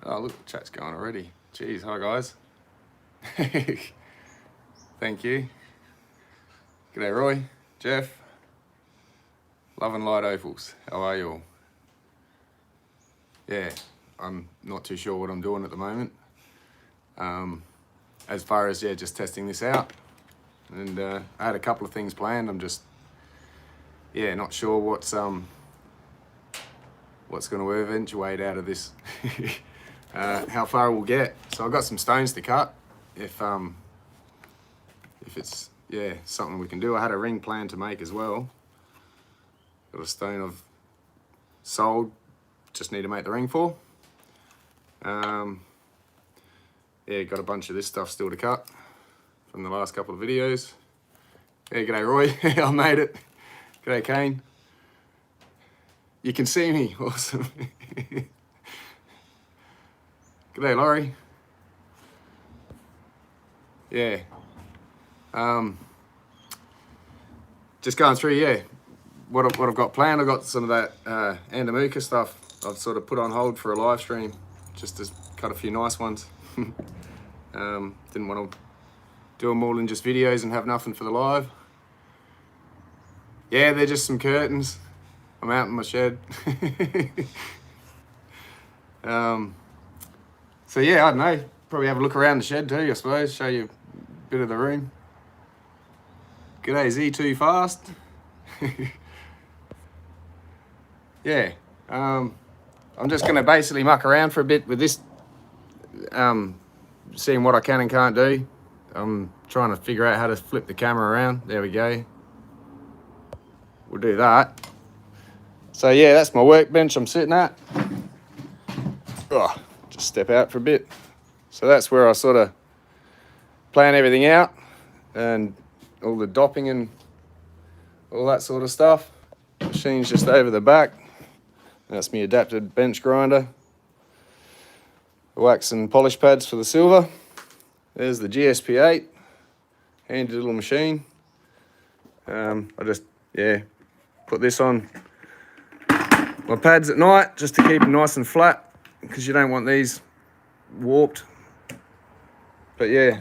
Oh, look, the chat's going already. Jeez, hi guys. Thank you. G'day Roy, Jeff. Love and light Opals. How are you all? Yeah, I'm not too sure what I'm doing at the moment. As far as, yeah, just testing this out. And I had a couple of things planned. I'm just, yeah, not sure what's going to eventuate out of this. How far we'll get. So I've got some stones to cut. If it's, yeah, something we can do. I had a ring planned to make as well. Got a stone I've sold, just need to make the ring for. Yeah, got a bunch of this stuff still to cut from the last couple of videos. Yeah, g'day Roy, I made it. G'day Kane. You can see me, awesome. G'day Laurie. Yeah. Just going through, yeah, what I've got planned. I've got some of that Andamuka stuff I've sort of put on hold for a live stream, just to cut a few nice ones. Didn't want to do them all in just videos and have nothing for the live. Yeah, they're just some curtains. I'm out in my shed. So yeah, I don't know, probably have a look around the shed too, I suppose, show you a bit of the room. G'day Z2 Fast. Yeah, I'm just going to basically muck around for a bit with this, seeing what I can and can't do. I'm trying to figure out how to flip the camera around. There we go. We'll do that. So yeah, that's my workbench I'm sitting at. Oh, just step out for a bit. So that's where I sort of plan everything out, and all the dopping and all that sort of stuff. Machine's just over the back. That's my adapted bench grinder. Wax and polish pads for the silver. There's the GSP8, handy little machine. I just, yeah, put this on my pads at night just to keep them nice and flat, because you don't want these warped. But yeah,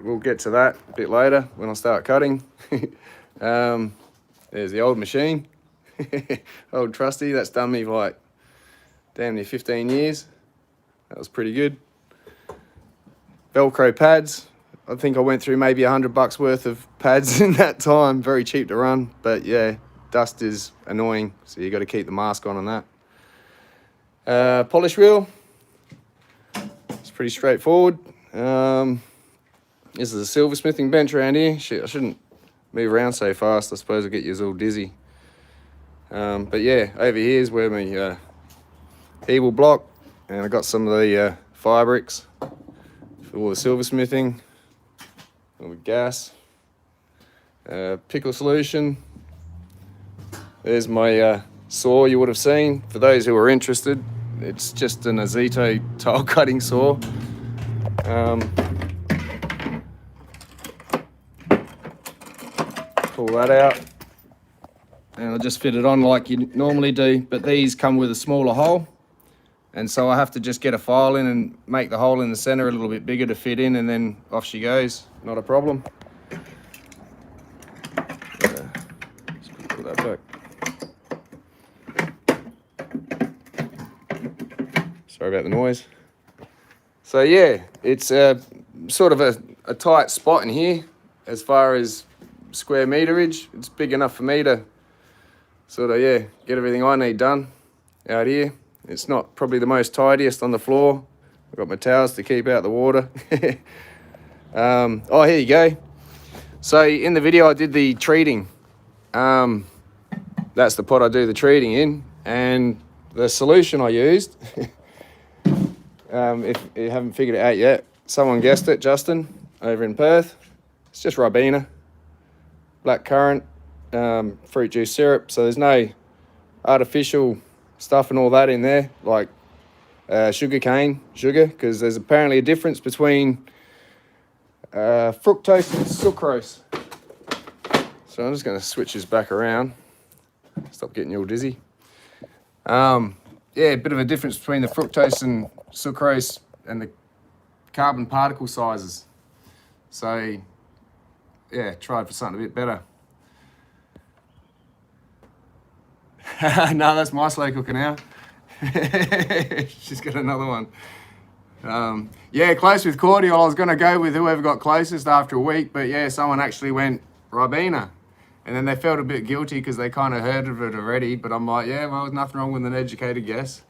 we'll get to that a bit later when I start cutting. There's the old machine. Old trusty, that's done me for like damn near 15 years. That was pretty good. Velcro pads. I think I went through maybe $100 worth of pads in that time. Very cheap to run, but yeah, dust is annoying, so you got to keep the mask on that. Polish wheel. It's pretty straightforward. This is a silversmithing bench around here. Shit, I shouldn't move around so fast. I suppose I'll get you all dizzy. But yeah, over here is where my Opal block, and I got some of the fire bricks for all the silversmithing, all the gas, pickle solution. There's my saw you would have seen. For those who are interested, it's just an Azito tile cutting saw. Pull that out, and I'll just fit it on like you normally do, but these come with a smaller hole, and so I have to just get a file in and make the hole in the center a little bit bigger to fit in, and then off she goes. Not a problem. Just put that back. Sorry about the noise. So yeah, it's sort of a tight spot in here as far as square meterage. It's big enough for me to sort of, yeah, get everything I need done out here. It's not probably the most tidiest on the floor. I've got my towels to keep out the water. Oh, here you go. So in the video I did the treating. That's the pot I do the treating in, and the solution I used, if you haven't figured it out yet, someone guessed it, Justin, over in Perth. It's just Ribena, black currant, fruit juice syrup. So there's no artificial stuff and all that in there, like sugar, because there's apparently a difference between fructose and sucrose. So I'm just going to switch this back around. Stop getting you all dizzy. yeah, a bit of a difference between the fructose and sucrose and the carbon particle sizes. So yeah, tried for something a bit better. No, that's my slow cooker now. She's got another one. Yeah, close with cordial. I was going to go with whoever got closest after a week, but yeah, someone actually went Ribena. And then they felt a bit guilty because they kind of heard of it already, but I'm like, yeah, well, there's nothing wrong with an educated guess.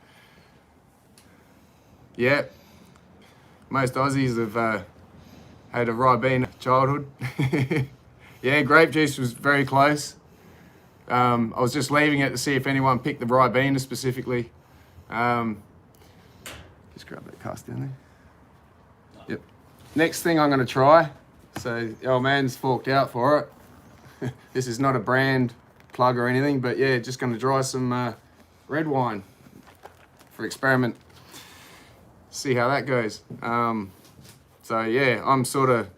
Yeah, most Aussies have had a Ribena childhood. Yeah, grape juice was very close. I was just leaving it to see if anyone picked the Ribena specifically. Just grab that cast down there. Yep. Next thing I'm going to try. So the old man's forked out for it. This is not a brand plug or anything, but yeah, just going to try some red wine for experiment. See how that goes. So yeah, I'm sort of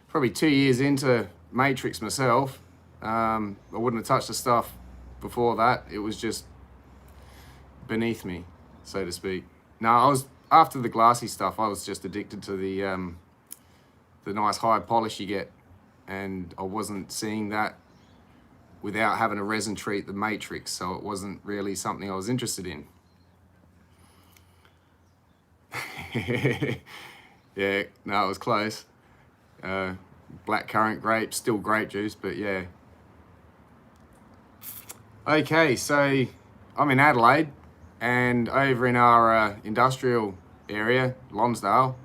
probably 2 years into Matrix myself. I wouldn't have touched the stuff before that. It was just beneath me, so to speak. Now, I was after the glassy stuff. I was just addicted to the nice high polish you get, and I wasn't seeing that without having a resin treat the Matrix. So it wasn't really something I was interested in. Yeah, no, it was close. Black currant grape, still grape juice, but yeah. Okay, so I'm in Adelaide, and over in our industrial area, Lonsdale,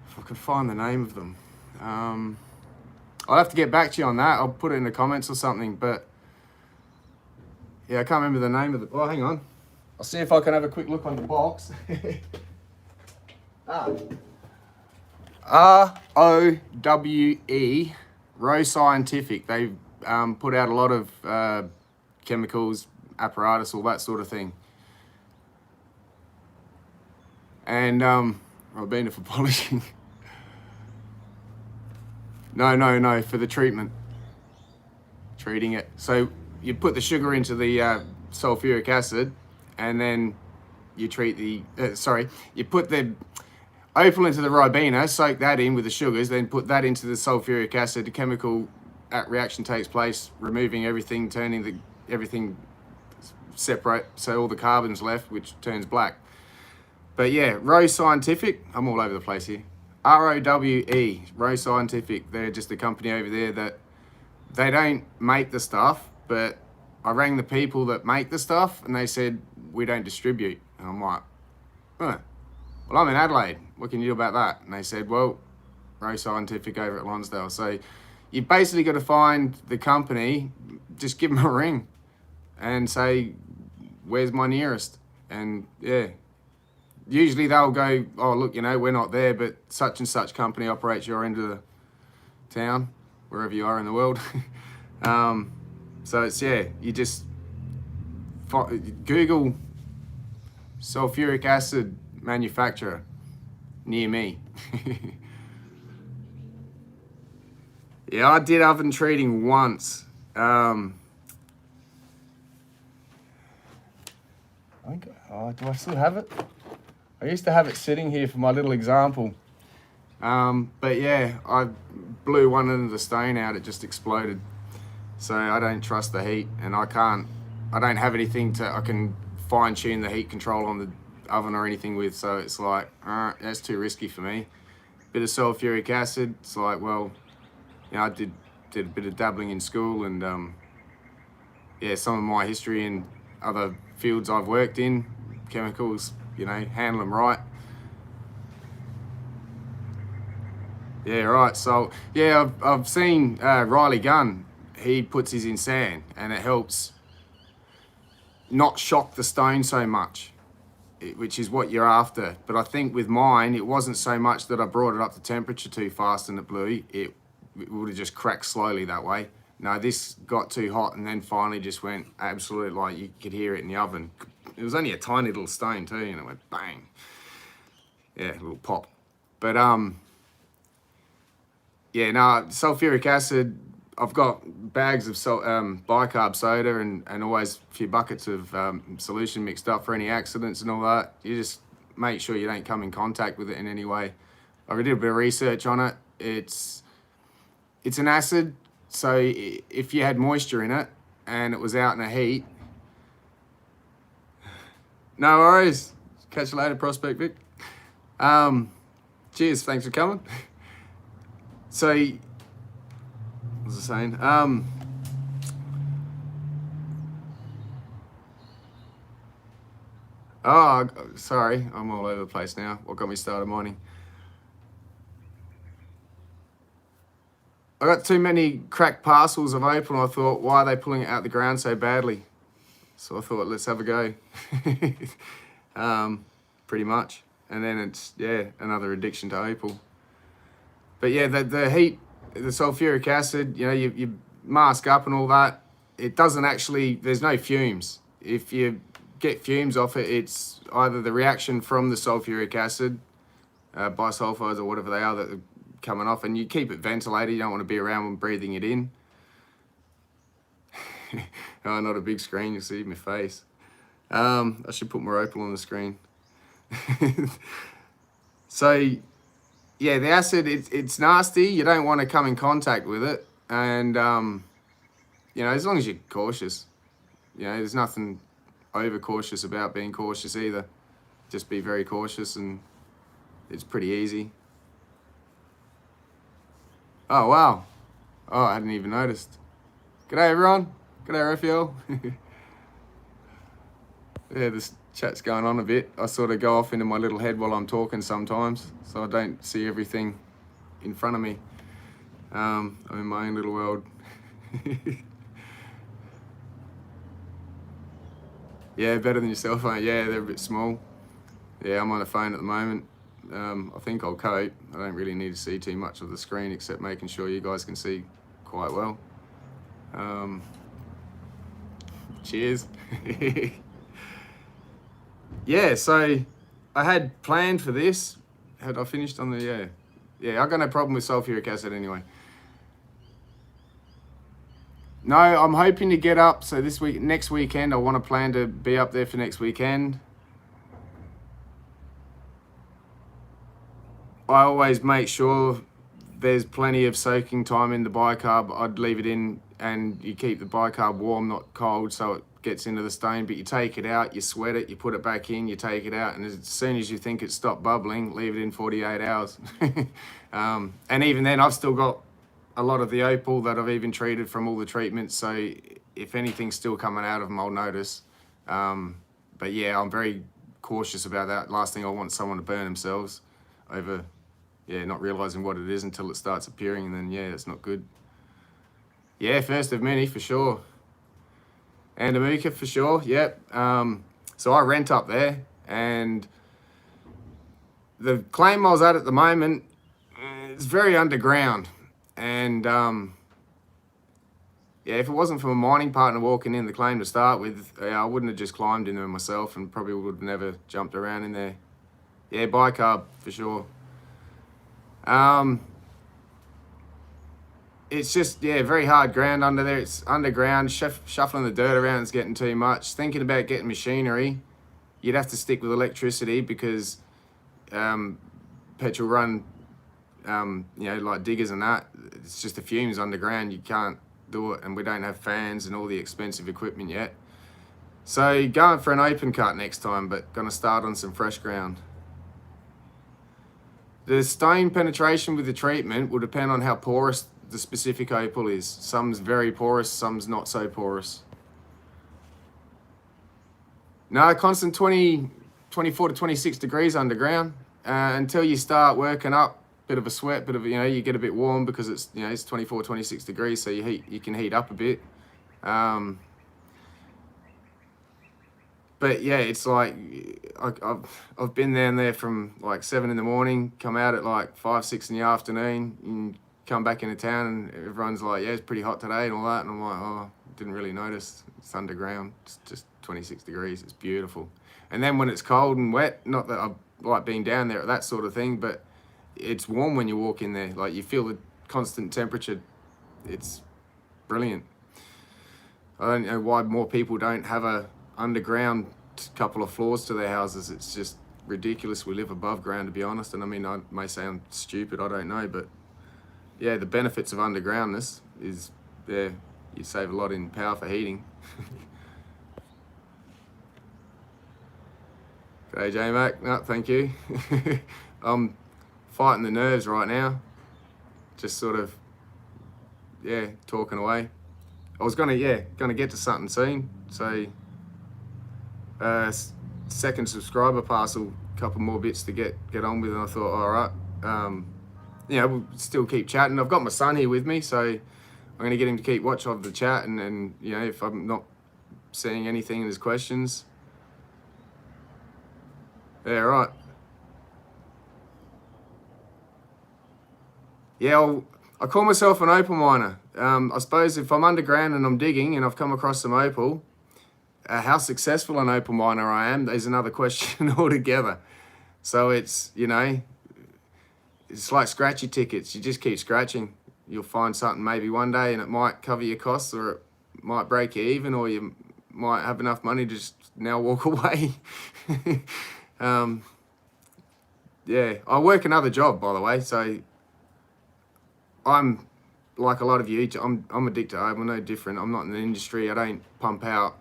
if I could find the name of them. I'll have to get back to you on that. I'll put it in the comments or something, but yeah, I can't remember the name of the, oh, hang on. I'll see if I can have a quick look on the box. ROWE, Row Scientific. They put out a lot of chemicals, apparatus, all that sort of thing. And Ribena for polishing. No, for the treatment. Treating it. So you put the sugar into the sulfuric acid, and then you treat the, you put the Opal into the Ribena, soak that in with the sugars, then put that into the sulfuric acid. The chemical reaction takes place, removing everything, turning everything separate, so all the carbon's left, which turns black. But yeah, Row Scientific, I'm all over the place here. ROWE, Row Scientific. They're just a company over there that they don't make the stuff, but I rang the people that make the stuff and they said, we don't distribute. And I'm like, huh. Well, I'm in Adelaide. What can you do about that? And they said, well, Row Scientific over at Lonsdale. So you basically got to find the company, just give them a ring and say, where's my nearest? And yeah, usually they'll go, oh, look, you know, we're not there, but such and such company operates your end of the town, wherever you are in the world. So it's, yeah, you just Google sulfuric acid manufacturer near me. Yeah, I did oven treating once. I think, do I still have it? I used to have it sitting here for my little example. But yeah, I blew one end of the stone out, it just exploded. So I don't trust the heat, and I don't have anything I can fine tune the heat control on the oven or anything with, so it's like, that's too risky for me. Bit of sulfuric acid, it's like, well, you know, I did a bit of dabbling in school, and yeah, some of my history in other fields I've worked in, chemicals, you know, handle them right. Yeah, right, so yeah, I've seen Riley Gunn, he puts his in sand, and it helps not shock the stone so much, which is what you're after. But I think with mine, it wasn't so much that I brought it up to temperature too fast and it blew. It would have just cracked slowly that way. No, this got too hot and then finally just went absolute, like you could hear it in the oven. It was only a tiny little stone too, and it went bang. Yeah, a little pop. But yeah, no, sulfuric acid, I've got bags of bicarb soda and always a few buckets of solution mixed up for any accidents and all that. You just make sure you don't come in contact with it in any way. I did a bit of research on it. It's an acid, so if you had moisture in it and it was out in the heat, no worries. Catch you later, Prospect Vic. Cheers, thanks for coming. So, what was I saying? Oh, sorry, I'm all over the place now. What got me started mining? I got too many cracked parcels of Opal, and I thought, why are they pulling it out the ground so badly? So I thought, let's have a go. Pretty much. And then it's, yeah, another addiction to Opal. But yeah, the heat, the sulfuric acid, you know, you mask up and all that. It doesn't actually, there's no fumes. If you get fumes off it, it's either the reaction from the sulfuric acid, bisulfides or whatever they are that are coming off, and you keep it ventilated. You don't want to be around when breathing it in. Oh, not a big screen, you see my face. I should put more Opal on the screen. So, yeah, the acid, it's nasty. You don't want to come in contact with it. And, you know, as long as you're cautious. You know, there's nothing over cautious about being cautious either. Just be very cautious and it's pretty easy. Oh, wow. Oh, I hadn't even noticed. G'day, everyone. G'day, Raphael. Yeah, this chat's going on a bit. I sort of go off into my little head while I'm talking sometimes, so I don't see everything in front of me. I'm in my own little world. Yeah, better than your cell phone. Yeah, they're a bit small. Yeah, I'm on a phone at the moment. I think I'll cope. I don't really need to see too much of the screen except making sure you guys can see quite well. Cheers. Yeah, so I had planned for this. Had I finished on the, yeah, I got no problem with sulfuric acid anyway. No, I'm hoping to get up. So next weekend, I want to plan to be up there for next weekend. I always make sure there's plenty of soaking time in the bicarb. I'd leave it in and you keep the bicarb warm, not cold, so it gets into the stone, but you take it out, you sweat it, you put it back in, you take it out, and as soon as you think it's stopped bubbling, leave it in 48 hours. And even then, I've still got a lot of the Opal that I've even treated from all the treatments, so if anything's still coming out of them, I'll notice. But yeah, I'm very cautious about that. Last thing I want is someone to burn themselves over, yeah, not realizing what it is until it starts appearing, and then, yeah, it's not good. Yeah, first of many, for sure. And Amuka, for sure, yep. So I rent up there, and the claim I was at the moment is very underground. And, yeah, if it wasn't for a mining partner walking in the claim to start with, I wouldn't have just climbed in there myself and probably would have never jumped around in there. Yeah, bicarb, for sure. It's just, yeah, very hard ground under there. It's underground. Shuffling the dirt around is getting too much. Thinking about getting machinery, you'd have to stick with electricity because petrol run, you know, like diggers and that, it's just the fumes underground. You can't do it, and we don't have fans and all the expensive equipment yet. So going for an open cut next time, but gonna start on some fresh ground. The stone penetration with the treatment will depend on how porous the specific Opal is. Some's very porous, some's not so porous. No, constant 24 to 26 degrees underground until you start working up. Bit of a sweat, bit of, you know, you get a bit warm because it's, you know, it's 24, 26 degrees, so you can heat up a bit. But yeah, it's like, I've been down there from like 7 in the morning, come out at like 5, 6 in the afternoon, and come back into town and everyone's like, yeah, it's pretty hot today and all that. And I'm like, oh, didn't really notice. It's underground, it's just 26 degrees, it's beautiful. And then when it's cold and wet, not that I like being down there at that sort of thing, but it's warm when you walk in there. Like you feel the constant temperature. It's brilliant. I don't know why more people don't have a underground couple of floors to their houses. It's just ridiculous. We live above ground, to be honest. And I mean, I may sound stupid, I don't know, but yeah, the benefits of undergroundness is, yeah, you save a lot in power for heating. G'day, J-Mac. No, thank you. I'm fighting the nerves right now. Just sort of, yeah, talking away. I was gonna get to something soon. So, second subscriber parcel, couple more bits to get on with, and I thought, all right, you know, we'll still keep chatting. I've got my son here with me, so I'm gonna get him to keep watch of the chat, and you know, if I'm not seeing anything in his questions, yeah, right. Yeah, I call myself an opal miner. I suppose if I'm underground and I'm digging and I've come across some opal, how successful an opal miner I am is another question altogether. So it's, you know, it's like scratchy tickets. You just keep scratching. You'll find something maybe one day and it might cover your costs, or it might break you even, or you might have enough money to just now walk away. Yeah, I work another job, by the way, so I'm like a lot of you. I'm addicted. I'm no different. I'm not in the industry. I don't pump out,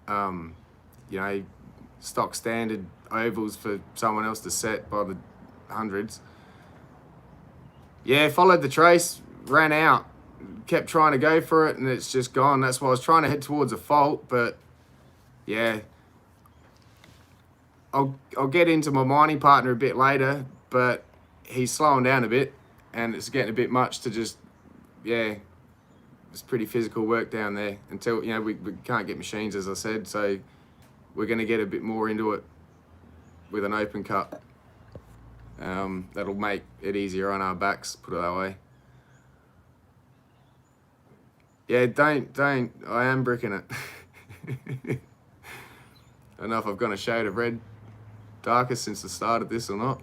you know, stock standard ovals for someone else to set by the hundreds. Yeah, followed the trace, ran out, kept trying to go for it, and it's just gone. That's why I was trying to head towards a fault, but yeah. I'll get into my mining partner a bit later, but he's slowing down a bit, and it's getting a bit much to just, yeah, it's pretty physical work down there until, you know, we can't get machines, as I said, so we're going to get a bit more into it with an open cut. That'll make it easier on our backs, put it that way. Yeah, don't, I am bricking it. I don't know if I've gone a shade of red darker since the start of this or not.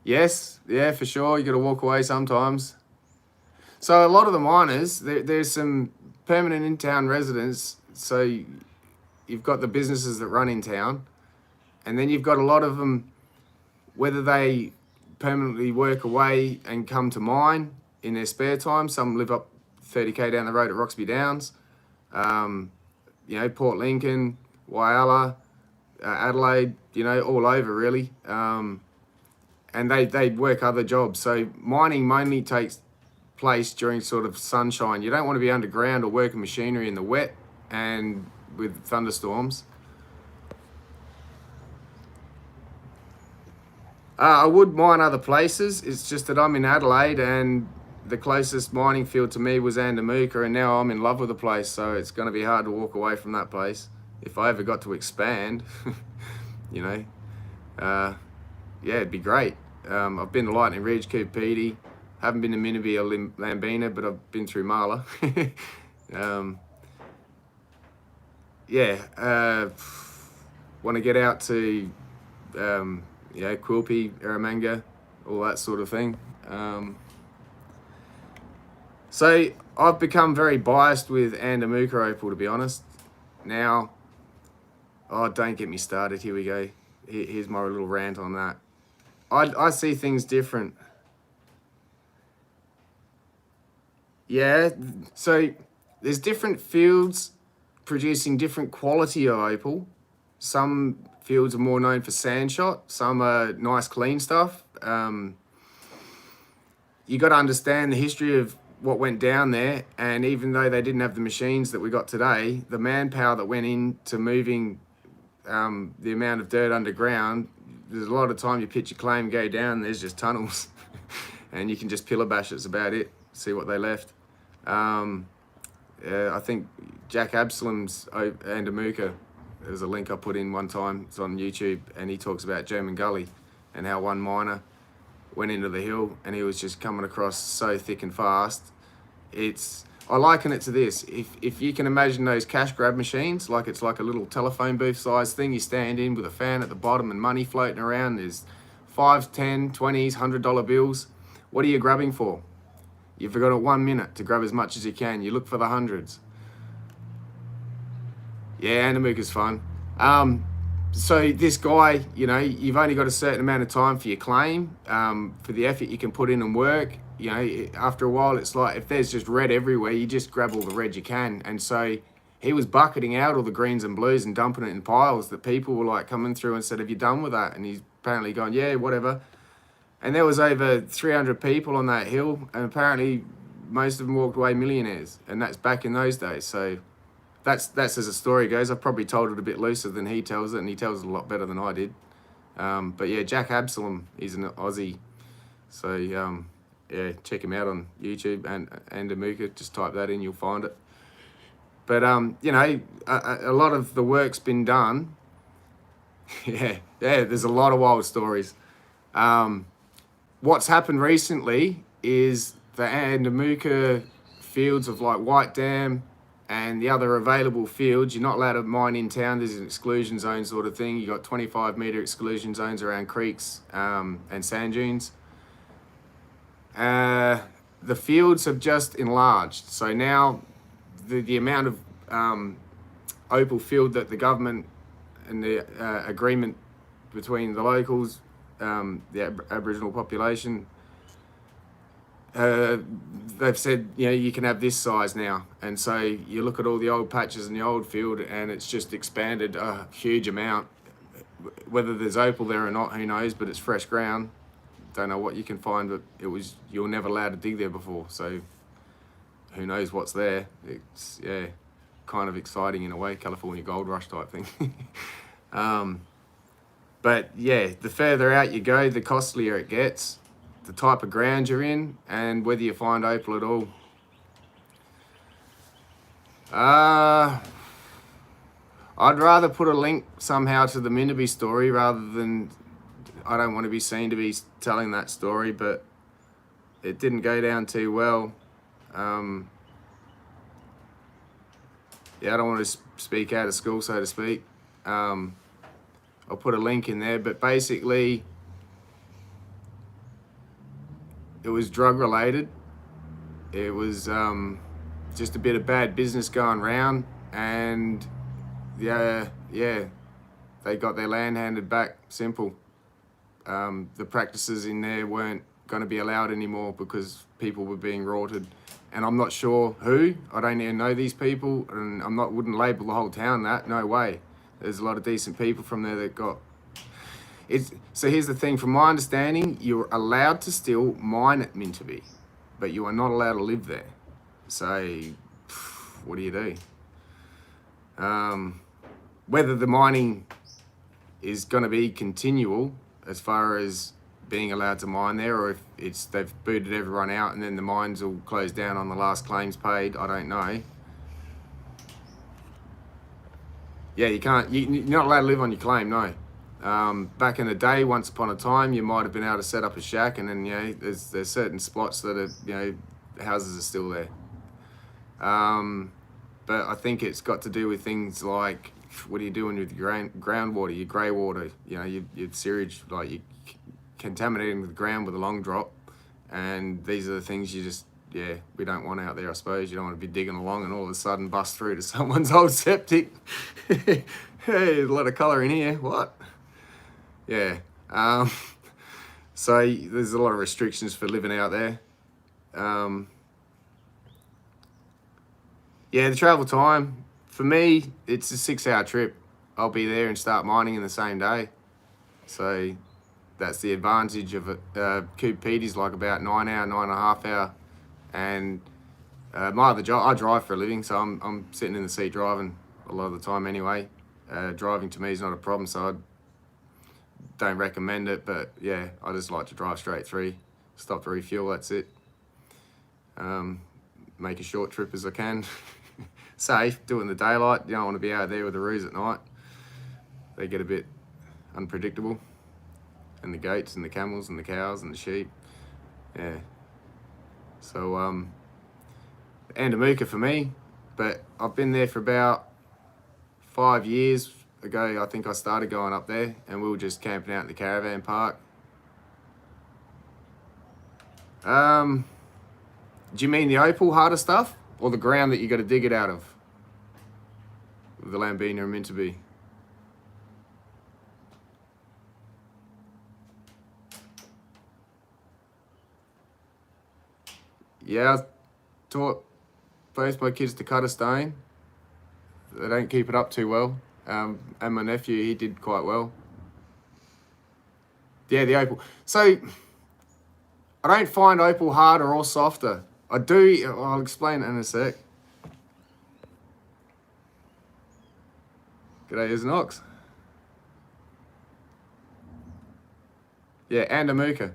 Yes, yeah, for sure. You got to walk away sometimes. So a lot of the miners, there's some permanent in-town residents. So you've got the businesses that run in town, and then you've got a lot of them, whether they permanently work away and come to mine in their spare time. Some live up 30k down the road at Roxby Downs. You know, Port Lincoln, Whyalla, Adelaide, you know, all over really. And they work other jobs. So mining mainly takes place during sort of sunshine. You don't want to be underground or working machinery in the wet and with thunderstorms. I would mine other places. It's just that I'm in Adelaide, and the closest mining field to me was Andamooka, and now I'm in love with the place, so it's going to be hard to walk away from that place if I ever got to expand. You know, yeah, it'd be great. I've been to Lightning Ridge, Coopedi, haven't been to Minibee or Lambina, but I've been through Marla. Yeah, want to get out to, you know, Quilpie, Eromanga, all that sort of thing. So I've become very biased with Andamooka opal, to be honest. Now, oh, don't get me started. Here we go. Here's my little rant on that. I see things different. Yeah, so there's different fields producing different quality of opal. Some fields are more known for sand shot. Some are nice, clean stuff. You got to understand the history of what went down there, and even though they didn't have the machines that we got today, the manpower that went into moving the amount of dirt underground, there's a lot of time you pitch your claim, go down, there's just tunnels and you can just pillar bash, it's about it, see what they left. I think Jack Absalom's Andamooka, there's a link I put in one time, it's on YouTube, and he talks about German Gully and how one miner went into the hill and he was just coming across so thick and fast. I liken it to this. If you can imagine those cash grab machines, like it's like a little telephone booth size thing, you stand in with a fan at the bottom and money floating around. There's 5, 10, 20s, $100 bills. What are you grabbing for? You've got 1 minute to grab as much as you can. You look for the hundreds. Yeah, Andamuka's fun. So this guy, you know, you've only got a certain amount of time for your claim, for the effort you can put in and work. You know, after a while, it's like if there's just red everywhere, you just grab all the red you can. And so he was bucketing out all the greens and blues and dumping it in piles that people were like coming through and said, have you done with that? And he's apparently gone, yeah, whatever. And there was over 300 people on that hill, and apparently most of them walked away millionaires, and that's back in those days. So that's as a story goes. I've probably told it a bit looser than he tells it, and he tells it a lot better than I did. But yeah, Jack Absalom, he's an Aussie. So yeah, check him out on YouTube, and Andamuka, just type that in, you'll find it. But you know, a lot of the work's been done. yeah, there's a lot of wild stories. What's happened recently is the Andamuka fields of like White Dam and the other available fields, you're not allowed to mine in town. There's an exclusion zone sort of thing. You got 25-meter exclusion zones around creeks and sand dunes. The fields have just enlarged. So now the amount of Opal field that the government and the agreement between the locals, the Aboriginal population, they've said, you know, you can have this size now. And so you look at all the old patches in the old field and it's just expanded a huge amount. Whether there's opal there or not, who knows, but it's fresh ground. Don't know what you can find, but you were never allowed to dig there before. So who knows what's there. It's, yeah, kind of exciting in a way, California gold rush type thing. But yeah, the further out you go, the costlier it gets, the type of ground you're in, and whether you find opal at all. I'd rather put a link somehow to the Minderby story rather than, I don't want to be seen to be telling that story, but it didn't go down too well. Yeah, I don't want to speak out of school, so to speak. I'll put a link in there, but basically it was drug related. It was just a bit of bad business going round, and yeah, they got their land handed back. Simple. The practices in there weren't going to be allowed anymore because people were being rorted, and I'm not sure who. I don't even know these people, and wouldn't label the whole town that. No way. There's a lot of decent people from there that got it. So here's the thing, from my understanding, you're allowed to still mine at Minderby, but you are not allowed to live there. So what do you do? Whether the mining is going to be continual as far as being allowed to mine there, or if they've booted everyone out and then the mines will close down on the last claims paid, I don't know. Yeah, you're not allowed to live on your claim, no. Back in the day, once upon a time, you might have been able to set up a shack, and then, you know, there's certain spots that are, you know, houses are still there. But I think it's got to do with things like, what are you doing with your groundwater, your grey water, you know, your sewage, like you're contaminating the ground with a long drop, and these are the things you just, yeah, we don't want out there, I suppose. You don't want to be digging along and all of a sudden bust through to someone's old septic. Hey, there's a lot of colour in here, what? Yeah, so there's a lot of restrictions for living out there. Yeah, the travel time, for me, it's a 6-hour trip. I'll be there and start mining in the same day. So that's the advantage of it. Coop Petey's like about 9-hour, 9.5 hour. And my other job, I drive for a living, so I'm sitting in the seat driving a lot of the time anyway. Driving to me is not a problem, so I don't recommend it, but yeah, I just like to drive straight through, stop to refuel, that's it. Make a short trip as I can. Safe, do it in the daylight. You don't want to be out there with the roos at night. They get a bit unpredictable. And the goats and the camels and the cows and the sheep. Yeah. So, Andamuka for me, but I've been there for about 5 years ago. I think I started going up there, and we were just camping out in the caravan park. Do you mean the opal harder stuff or the ground that you got to dig it out of? The lambina are meant to be. Yeah, I taught both my kids to cut a stone. They don't keep it up too well. And my nephew, he did quite well. Yeah, the opal. So, I don't find opal harder or softer. I do, I'll explain it in a sec. G'day, Isnox. Yeah, Andamuka.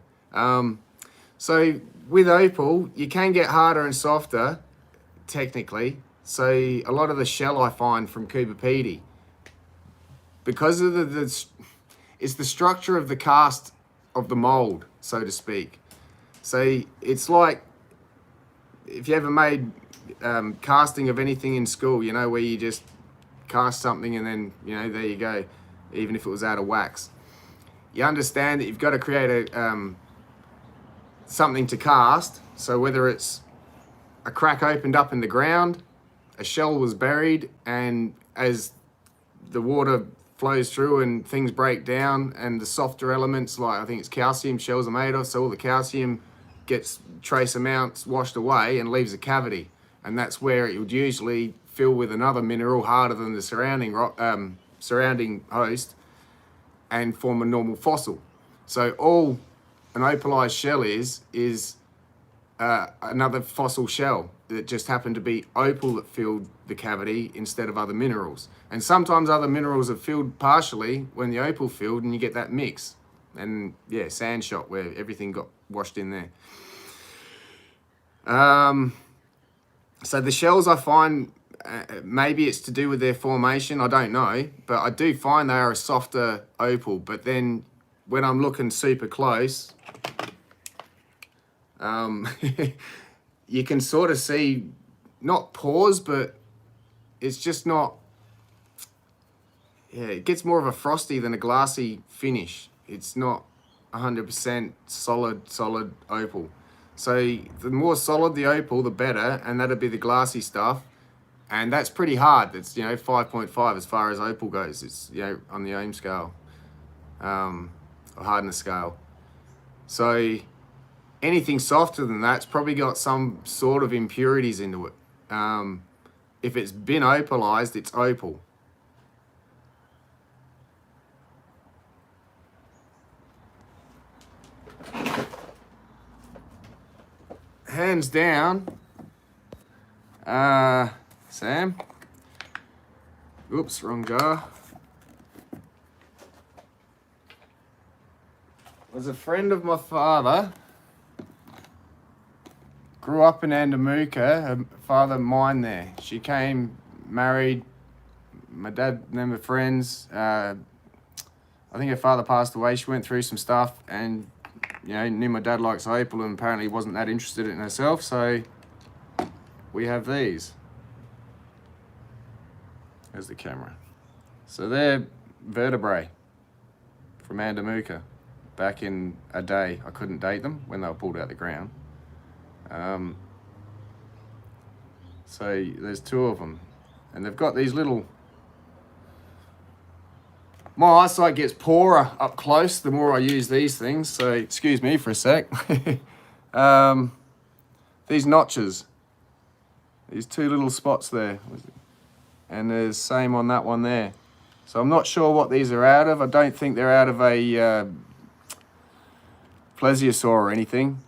So, with opal, you can get harder and softer, technically. So, a lot of the shell I find from Kubapedi, because of it's the structure of the cast of the mold, so to speak. So it's like if you ever made casting of anything in school, you know, where you just cast something and then, you know, there you go, even if it was out of wax. You understand that you've got to create a something to cast. So whether it's a crack opened up in the ground, a shell was buried, and as the water flows through and things break down, and the softer elements, like I think it's calcium shells are made of, so all the calcium gets trace amounts washed away and leaves a cavity, and that's where it would usually fill with another mineral harder than the surrounding rock, surrounding host, and form a normal fossil. So all an opalized shell is another fossil shell that just happened to be opal that filled the cavity instead of other minerals. And sometimes other minerals are filled partially when the opal filled, and you get that mix. And yeah, sand shot where everything got washed in there. So the shells I find, maybe it's to do with their formation, I don't know, but I do find they are a softer opal. But then when I'm looking super close, you can sort of see, not pores, but it's just not, yeah, it gets more of a frosty than a glassy finish. It's not 100% solid opal. So the more solid the opal, the better, and that'd be the glassy stuff. And that's pretty hard. It's, you know, 5.5 as far as opal goes. It's, you know, on the ohm scale, or hardness scale. So anything softer than that's probably got some sort of impurities into it. If it's been opalized, it's opal. Hands down, Sam. Oops, wrong jar. Was a friend of my father. Grew up in Andamuka. Her father mined there. She came, married. My dad and them were friends. I think her father passed away. She went through some stuff, and you know, knew my dad likes opal, and apparently wasn't that interested in herself. So we have these. There's the camera. So they're vertebrae from Andamuka. Back in a day, I couldn't date them when they were pulled out of the ground. So there's two of them, and they've got these little, my eyesight gets poorer up close the more I use these things, so excuse me for a sec. These notches, these two little spots there, and there's same on that one there. So I'm not sure what these are out of. I don't think they're out of a plesiosaur or anything.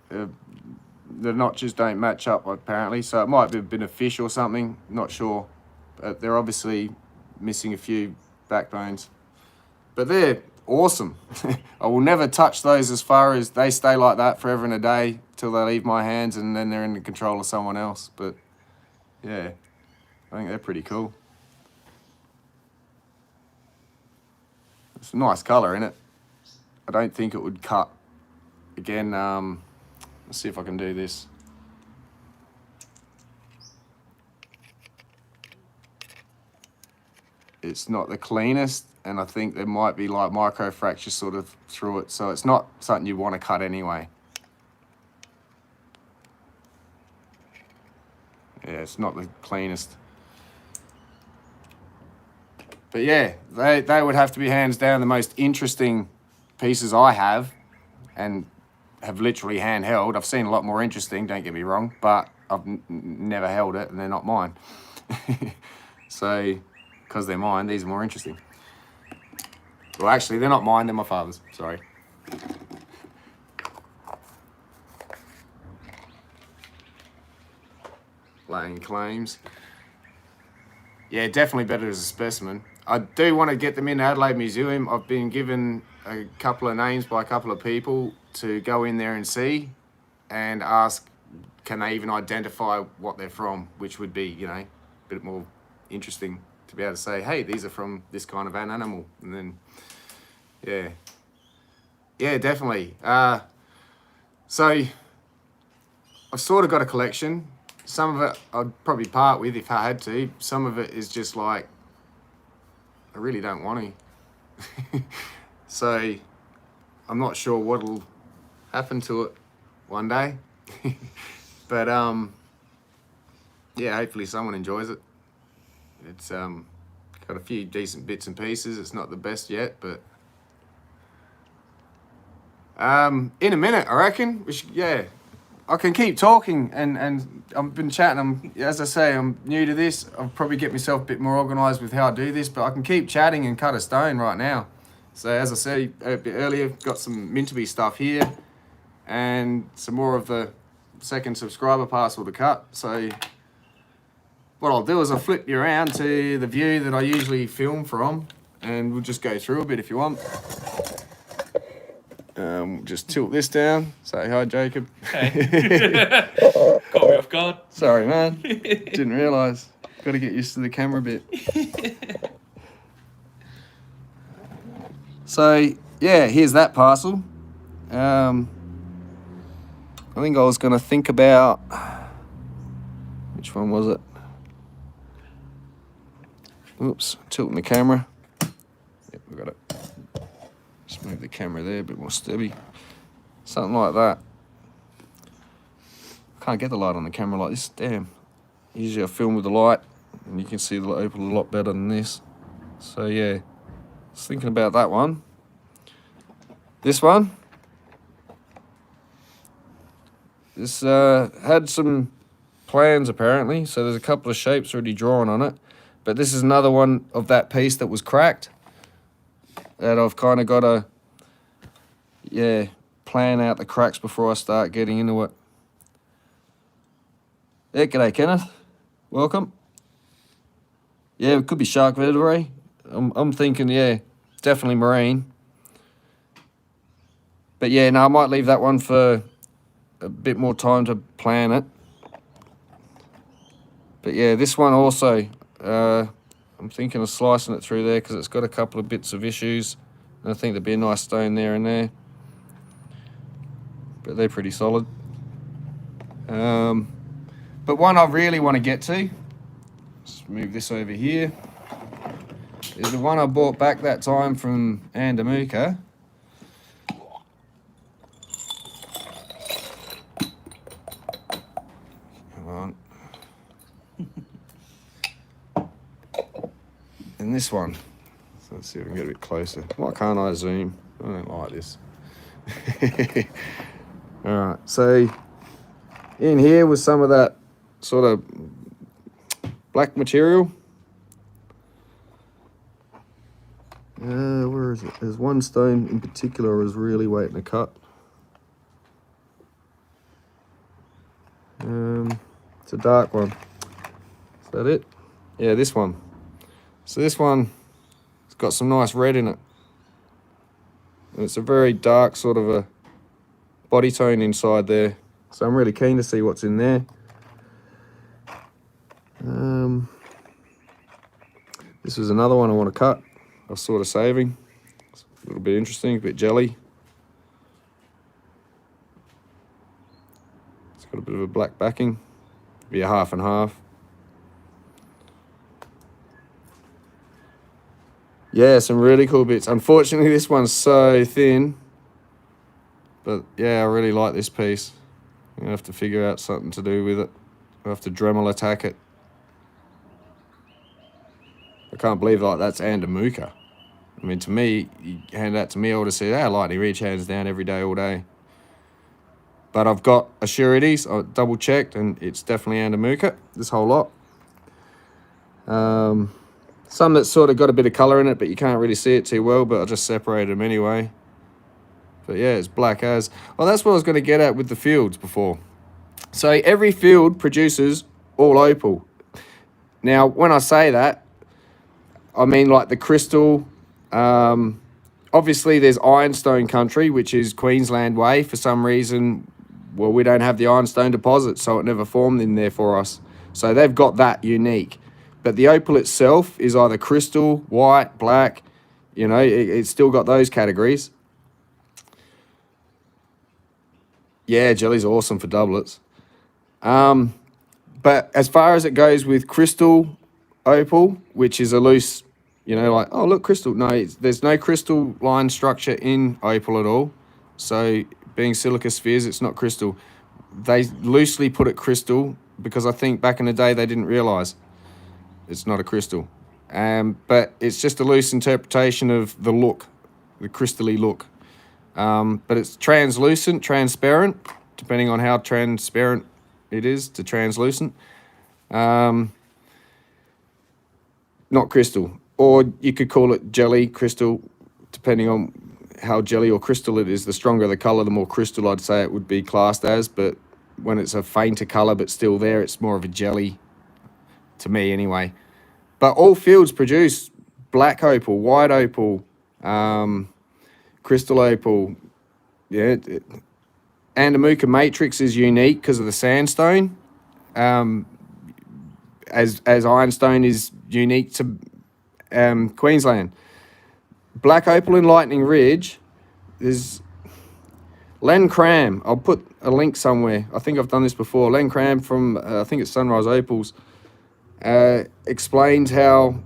The notches don't match up apparently, so it might have been a fish or something, not sure. But they're obviously missing a few backbones. But they're awesome. I will never touch those as far as they stay like that forever and a day till they leave my hands, and then they're in the control of someone else. But yeah, I think they're pretty cool. It's a nice colour in it. I don't think it would cut. Again, let's see if I can do this. It's not the cleanest, and I think there might be like micro fractures sort of through it, so it's not something you want to cut anyway. it's not the cleanest. But yeah, they would have to be hands down the most interesting pieces I have, and have literally handheld. I've seen a lot more interesting, don't get me wrong, but I've never held it, and they're not mine. So, because they're mine, these are more interesting. Well, actually, they're not mine, they're my father's. Sorry. Laying claims. Yeah, definitely better as a specimen. I do want to get them in Adelaide Museum. I've been given a couple of names by a couple of people to go in there and see and ask, can they even identify what they're from, which would be, you know, a bit more interesting to be able to say, hey, these are from this kind of an animal. And then, yeah, definitely. So I've sort of got a collection. Some of it I'd probably part with if I had to. Some of it is just like, I really don't want to. So I'm not sure what'll happen to it one day. But yeah, hopefully someone enjoys it. It's got a few decent bits and pieces. It's not the best yet, but in a minute, I reckon. Yeah, I can keep talking, and I've been chatting. As I say, I'm new to this. I'll probably get myself a bit more organised with how I do this, but I can keep chatting and cut a stone right now. So as I said a bit earlier, got some Minterby stuff here, and some more of the second subscriber parcel to cut. So what I'll do is I'll flip you around to the view that I usually film from, and we'll just go through a bit if you want. Just tilt this down. Say hi, Jacob. Hey. Caught me off guard. Sorry, man. Didn't realise. Got to get used to the camera a bit. So, yeah, here's that parcel. I think I was going to think about... Which one was it? Oops, tilting the camera. Yep, we got it. Just move the camera there, a bit more steady. Something like that. Can't get the light on the camera like this, damn. Usually I film with the light, and you can see the Opal a lot better than this. So yeah, I was thinking about that one. This one. This had some plans apparently, so there's a couple of shapes already drawn on it. But this is another one of that piece that was cracked, that I've kind of got to, yeah, plan out the cracks before I start getting into it. Yeah, g'day Kenneth, welcome. Yeah, it could be shark vertebrae. I'm thinking, yeah, definitely marine. But yeah, no, I might leave that one for a bit more time to plan it. But yeah, this one also, I'm thinking of slicing it through there because it's got a couple of bits of issues. And I think there'd be a nice stone there and there. But they're pretty solid. But one I really want to get to, let's move this over here, is the one I bought back that time from Andamuka. Come on. And this one. So let's see if we can get a bit closer. Why can't I zoom? I don't like this. Alright, so in here was some of that sort of black material. Where is it? There's one stone in particular I was really waiting to cut. It's a dark one. Is that it? Yeah, this one. So this one, it's got some nice red in it. And it's a very dark sort of a body tone inside there. So I'm really keen to see what's in there. This is another one I want to cut. I was sort of saving. It's a little bit interesting, a bit jelly. It's got a bit of a black backing. Be a half and half. Yeah, some really cool bits. Unfortunately, this one's so thin. But yeah, I really like this piece. I'm gonna have to figure out something to do with it. We'll have to Dremel attack it. I can't believe like that's Andamuka. I mean, to me, you hand that to me, I would have said, Lightning Ridge, hands down, every day, all day. But I've got assurities. I double checked, and it's definitely Andamuka, this whole lot. Some that's sort of got a bit of colour in it, but you can't really see it too well, but I just separated them anyway. But yeah, it's black as. Well, that's what I was going to get at with the fields before. So every field produces all opal. Now, when I say that, I mean like the crystal. Obviously, there's ironstone country, which is Queensland way. For some reason, well, we don't have the ironstone deposit, so it never formed in there for us. So they've got that unique. But the opal itself is either crystal, white, black. You know, it's still got those categories. Yeah, jelly's awesome for doublets. But as far as it goes with crystal opal, which is a loose, you know, like, oh, look, crystal. No, there's no crystal line structure in opal at all. So being silica spheres, it's not crystal. They loosely put it crystal because I think back in the day they didn't realise it's not a crystal. But it's just a loose interpretation of the look, the crystally look. But it's translucent, transparent, depending on how transparent it is to translucent. Not crystal. Or you could call it jelly, crystal, depending on how jelly or crystal it is. The stronger the colour, the more crystal I'd say it would be classed as. But when it's a fainter colour but still there, it's more of a jelly, to me anyway. But all fields produce black opal, white opal, crystal opal. Yeah, Andamuka matrix is unique because of the sandstone, as ironstone is unique to Queensland. Black opal in Lightning Ridge is Len Cram. I'll put a link somewhere. I think I've done this before. Len Cram from, I think it's Sunrise Opals, explains how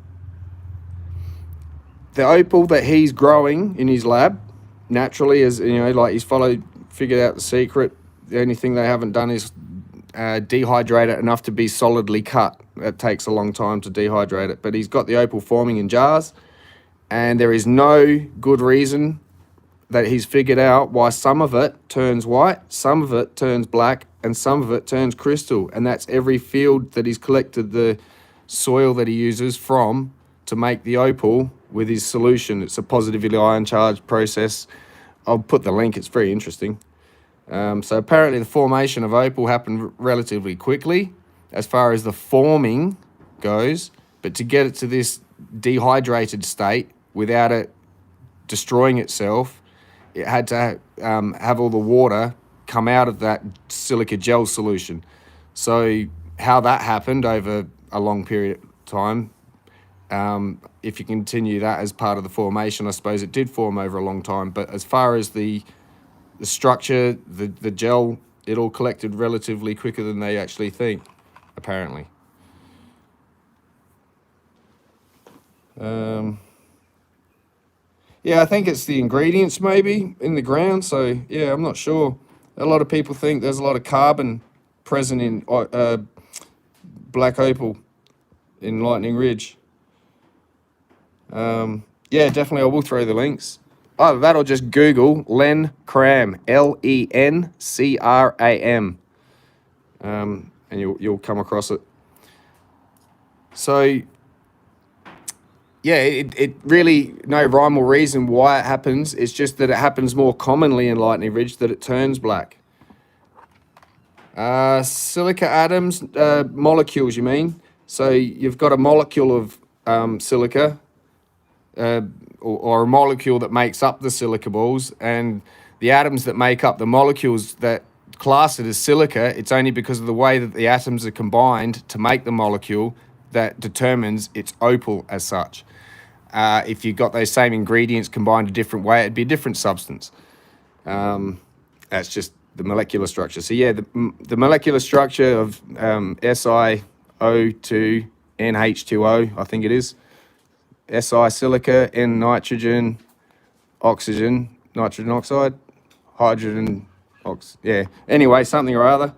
the opal that he's growing in his lab naturally, as you know, like he's figured out the secret. The only thing they haven't done is dehydrate it enough to be solidly cut. It takes a long time to dehydrate it, but he's got the opal forming in jars, and there is no good reason that he's figured out why some of it turns white, some of it turns black, and some of it turns crystal. And that's every field that he's collected the soil that he uses from to make the opal with his solution. It's a positively ion charged process. I'll put the link, it's very interesting. So apparently the formation of opal happened relatively quickly as far as the forming goes, but to get it to this dehydrated state without it destroying itself, it had to have all the water come out of that silica gel solution. So how that happened over a long period of time, if you continue that as part of the formation, I suppose it did form over a long time. But as far as the structure, the gel, it all collected relatively quicker than they actually think, apparently. Yeah, I think it's the ingredients maybe in the ground. So yeah, I'm not sure. A lot of people think there's a lot of carbon present in black opal in Lightning Ridge. Yeah, definitely I will throw the links. Either that or just Google Len Cram, Lencram, and you'll come across it. So yeah, it really, no rhyme or reason why it happens. It's just that it happens more commonly in Lightning Ridge that it turns black. Silica atoms, molecules, you mean? So you've got a molecule of silica, or a molecule that makes up the silica balls, and the atoms that make up the molecules that class it as silica, it's only because of the way that the atoms are combined to make the molecule that determines its opal as such. If you've got those same ingredients combined a different way, it'd be a different substance. That's just the molecular structure. So yeah, the molecular structure of SiO2NH2O, I think it is. Si silica, N nitrogen, oxygen, nitrogen oxide, hydrogen, yeah. Anyway, something or other.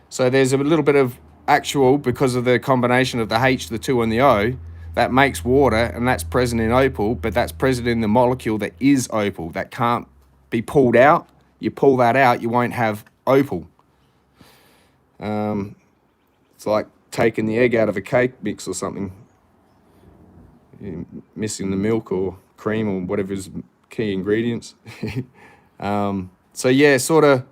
So there's a little bit of actual, because of the combination of the H, the 2 and the O, that makes water, and that's present in opal, but that's present in the molecule that is opal, that can't be pulled out. You pull that out, you won't have opal. It's like taking the egg out of a cake mix or something. You're missing the milk or cream or whatever's key ingredients. So yeah, sort of,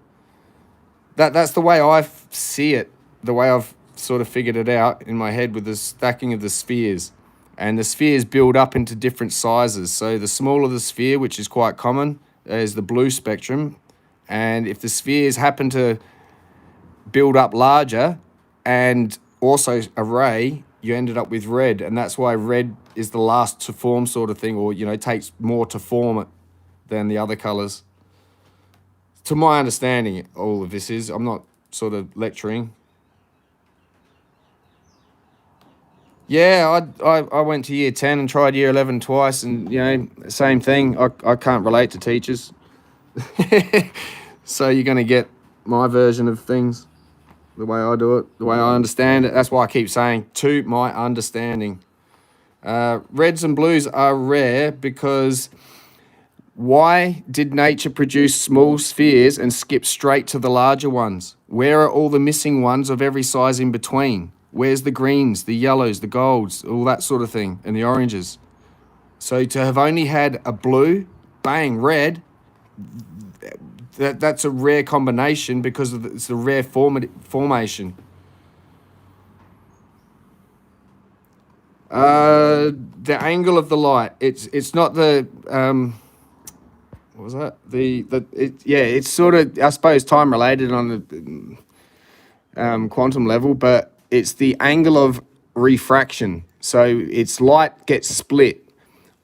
that's the way I see it, the way I've sort of figured it out in my head with the stacking of the spheres. And the spheres build up into different sizes. So the smaller the sphere, which is quite common, is the blue spectrum. And if the spheres happen to build up larger and also array, you ended up with red. And that's why red is the last to form sort of thing, or, you know, takes more to form it than the other colors. To my understanding, all of this is, I'm not sort of lecturing. Yeah, I went to year 10 and tried year 11 twice, and, you know, same thing. I can't relate to teachers. So you're going to get my version of things, the way I do it, the way I understand it. That's why I keep saying, to my understanding. Reds and blues are rare because why did nature produce small spheres and skip straight to the larger ones? Where are all the missing ones of every size in between? Where's the greens, the yellows, the golds, all that sort of thing, and the oranges? So to have only had a blue, bang, red, that's a rare combination because it's a rare formation. The angle of the light. It's not the what was that? It's sort of, I suppose, time related on the quantum level, but it's the angle of refraction. So its light gets split.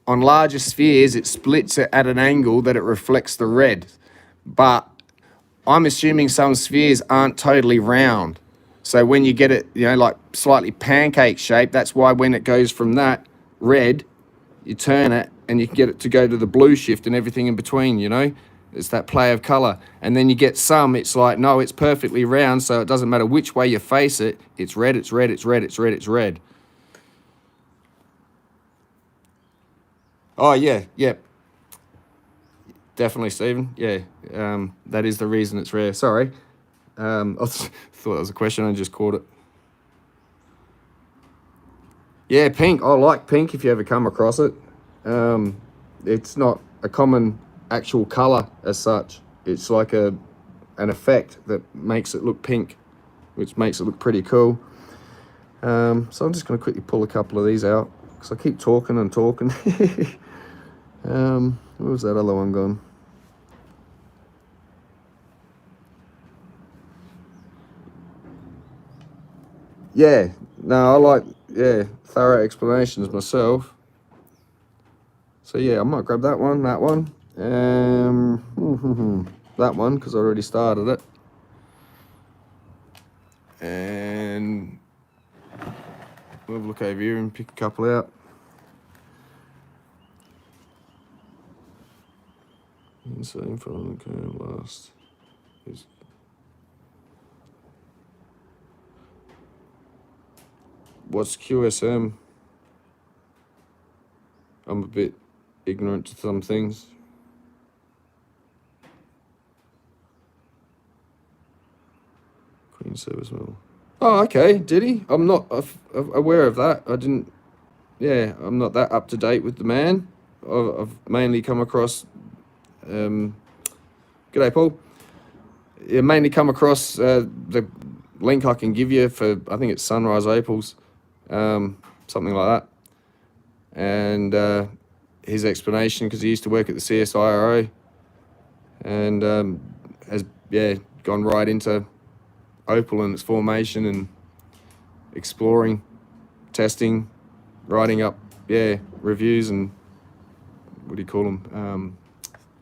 On larger spheres, it splits it at an angle that it reflects the red. But I'm assuming some spheres aren't totally round. So when you get it, you know, like slightly pancake shaped, that's why when it goes from that red, you turn it and you can get it to go to the blue shift and everything in between, you know? It's that play of color. And then you get some, it's like, no, it's perfectly round, so it doesn't matter which way you face it, it's red, it's red, it's red, it's red, it's red. Oh, yeah, yeah. Definitely, Stephen. Yeah, that is the reason it's rare. Sorry. I thought that was a question, I just caught it. Yeah, pink. I like pink if you ever come across it. It's not a common actual color as such. It's like an effect that makes it look pink, which makes it look pretty cool. So I'm just going to quickly pull a couple of these out because I keep talking and talking. Where was that other one gone? Yeah, no, I like, thorough explanations myself. So yeah, I might grab that one, that one, because I already started it. And we'll look over here and pick a couple out. Insert in front of the curve last. What's QSM? I'm a bit ignorant to some things. Queen service medal. Oh, okay. Did he? I'm not aware of that. I didn't. Yeah, I'm not that up to date with the man. I've mainly come across. G'day, Paul. Yeah, mainly come across the link I can give you for, I think it's Sunrise Opals, something like that. And his explanation, because he used to work at the CSIRO and has gone right into opal and its formation and exploring, testing, writing up reviews and what do you call them,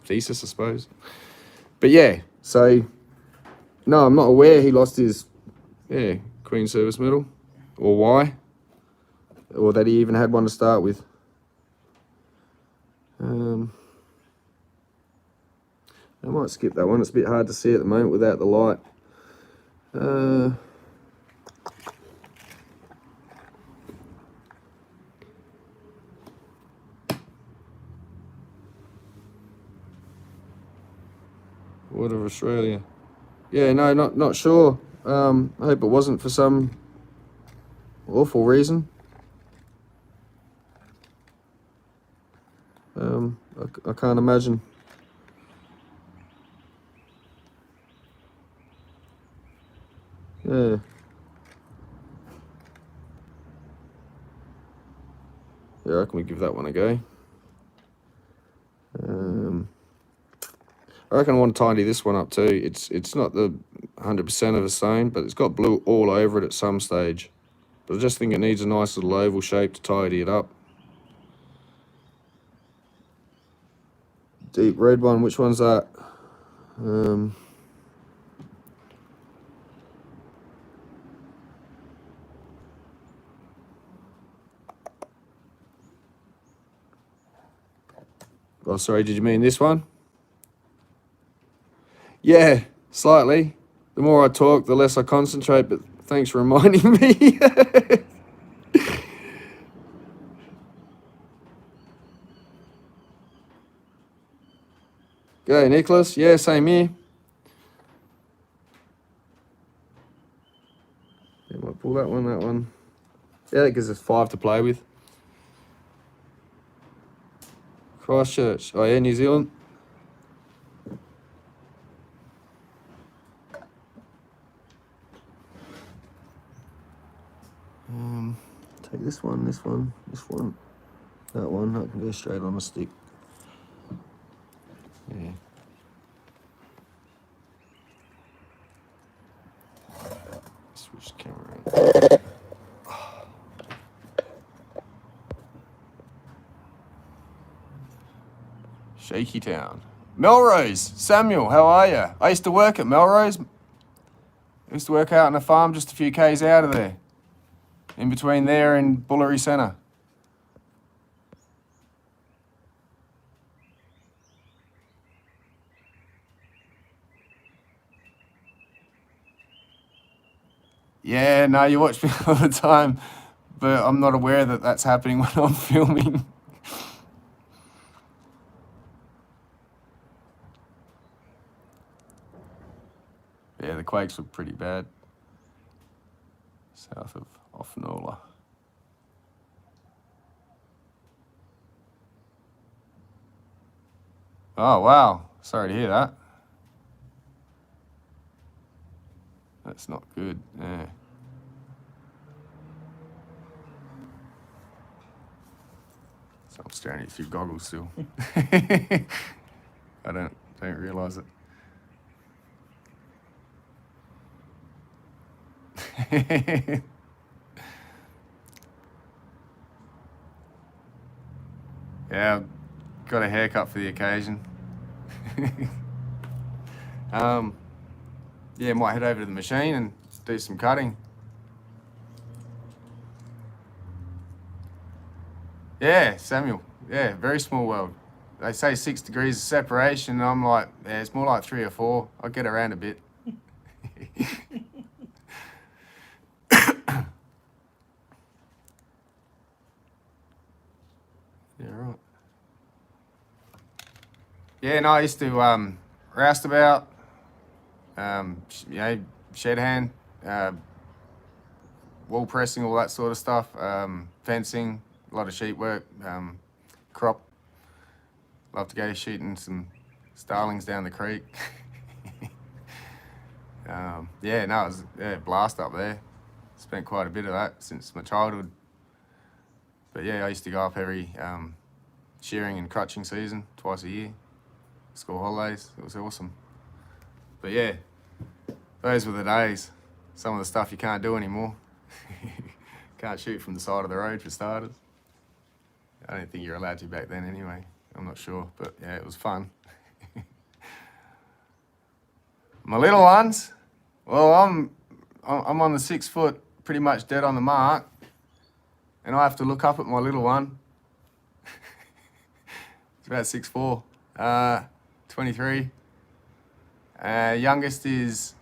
thesis, I suppose. But yeah, so no, I'm not aware he lost his Queen Service Medal, or why, or that he even had one to start with. I might skip that one. It's a bit hard to see at the moment without the light. Water of Australia. Yeah, no, not sure. I hope it wasn't for some awful reason. I can't imagine. Yeah. Yeah, I reckon we give that one a go. I reckon I want to tidy this one up too. It's not the 100% of a stain, but it's got blue all over it at some stage. But I just think it needs a nice little oval shape to tidy it up. Deep red one, which one's that? Oh, sorry, did you mean this one? Yeah, slightly. The more I talk, the less I concentrate, but thanks for reminding me. G'day, Nicholas. Yeah, same here. Yeah, might pull that one. Yeah, that gives us 5 to play with. Christchurch. Oh, yeah, New Zealand. Take this one, that one. That can go straight on a stick. Yeah. Switch the camera around. Shaky Town. Melrose. Samuel, how are you? I used to work at Melrose. I used to work out on a farm just a few k's out of there. In between there and Bullery Centre. Yeah, no, you watch me all the time, but I'm not aware that that's happening when I'm filming. Yeah, the quakes were pretty bad. South of Offnola. Oh, wow. Sorry to hear that. That's not good. Yeah. So I'm staring at you through goggles still. I don't realise it. Yeah, got a haircut for the occasion. Yeah, might head over to the machine and do some cutting. Yeah, Samuel. Yeah, very small world. They say 6 degrees of separation, and I'm like, yeah, it's more like 3 or 4. I'll get around a bit. Yeah, right. Yeah, no, I used to roustabout, shed hand, wall pressing, all that sort of stuff, fencing, a lot of sheep work, crop. Love to go shooting some starlings down the creek. Yeah, no, it was a blast up there. Spent quite a bit of that since my childhood. But yeah, I used to go up every shearing and crutching season, twice a year. School holidays, it was awesome. But yeah, those were the days. Some of the stuff you can't do anymore. Can't shoot from the side of the road for starters. I don't think you're allowed to back then anyway. I'm not sure, but yeah, it was fun. My little ones, well, I'm on the 6 foot, pretty much dead on the mark, and I have to look up at my little one. It's about 6'4", 23. Youngest is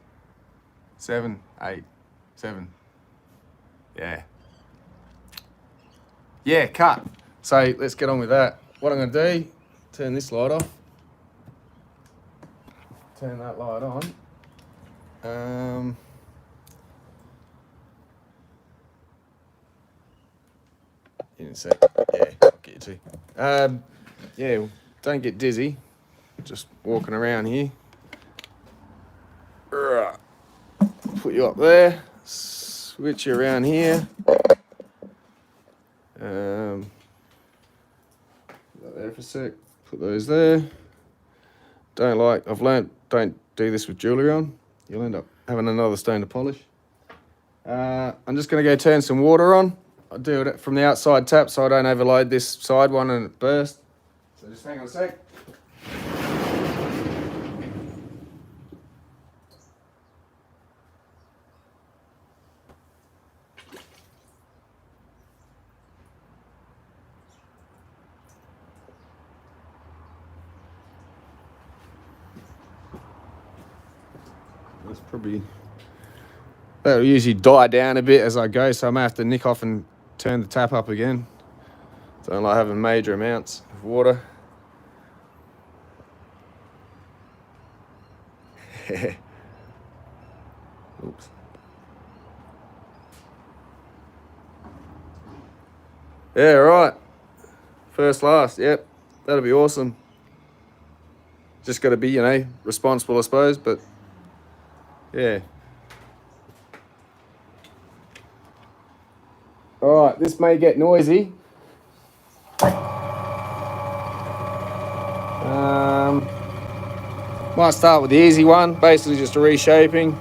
7. Yeah. Yeah, cut. So let's get on with that. What I'm going to do, turn this light off. turn that light on. In a sec. Yeah, I'll get you to. Yeah, don't get dizzy. Just walking around here. Put you up there. Switch you around here. There for a sec. Put those there. I've learnt, don't do this with jewellery on. You'll end up having another stone to polish. I'm just going to go turn some water on. I'll do it from the outside tap so I don't overload this side one and it burst. So just hang on a sec. That'll usually die down a bit as I go, so I may have to nick off and turn the tap up again. Don't like having major amounts of water. Oops. Yeah, right. First last, yep. That'll be awesome. Just got to be, responsible, I suppose, but yeah. All right, this may get noisy. Might start with the easy one, basically just a reshaping.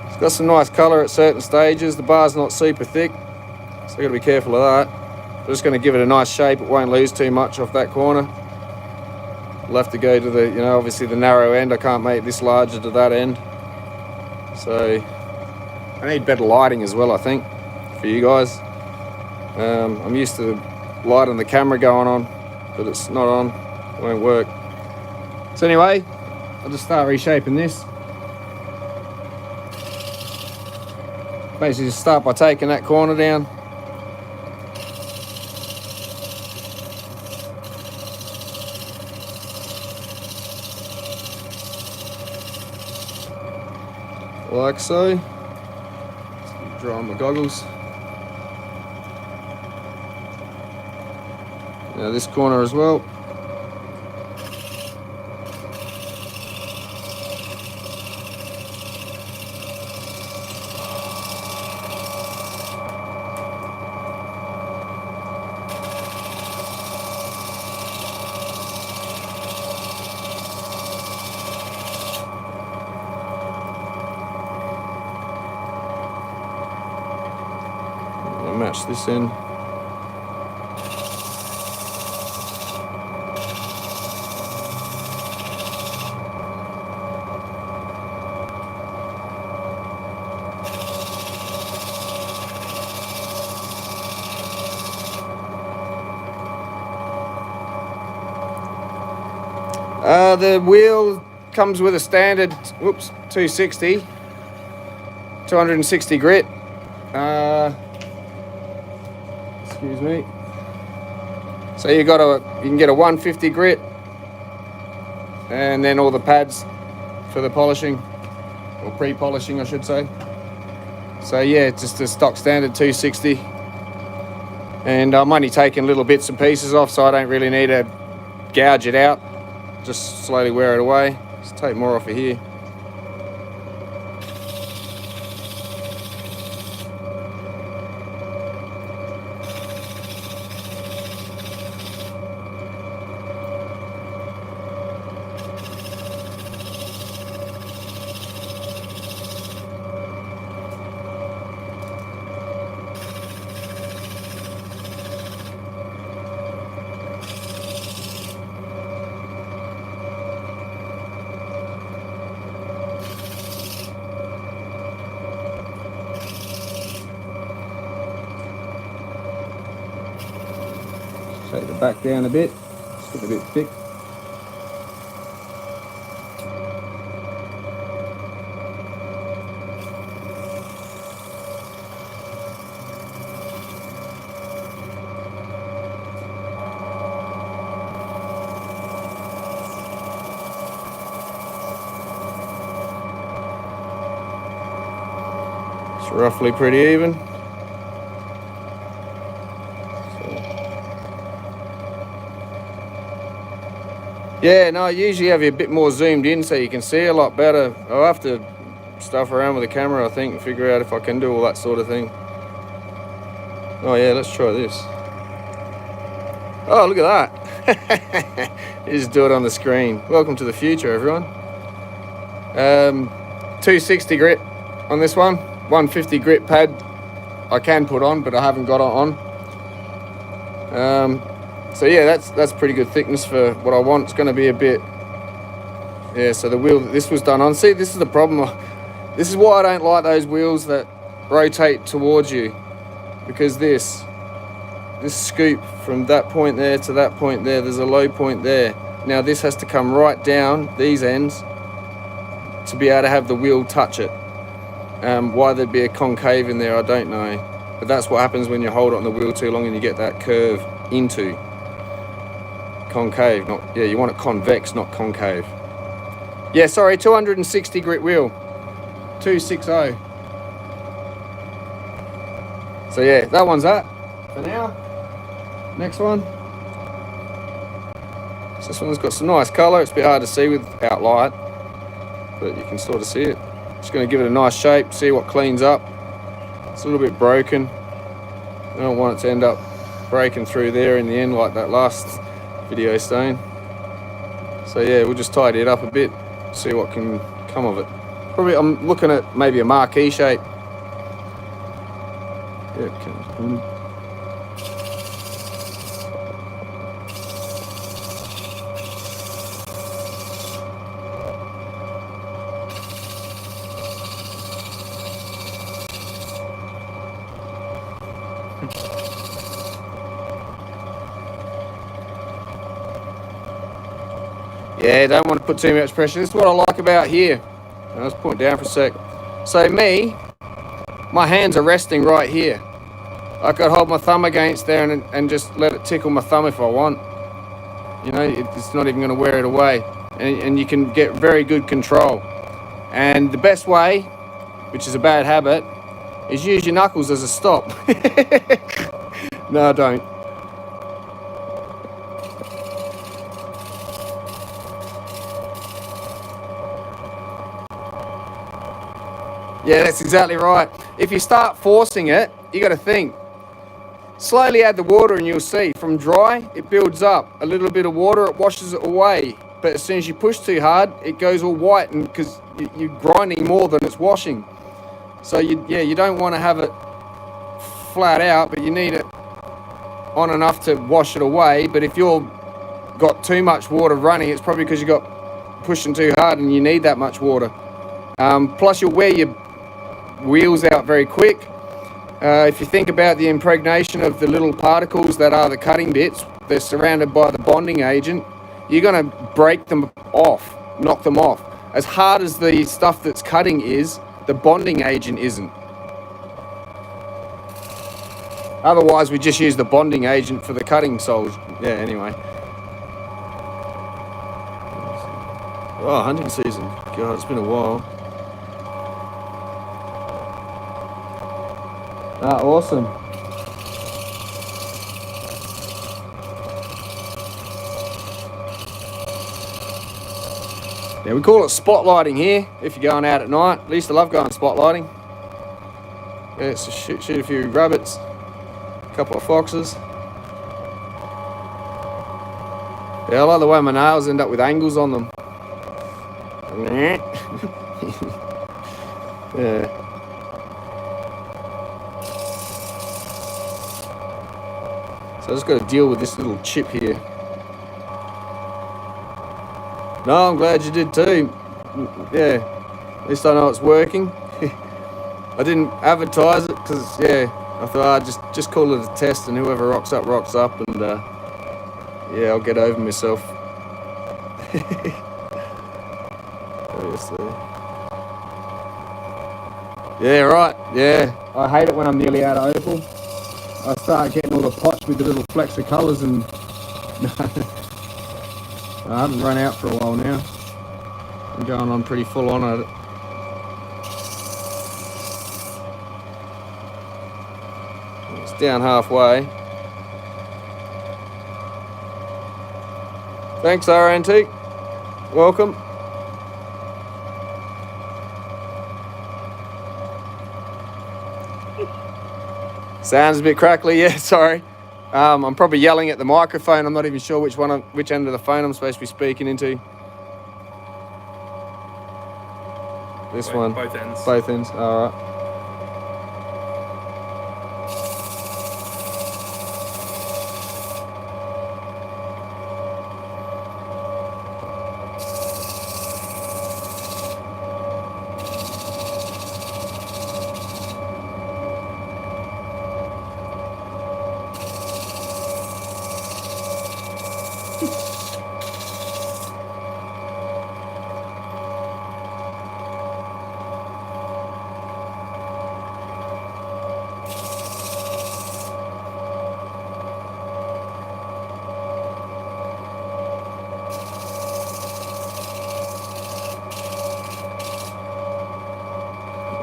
It's got some nice colour at certain stages. The bar's not super thick, so you've got to be careful of that. I'm just going to give it a nice shape. It won't lose too much off that corner. We'll have to go to the, obviously the narrow end. I can't make this larger to that end. So I need better lighting as well, I think, for you guys. I'm used to the light on the camera going on, but it's not on. It won't work. So anyway, I'll just start reshaping this. Basically just start by taking that corner down. Like so. Dry on my goggles. Now this corner as well. I'll match this in. The wheel comes with a standard, 260 grit. Excuse me. So you can get a 150 grit, and then all the pads for the polishing, or pre-polishing, I should say. So yeah, it's just a stock standard 260, and I'm only taking little bits and pieces off, so I don't really need to gouge it out. Just slowly wear it away. Just take more off of here. Take the back down a bit, it's getting a bit thick. roughly pretty even. Yeah, no, I usually have it a bit more zoomed in so you can see a lot better. I'll have to stuff around with the camera, I think, and figure out if I can do all that sort of thing. Oh yeah, let's try this. Oh, look at that. You just do it on the screen. Welcome to the future, everyone. 260 grit on this one. 150 grit pad I can put on, but I haven't got it on. So yeah, that's pretty good thickness for what I want. It's going to be a bit, yeah, so the wheel that this was done on, see, this is the problem. This is why I don't like those wheels that rotate towards you, because this scoop from that point there to that point there, there's a low point there. Now this has to come right down these ends to be able to have the wheel touch it. Why there'd be a concave in there, I don't know, but that's what happens when you hold it on the wheel too long and you get that curve into concave. Not, yeah, you want it convex, not concave. Yeah, sorry, 260 grit wheel, 260. So yeah, that one's that for now. Next one. So this one's got some nice colour. It's a bit hard to see without light, but you can sort of see it. Just going to give it a nice shape, see what cleans up. It's a little bit broken. I don't want it to end up breaking through there in the end like that last video stain. So yeah, we'll just tidy it up a bit, see what can come of it. Probably I'm looking at maybe a marquee shape. Yeah, okay. Yeah, don't want to put too much pressure. This is what I like about here. Let's point down for a sec. So my hands are resting right here. I could hold my thumb against there and just let it tickle my thumb if I want. You know, it's not even going to wear it away. And you can get very good control. And the best way, which is a bad habit, is use your knuckles as a stop. No, I don't. Yeah, that's exactly right. If you start forcing it, you got to think. Slowly add the water and you'll see. From dry, it builds up. A little bit of water, it washes it away. But as soon as you push too hard, it goes all white, and because you're grinding more than it's washing. So you don't want to have it flat out, but you need it on enough to wash it away. But if you've got too much water running, it's probably because you got pushing too hard and you need that much water. Plus you'll wear your wheels out very quick. If you think about the impregnation of the little particles that are the cutting bits, they're surrounded by the bonding agent. You're going to break them off, knock them off. As hard as the stuff that's cutting is, the bonding agent isn't. Otherwise we just use the bonding agent for the cutting soles. Yeah, anyway. Oh, hunting season. God, it's been a while. Ah, awesome. Yeah, we call it spotlighting here if you're going out at night. At least I love going spotlighting. Yeah, so shoot a few rabbits, a couple of foxes. Yeah, I like the way my nails end up with angles on them. Yeah. So I just got to deal with this little chip here. No, I'm glad you did too. Yeah, at least I know it's working. I didn't advertise it because, yeah, I thought I'd just call it a test, and whoever rocks up, and yeah, I'll get over myself. Obviously. Yeah, right, yeah. I hate it when I'm nearly out of Opal. I start getting all the pots with the little flecks of colours, and I haven't run out for a while now. I'm going on pretty full on at it. down halfway. Thanks, R Antique. Welcome. Sounds a bit crackly, yeah, sorry. I'm probably yelling at the microphone. I'm not even sure which end of the phone I'm supposed to be speaking into. This one. Both ends. Both ends, all right.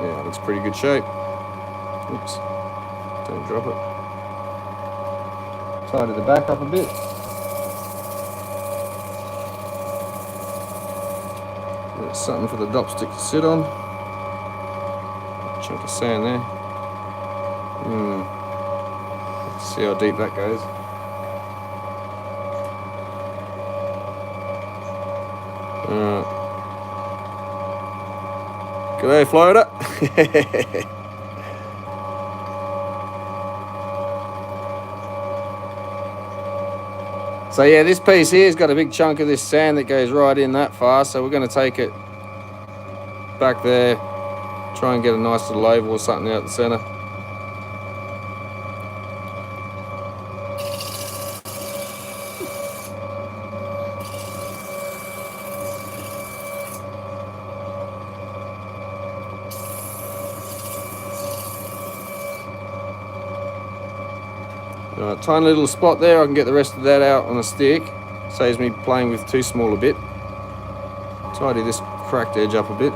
Yeah, looks pretty good shape. Oops, don't drop it. Tidy the back up a bit. There's something for the dopstick to sit on. Chunk of sand there. Let's see how deep that goes. Alright. G'day, floater. So yeah, this piece here has got a big chunk of this sand that goes right in that far, so we're going to take it back there, try and get a nice little oval or something out the centre. Right, tiny little spot there, I can get the rest of that out on a stick. Saves me playing with too small a bit. Tidy this cracked edge up a bit.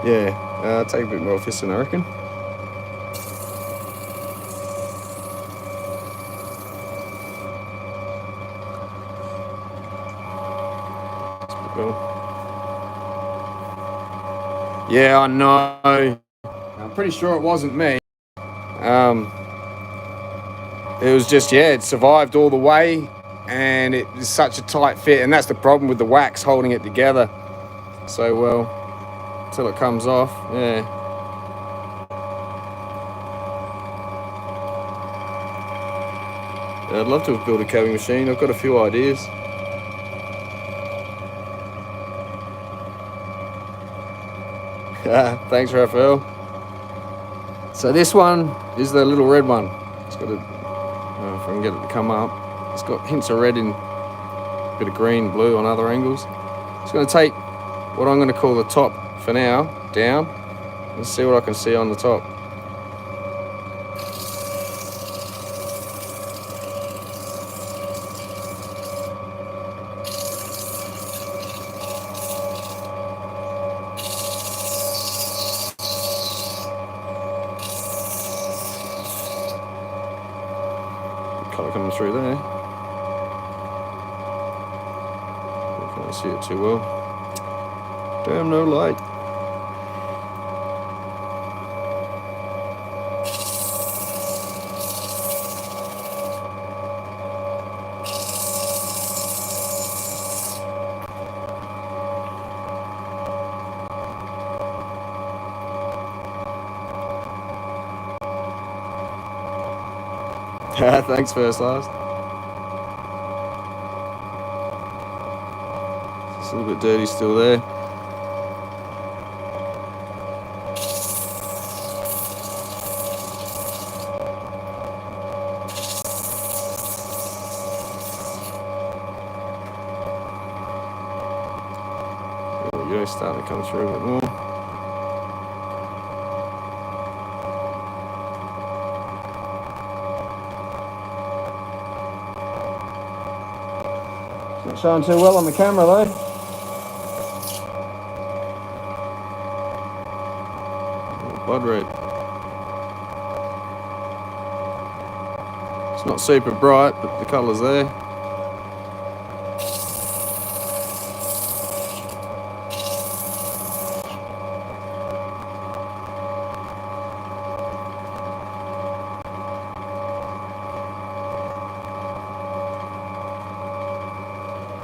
Yeah, take a bit more fisting, I reckon. Yeah, I know. I'm pretty sure it wasn't me. It was just, yeah, it survived all the way, and it is such a tight fit, and that's the problem with the wax holding it together so well until it comes off. Yeah. I'd love to have built a cabbing machine. I've got a few ideas. Thanks, Raphael. So this one is the little red one. It's got a, if I can get it to come up. It's got hints of red in a bit of green, blue on other angles. It's going to take what I'm going to call the top for now down and see what I can see on the top. Colour coming through there. Can't see it too well. Damn, no light. Thanks, first last. It's a little bit dirty still there. There we go, starting to come through a bit more. It's not showing too well on the camera though. Blood red. It's not super bright, but the colour's there.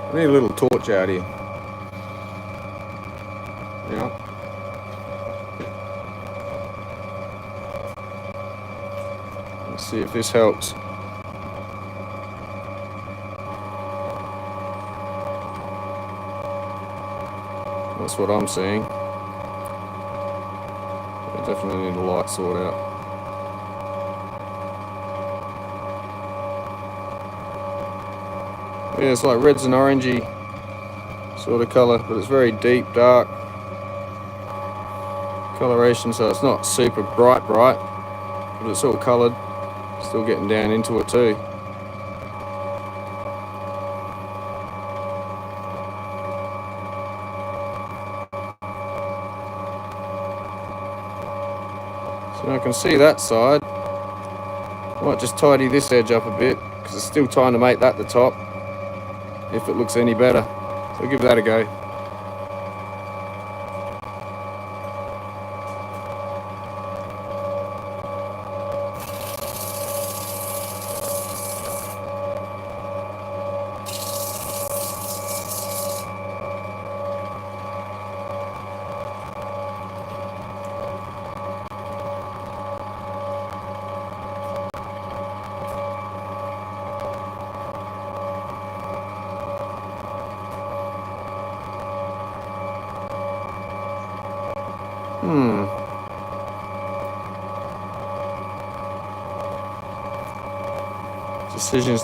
I need a little torch out here. Yeah. Let's see if this helps. That's what I'm seeing. I definitely need a light sort out. Yeah, it's like reds and orangey sort of colour, but it's very deep, dark coloration, so it's not super bright, but it's all coloured. Still getting down into it too. So I can see that side. Might just tidy this edge up a bit because it's still trying to make that the top if it looks any better. So I'll give that a go.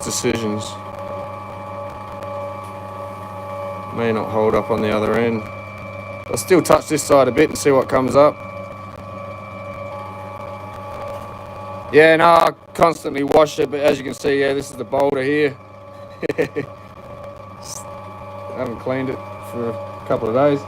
Decisions. May not hold up on the other end. I'll still touch this side a bit and see what comes up. Yeah, no, I constantly wash it, but as you can see, yeah, this is the boulder here. I haven't cleaned it for a couple of days.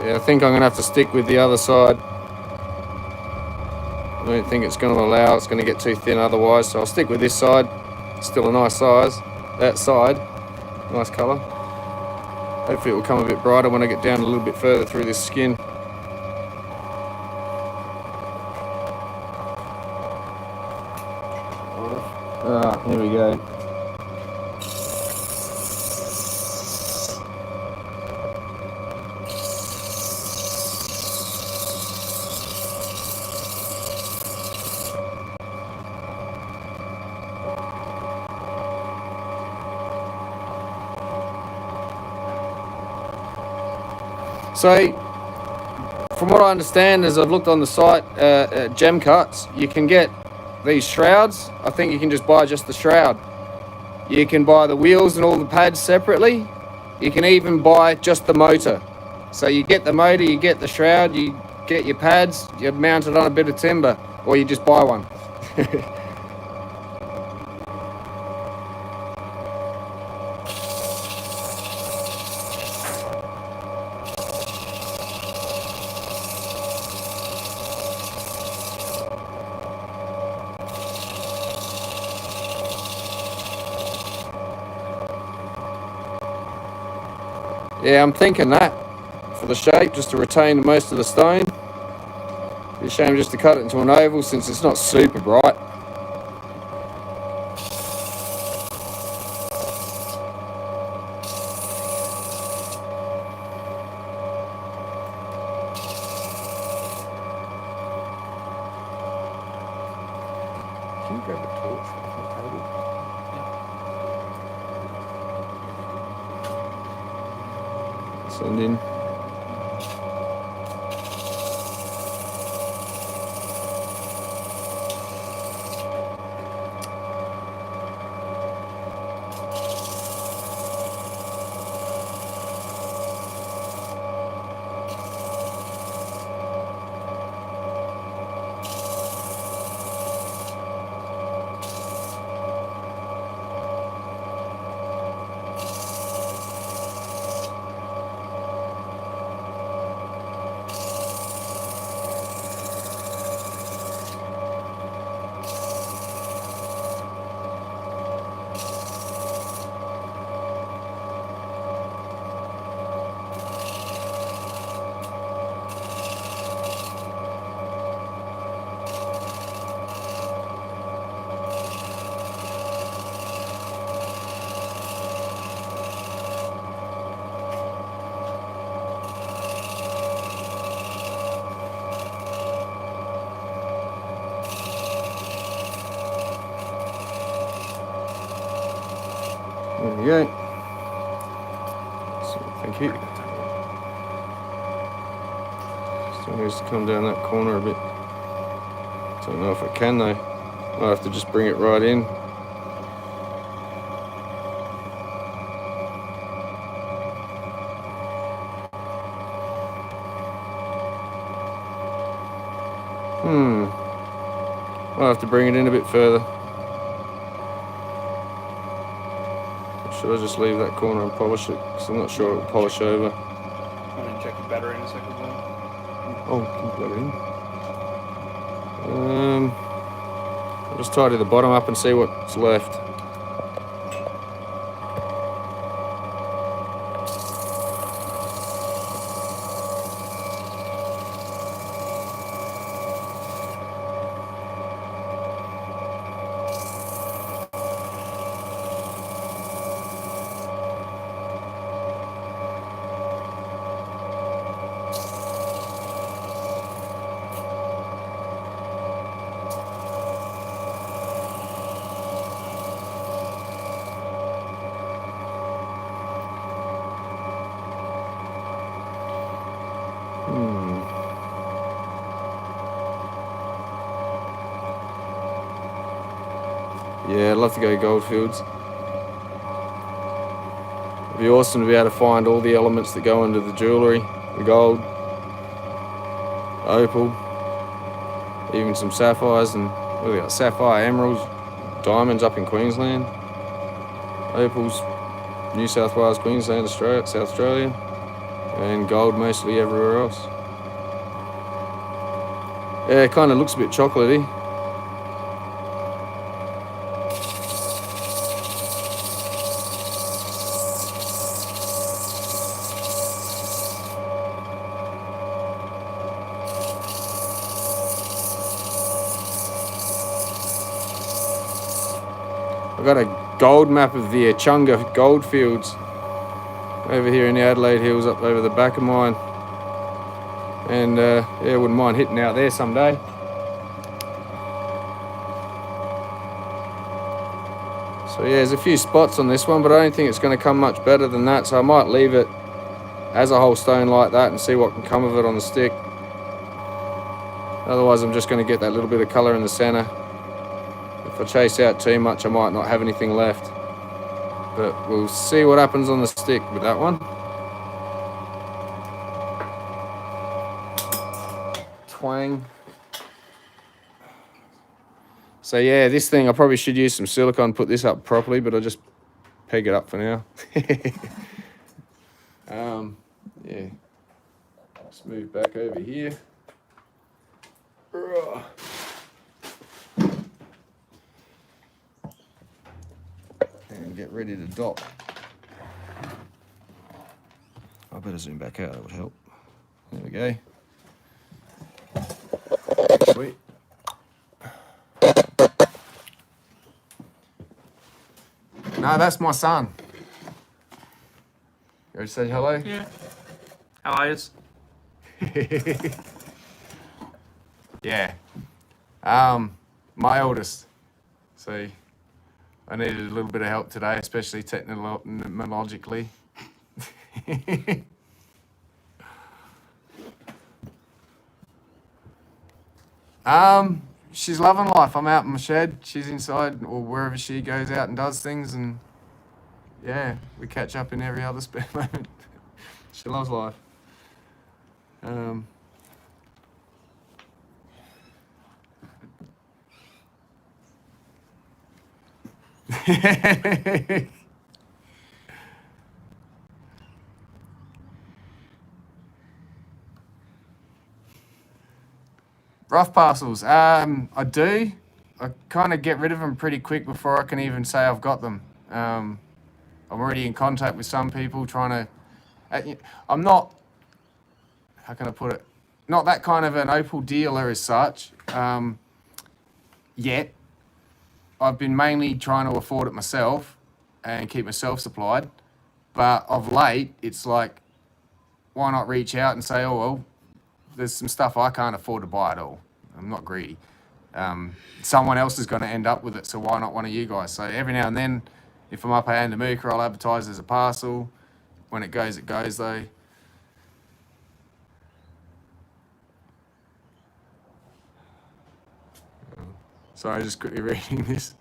Yeah, I think I'm going to have to stick with the other side. I don't think it's going to allow, it's going to get too thin otherwise, so I'll stick with this side. Still a nice size. That side, nice colour. Hopefully it will come a bit brighter when I get down a little bit further through this skin. Here we go. So, from what I understand, as I've looked on the site, Gem Cuts, you can get these shrouds. I think you can just buy just the shroud. You can buy the wheels and all the pads separately. You can even buy just the motor. So you get the motor, you get the shroud, you get your pads, you mount it on a bit of timber, or you just buy one. Yeah, I'm thinking that for the shape, just to retain most of the stone. Be a shame just to cut it into an oval since it's not super bright. Can you grab a torch from the table? Send in. There we go. So, thank you. Still needs to come down that corner a bit. Don't know if I can though. I'll have to just bring it right in. I'll have to bring it in a bit further. Should I just leave that corner and polish it? Because I'm not sure it'll polish over. I'm gonna check the battery in a second. Oh, can you plug it in? I'll just tidy the bottom up and see what's left. Yeah, I'd love to go Goldfields. It'd be awesome to be able to find all the elements that go into the jewellery, the gold, opal, even some sapphires, and what we got, sapphire, emeralds, diamonds up in Queensland, opals, New South Wales, Queensland, Australia, South Australia, and gold mostly everywhere else. Yeah, it kind of looks a bit chocolatey. I've got a gold map of the Echunga goldfields over here in the Adelaide Hills up over the back of mine. And yeah, wouldn't mind hitting out there someday. So yeah, there's a few spots on this one, but I don't think it's going to come much better than that. So I might leave it as a whole stone like that and see what can come of it on the stick. Otherwise, I'm just going to get that little bit of colour in the centre. If I chase out too much, I might not have anything left. But we'll see what happens on the stick with that one. Twang. So yeah, this thing, I probably should use some silicone, put this up properly, but I'll just peg it up for now. Yeah. Let's move back over here. And get ready to dot. I better zoom back out, that would help. There we go. Sweet. No, that's my son. You ready to say hello? Yeah. How are you? Yeah. My oldest. So I needed a little bit of help today, especially technologically. She's loving life. I'm out in my shed. She's inside, or wherever she goes out and does things, and yeah, we catch up in every other spare moment. She loves life. Rough parcels. I do. I kind of get rid of them pretty quick before I can even say I've got them. I'm already in contact with some people trying to. I'm not. How can I put it? Not that kind of an Opal dealer as such. Yet. I've been mainly trying to afford it myself and keep myself supplied. But of late, it's like, why not reach out and say, oh, well, there's some stuff I can't afford to buy at all. I'm not greedy. Someone else is going to end up with it, so why not one of you guys? So every now and then, if I'm up at Andamuka, I'll advertise as a parcel. When it goes though. Sorry, just quickly reading this.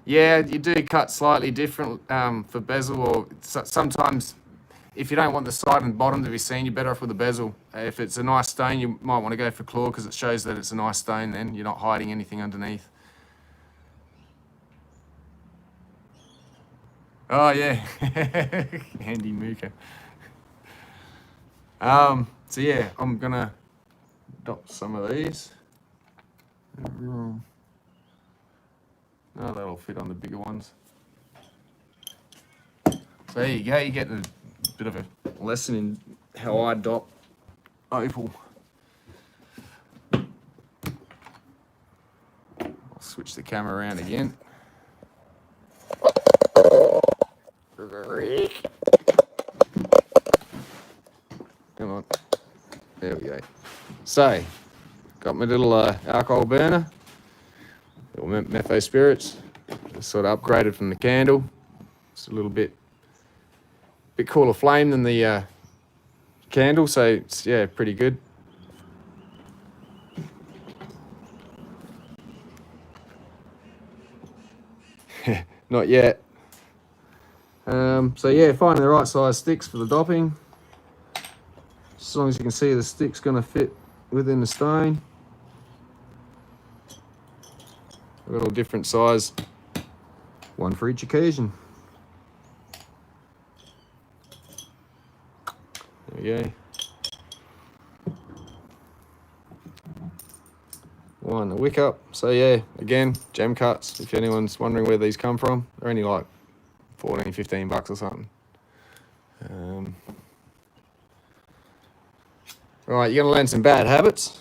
Yeah, you do cut slightly different for bezel, or sometimes if you don't want the side and bottom to be seen, you're better off with a bezel. If it's a nice stone, you might want to go for claw because it shows that it's a nice stone then. You're not hiding anything underneath. Oh, yeah. Handy mooka. So, yeah, I'm going to adopt some of these. Oh, that'll fit on the bigger ones. So there you go. You get a bit of a lesson in how I adopt Opal. I'll switch the camera around again. Come on. There we go. So, got my little alcohol burner, little metho spirits. Just sort of upgraded from the candle. It's a little bit cooler flame than the candle, so it's, yeah, pretty good. Not yet. So yeah, finding the right size sticks for the dopping. As long as you can see the stick's going to fit within the stone. I've got all different size, one for each occasion. There we go. One, a wick up. So yeah, again, gem cuts, if anyone's wondering where these come from. They're only like 14, 15 bucks or something. Right, you're gonna learn some bad habits.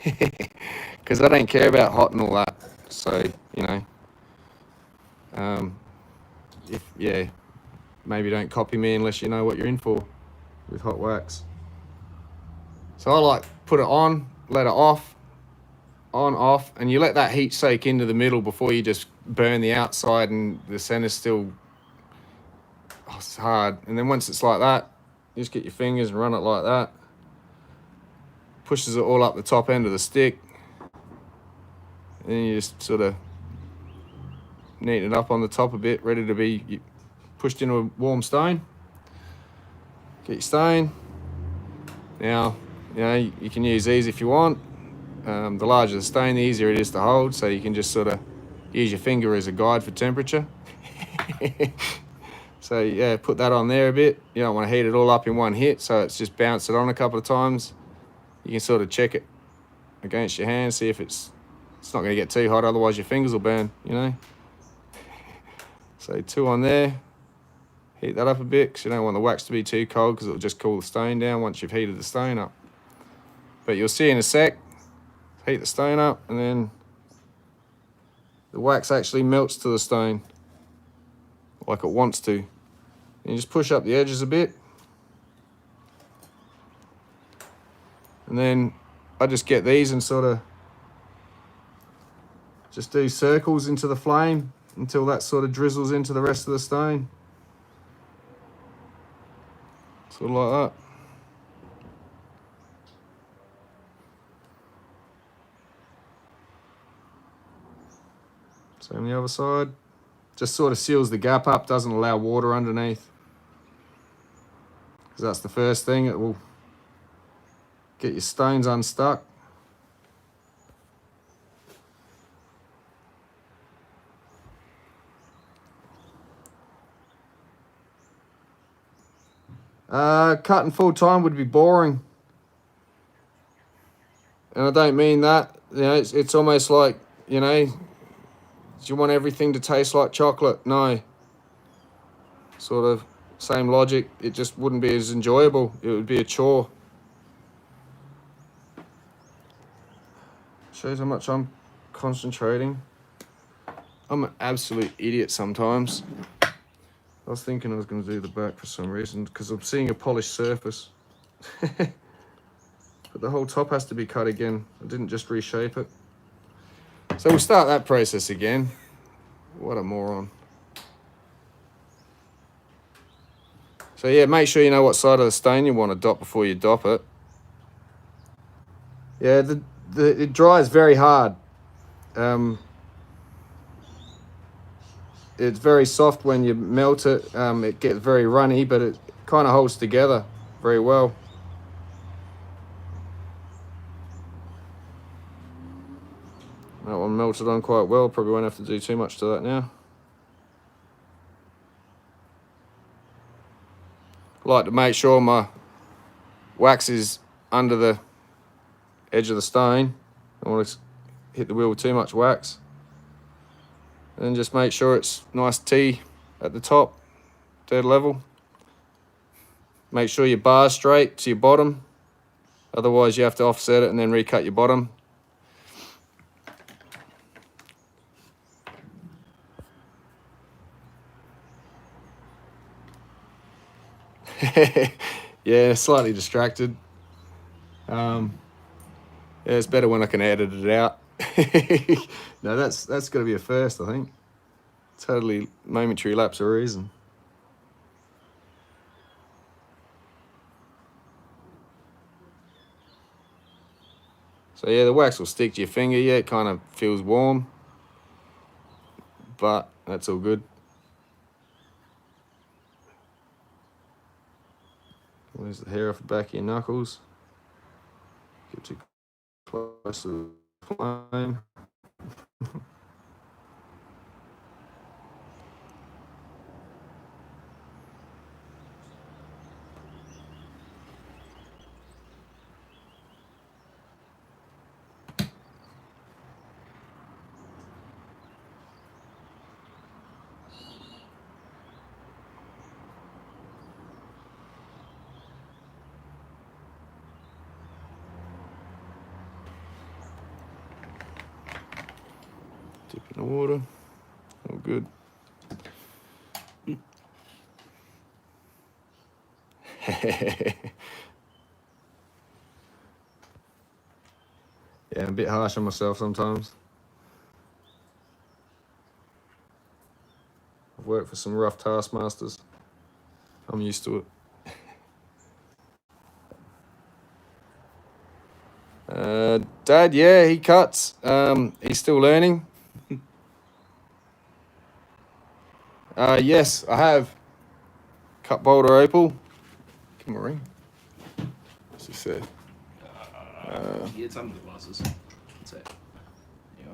Because I don't care about hot and all that. So, you know, maybe don't copy me unless you know what you're in for with hot wax. So I like put it on, let it off, on, off, and you let that heat soak into the middle before you just burn the outside and the center's still, it's hard. And then once it's like that, you just get your fingers and run it like that. Pushes it all up the top end of the stick. And then you just sort of neaten it up on the top a bit, ready to be pushed into a warm stone. Get your stone. Now, you know, you can use these if you want. The larger the stone, the easier it is to hold, so you can just sort of use your finger as a guide for temperature. So yeah, put that on there a bit. You don't want to heat it all up in one hit, so it's just bounce it on a couple of times. You can sort of check it against your hand, see if it's not going to get too hot, otherwise your fingers will burn, you know. So 2 on there. Heat that up a bit because you don't want the wax to be too cold because it'll just cool the stone down once you've heated the stone up. But you'll see in a sec, heat the stone up and then the wax actually melts to the stone like it wants to. And you just push up the edges a bit. And then I just get these and sort of Just do circles into the flame until that sort of drizzles into the rest of the stone. Sort of like that. Same the other side. Just sort of seals the gap up, doesn't allow water underneath. Because that's the first thing, it will get your stones unstuck. Cutting full time would be boring. And I don't mean that, you know, it's almost like, you know, do you want everything to taste like chocolate? No. Sort of same logic, it just wouldn't be as enjoyable. It would be a chore. Shows how much I'm concentrating. I'm an absolute idiot sometimes. I was thinking I was going to do the back for some reason because I'm seeing a polished surface. But the whole top has to be cut again. I didn't just reshape it. So we'll start that process again. What a moron. So yeah, make sure you know what side of the stone you want to dot before you dop it. Yeah, it dries very hard. It's very soft when you melt it. It gets very runny, but it kind of holds together very well. That one melted on quite well. Probably won't have to do too much to that now. I like to make sure my wax is under the edge of the stone. I don't want to hit the wheel with too much wax. And just make sure it's nice T at the top, dead level. Make sure your bar's straight to your bottom. Otherwise you have to offset it and then recut your bottom. Yeah, slightly distracted. Yeah, it's better when I can edit it out. No, that's got to be a first, I think. Totally momentary lapse of reason. So yeah, the wax will stick to your finger. Yeah, it kind of feels warm, but that's all good. There's the hair off the back of your knuckles. Get too close to the flame. Dip in the water. All good. Yeah, I'm a bit harsh on myself sometimes. I've worked for some rough taskmasters. I'm used to it. Dad, yeah, he cuts. He's still learning. Yes, I have. Cut boulder opal. Give him a ring. What's he said? It's under the glasses. That's it. There you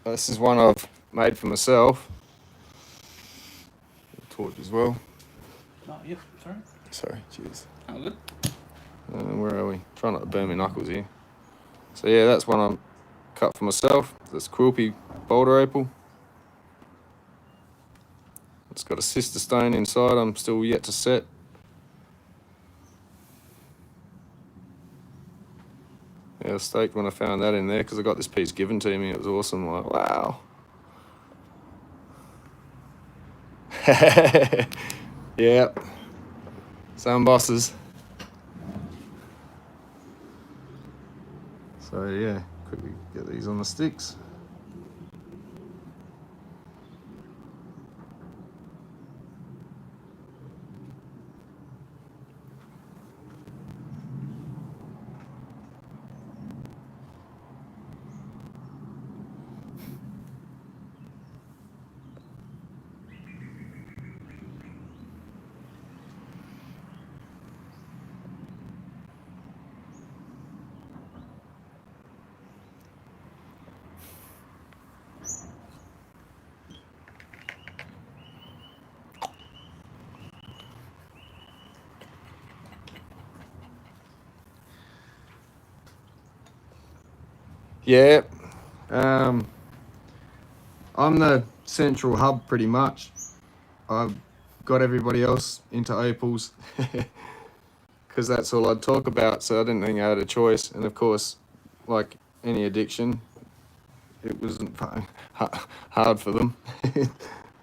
are. This is one I've made for myself. Torch as well. Oh, yep, sorry. Sorry, cheers. Oh, good. Where are we? Trying not to burn my knuckles here. So yeah, that's one I'm cut for myself. That's Quilpy boulder opal. It's got a sister stone inside. I'm still yet to set. Yeah, I was stoked when I found that in there because I got this piece given to me. It was awesome. Like, wow. Yeah. Some bosses. So yeah, quickly get these on the sticks. Yeah. I'm the central hub pretty much. I've got everybody else into Opals because that's all I'd talk about. So I didn't think I had a choice. And of course, like any addiction, it wasn't hard for them.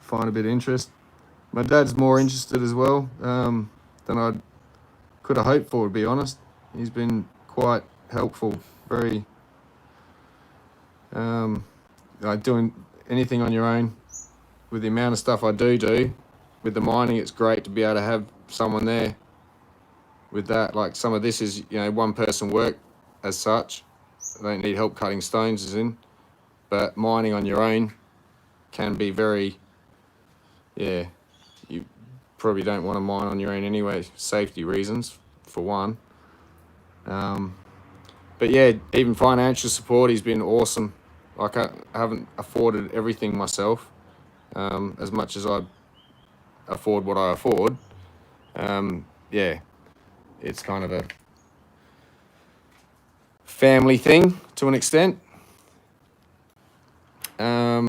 Find a bit of interest. My dad's more interested as well than I could have hoped for, to be honest. He's been quite helpful, very like doing anything on your own. With the amount of stuff I do, with the mining, it's great to be able to have someone there with that. Like some of this is, one person work as such. I don't need help cutting stones as in, but mining on your own can be very, you probably don't want to mine on your own anyway, safety reasons for one. But yeah, even financial support, he's been awesome. Like I haven't afforded everything myself, as much as I afford what I afford. It's kind of a family thing to an extent. My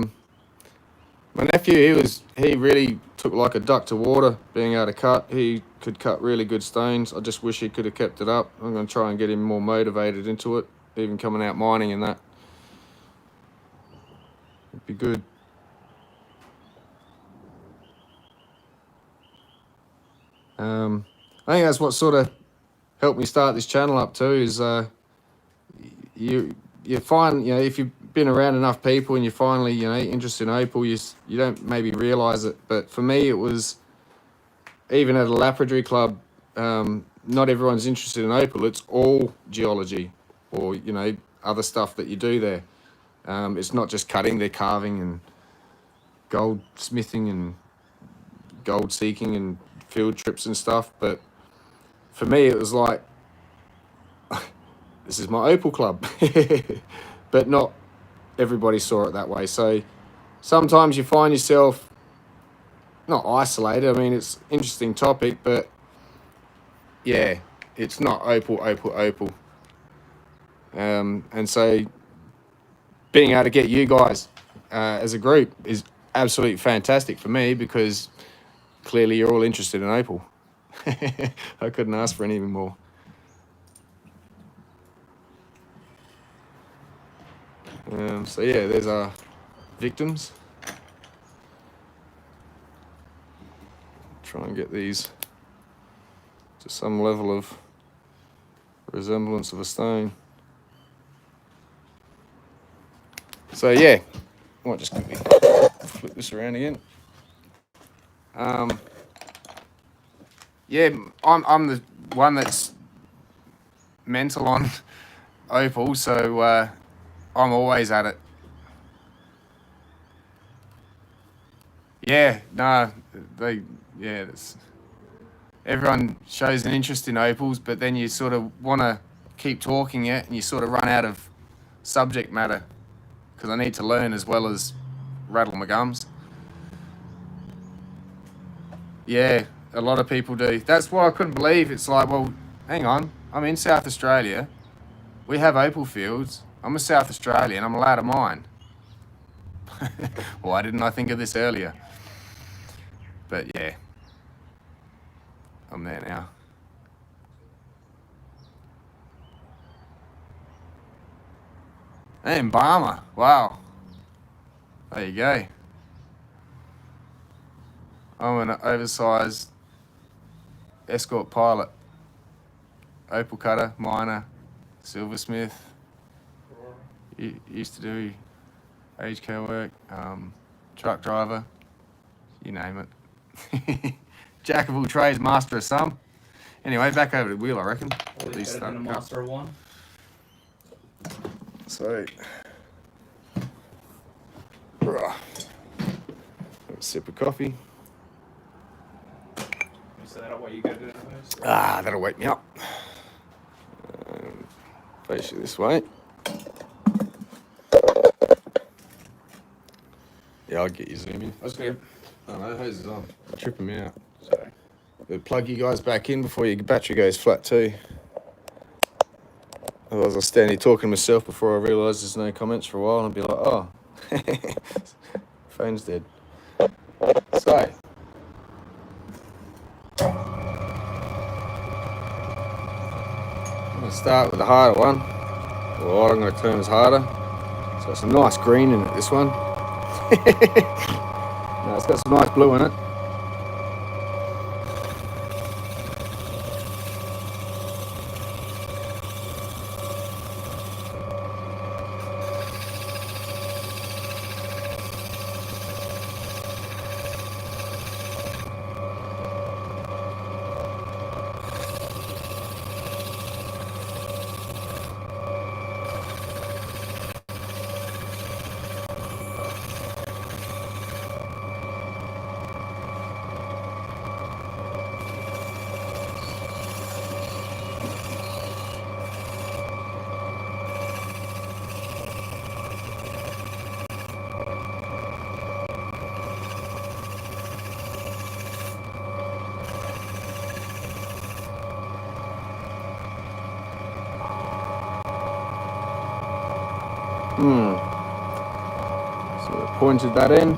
nephew, he really took like a duck to water, being able to cut. He could cut really good stones. I just wish he could have kept it up. I'm going to try and get him more motivated into it, even coming out mining and that. It'd be good. I think that's what sort of helped me start this channel up too, is you find, if you've been around enough people and you're finally, interested in Opal, you don't maybe realise it. But for me, it was, even at a lapidary club, not everyone's interested in Opal. It's all geology or, other stuff that you do there. It's not just cutting, they're carving and goldsmithing and gold seeking and field trips and stuff. But for me, it was like, this is my Opal club. But not everybody saw it that way. So sometimes you find yourself not isolated. I mean, it's an interesting topic, but yeah, it's not Opal. And so being able to get you guys as a group is absolutely fantastic for me, because clearly you're all interested in Opal. I couldn't ask for anything more. So yeah, there's our victims. Try and get these to some level of resemblance of a stone. So yeah, I might just quickly flip this around again. Yeah, I'm the one that's mental on Opal, so I'm always at it. Yeah, no, everyone shows an interest in Opals, but then you sort of want to keep talking it, and you sort of run out of subject matter, because I need to learn as well as rattle my gums. Yeah, a lot of people do. That's why I couldn't believe. It's like, well, hang on, I'm in South Australia. We have Opal fields. I'm a South Australian. I'm allowed to mine. Why didn't I think of this earlier? But yeah, I'm there now. And Barmer, wow. There you go. I'm an oversized escort pilot, Opal cutter, miner, silversmith. Used to do aged care work, truck driver, you name it. Jack of all trades, master of some. Anyway, back over to the wheel, I reckon. Always better than a master of one. So, have a sip of coffee. So that'll wait you go do it first. That'll wake me up. Face you this way. Yeah, I'll get you zoom in. That's good. Oh no, the hose is on. Tripping me out. Sorry. But plug you guys back in before your battery goes flat too. Otherwise I'll stand here talking to myself before I realise there's no comments for a while and I'll be like, oh, phone's dead. So, I'm going to start with the harder one. Well, I'm going to turn this harder. So it's a nice green in it, this one. No, it's got some nice blue in it. So I pointed that in.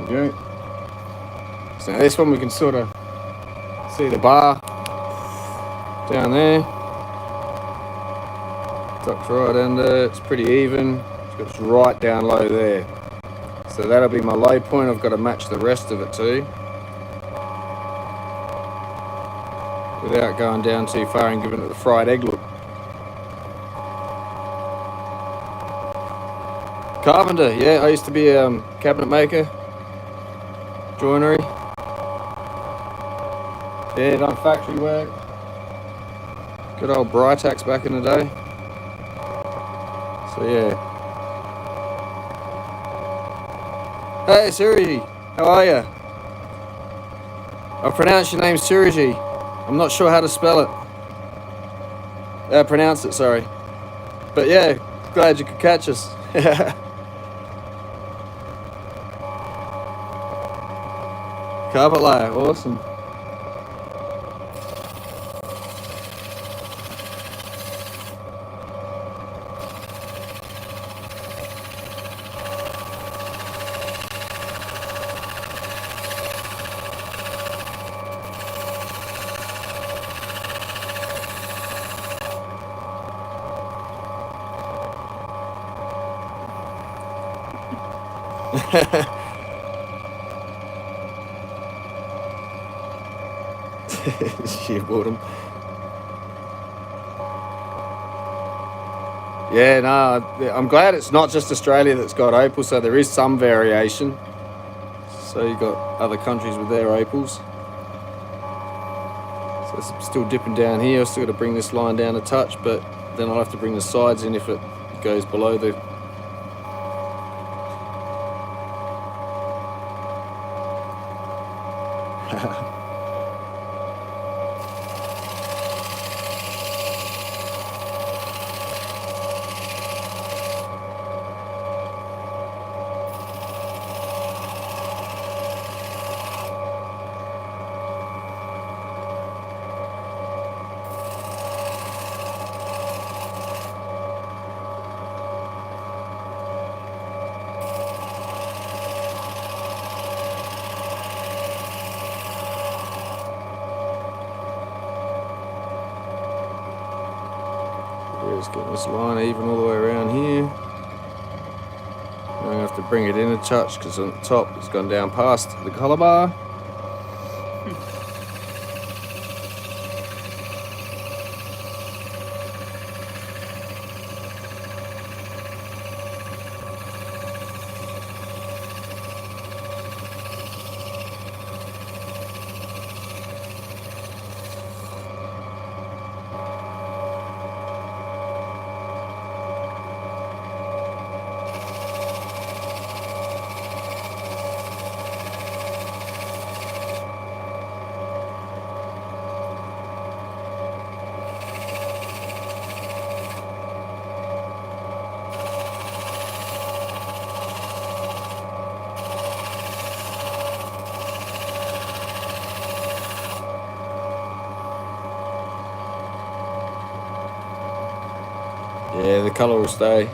There we go. So now this one we can sort of see the bar down there. Ducks right under, it's pretty even. It's right down low there. So that'll be my low point. I've got to match the rest of it too, without going down too far and giving it the fried egg look. Carpenter, yeah, I used to be a cabinet maker, joinery. Yeah, done factory work. Good old Britax back in the day. So yeah. Hey Suriji, how are you? I pronounce your name Suriji. I'm not sure how to spell it. Pronounce it, sorry. But yeah, glad you could catch us. Carpet layer, awesome. She bought them. Yeah, no, I'm glad it's not just Australia that's got opal, so there is some variation. So you've got other countries with their opals. So it's still dipping down here. I've still got to bring this line down a touch, but then I'll have to bring the sides in if it goes below the... Just getting this line even all the way around here. I'm going to have to bring it in a touch because on the top it's gone down past the colour bar. Yeah, the colour will stay.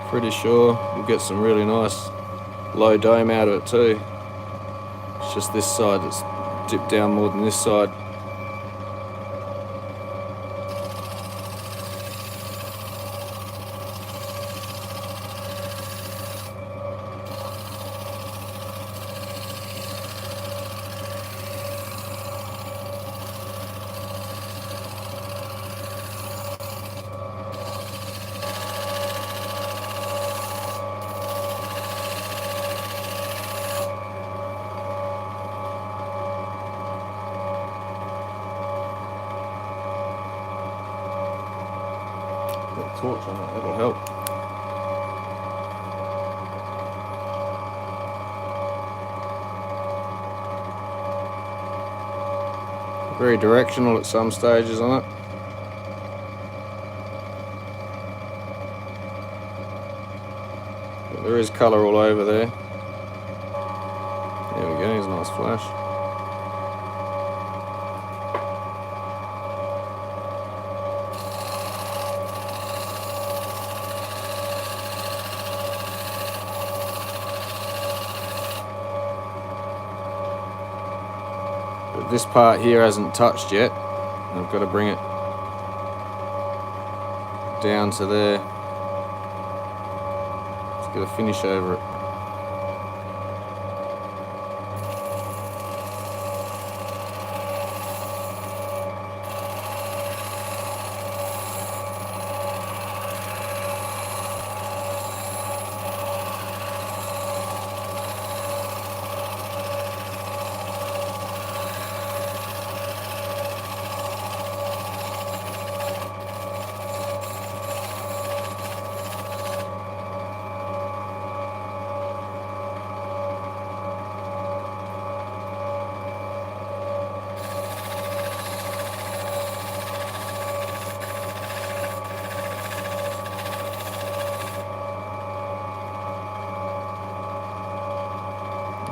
Pretty sure we'll get some really nice low dome out of it too. It's just this side that's dipped down more than this side. Torch on it, that'll help. Very directional at some stages on it. But there is colour all over there. There we go, here's a nice flash. This part here hasn't touched yet. I've got to bring it down to there. Let's get a finish over it.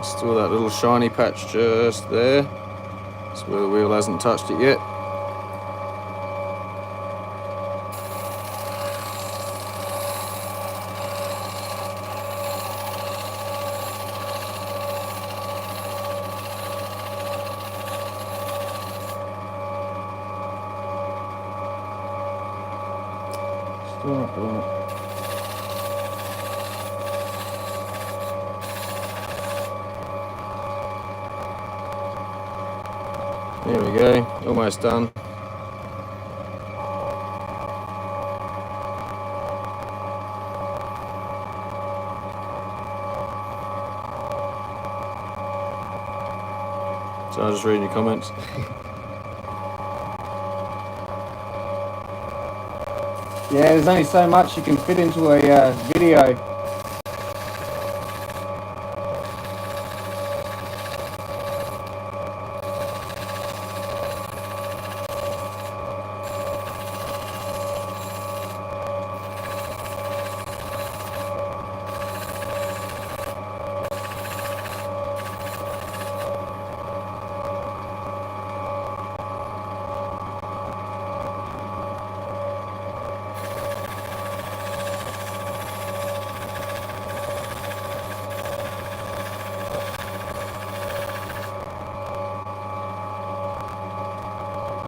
Still that little shiny patch just there. That's where the wheel hasn't touched it yet. Still not doing it. There we go, almost done. So I'm just reading your comments. Yeah, there's only so much you can fit into a video.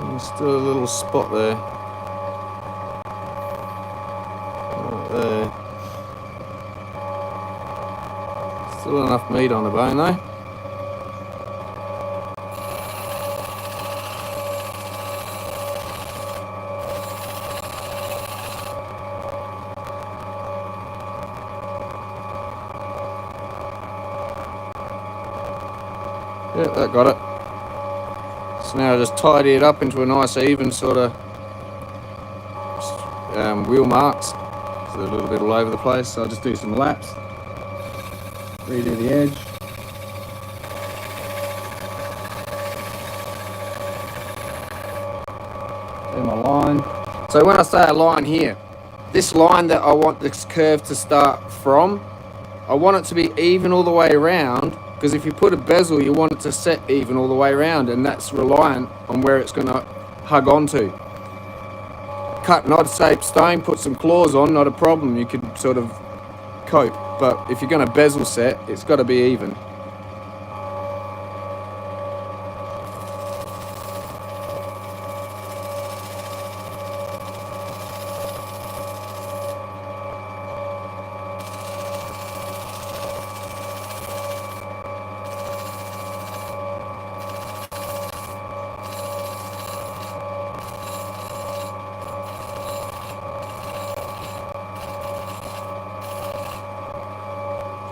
There's still a little spot there. Right there. Still enough meat on the bone though. Yeah, that got it. So now I just tidy it up into a nice even sort of wheel marks. So they're a little bit all over the place. So I'll just do some laps. Redo the edge. Do my line. So when I say a line here, this line that I want this curve to start from, I want it to be even all the way around. Because if you put a bezel, you want it to set even all the way around, and that's reliant on where it's going to hug onto. cut an odd shaped stone, put some claws on, not a problem. You could sort of cope. But if you're going to bezel set, it's got to be even.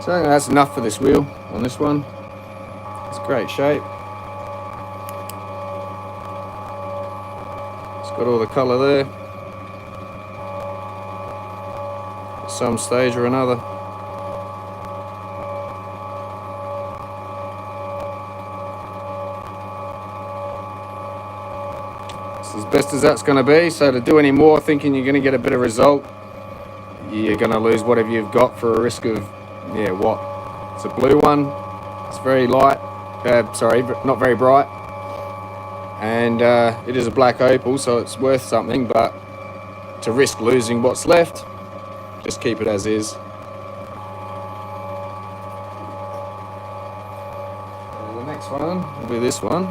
So that's enough for this wheel on this one. It's great shape. It's got all the colour there. At some stage or another. It's as best as that's going to be. So to do any more thinking you're going to get a better result, you're going to lose whatever you've got for a risk of, yeah, what? It's a blue one. It's very light. Sorry, not very bright. And it is a black opal, so it's worth something. But to risk losing what's left, just keep it as is. And the next one will be this one.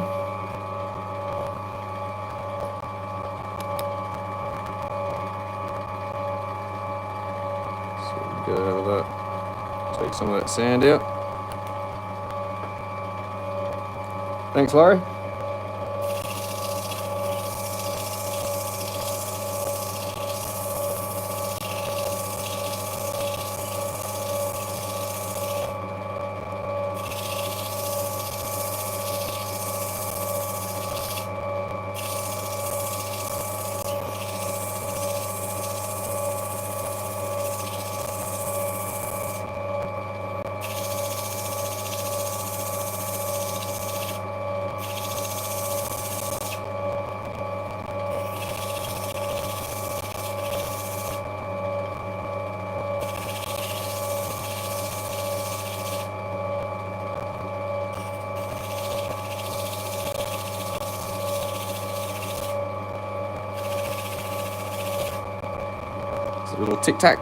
So get out of that. Take some of that sand out. Thanks, Laurie. It's a little tic-tac.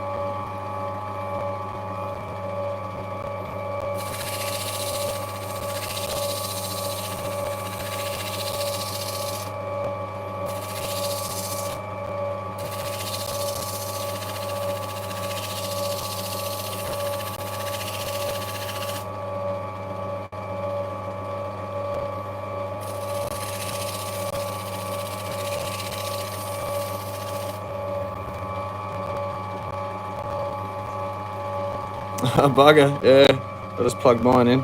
Bugger, yeah. I just plugged mine in.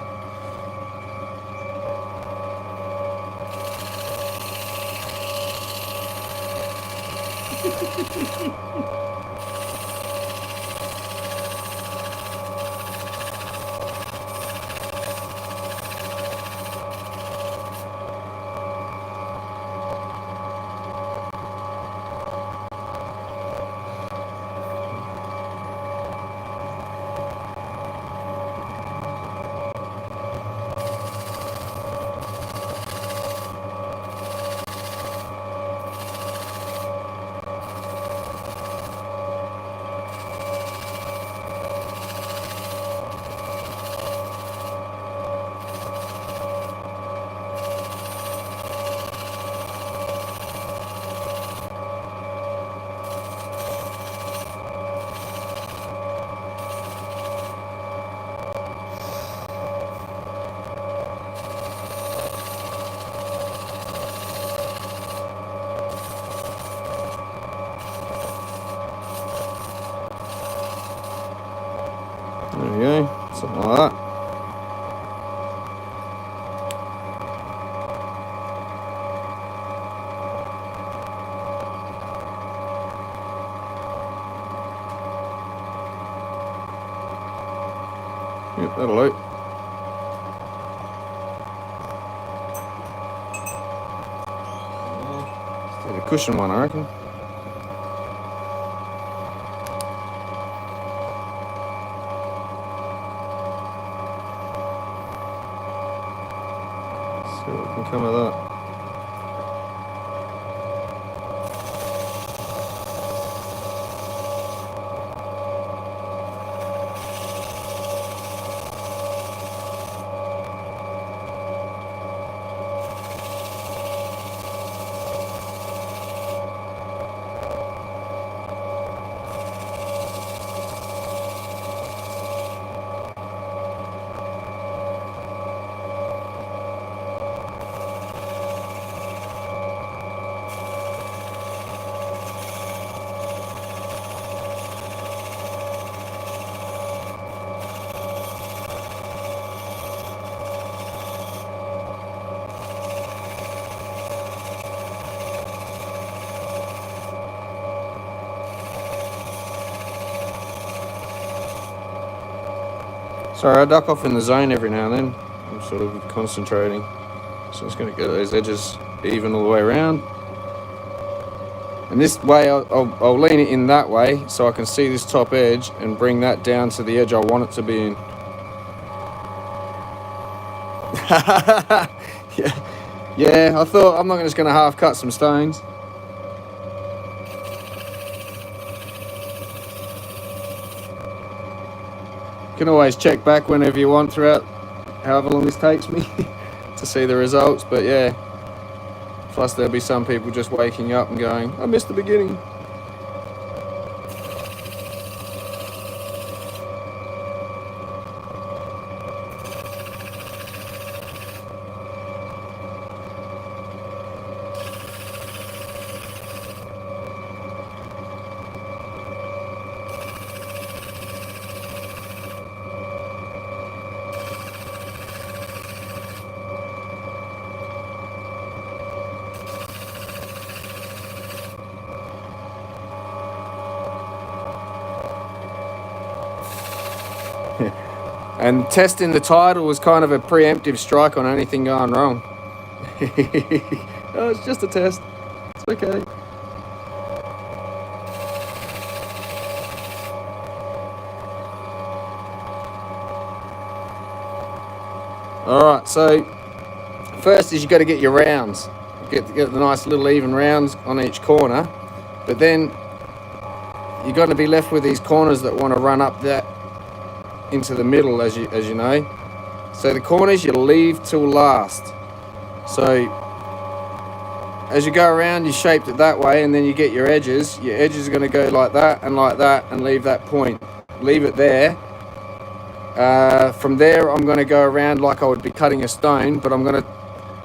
There we go, something like that. Yep, that'll do. Let's do the cushion one, I reckon. See what can come of that. Sorry, I duck off in the zone every now and then. I'm sort of concentrating. So I'm just going to get those edges even all the way around. And this way, I'll lean it in that way so I can see this top edge and bring that down to the edge I want it to be in. Yeah, I thought I'm not just going to half cut some stones. You can always check back whenever you want throughout however long this takes me to see the results, but yeah. Plus there'll be some people just waking up and going, I missed the beginning. And testing the title was kind of a preemptive strike on anything going wrong. Oh, it's just a test. It's okay. Alright, so first is you got to get your rounds. Get the nice little even rounds on each corner. But then you're going to be left with these corners that want to run up that into the middle, as you know. So the corners you leave till last. So as you go around, you shaped it that way, and then you get your edges. Your edges are going to go like that, and leave that point. Leave it there. From there, I'm going to go around like I would be cutting a stone, but I'm going to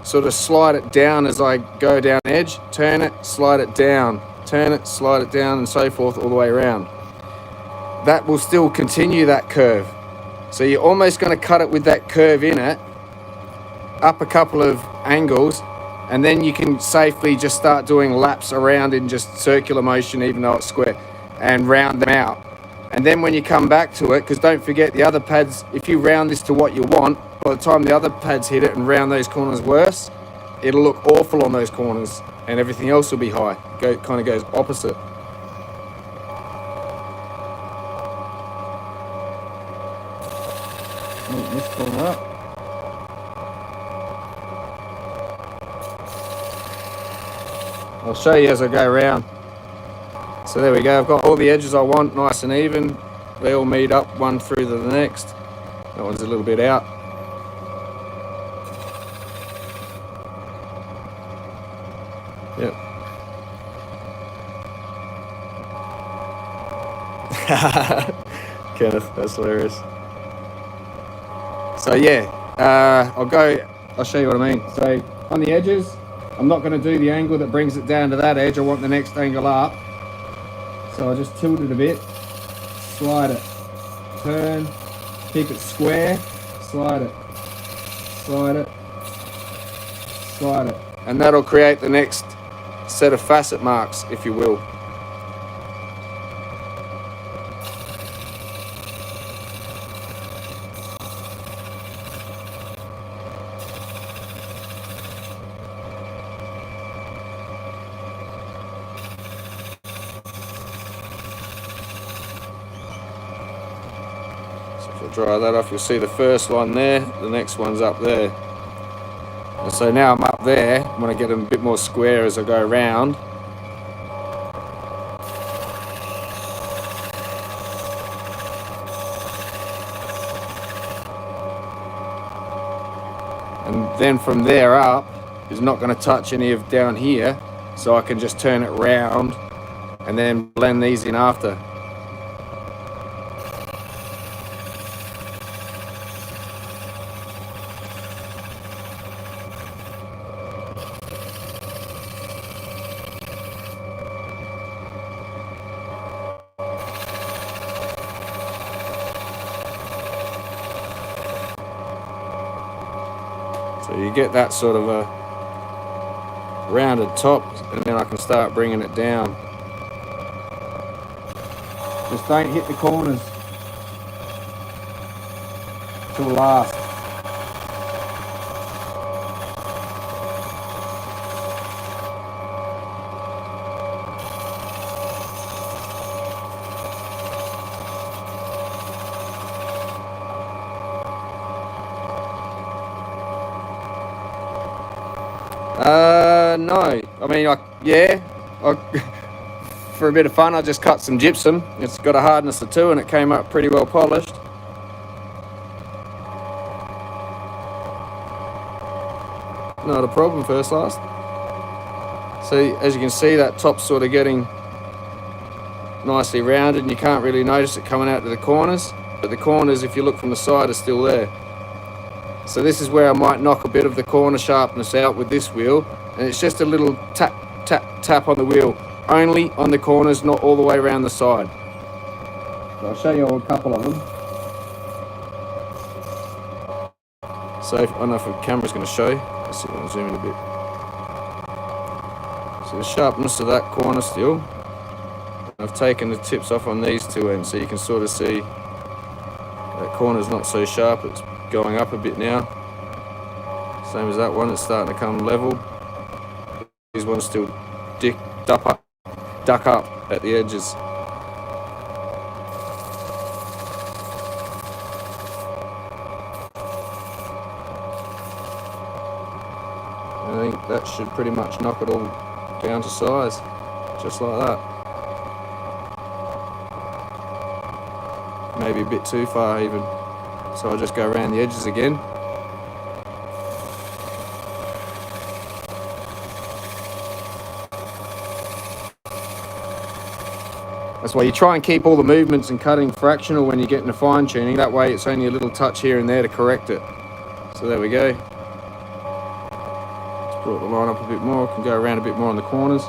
sort of slide it down as I go down edge, turn it, slide it down, turn it, slide it down, and so forth all the way around. That will still continue that curve. So you're almost going to cut it with that curve in it, up a couple of angles, and then you can safely just start doing laps around in just circular motion, even though it's square, and round them out. And then when you come back to it, because don't forget the other pads, if you round this to what you want, by the time the other pads hit it and round those corners worse, it'll look awful on those corners, and everything else will be high. Kind of goes opposite. This corner up. I'll show you as I go around. So there we go, I've got all the edges I want nice and even. They all meet up one through to the next. That one's a little bit out. Yep. Kenneth, that's hilarious. So yeah, I'll show you what I mean. So on the edges, I'm not going to do the angle that brings it down to that edge. I want the next angle up. So I just tilt it a bit, slide it, turn, keep it square, slide it, slide it, slide it. And that'll create the next set of facet marks, if you will. Dry that off, you'll see the first one there, the next one's up there. And so now I'm up there, I'm going to get them a bit more square as I go around. And then from there up is not going to touch any of down here, so I can just turn it round and then blend these in after. So you get that sort of a rounded top, and then I can start bringing it down. Just don't hit the corners. till last. No. I mean, for a bit of fun, I just cut some gypsum. It's got a hardness of 2 and it came up pretty well polished. Not a problem, first last. So as you can see, that top's sort of getting nicely rounded and you can't really notice it coming out to the corners. But the corners, if you look from the side, are still there. So this is where I might knock a bit of the corner sharpness out with this wheel. And it's just a little tap, tap, tap on the wheel. Only on the corners, not all the way around the side. So I'll show you a couple of them. So I don't know if the camera's going to show. Let's see if I can zoom in a bit. So the sharpness of that corner still. I've taken the tips off on these 2 ends, so you can sort of see that corner's not so sharp. It's going up a bit now. Same as that one, it's starting to come level. These ones still duck up at the edges. I think that should pretty much knock it all down to size, just like that. Maybe a bit too far even. So I'll just go around the edges again. That's why you try and keep all the movements and cutting fractional when you're getting the fine tuning. That way it's only a little touch here and there to correct it. So there we go. Let's brought the line up a bit more. Can go around a bit more on the corners.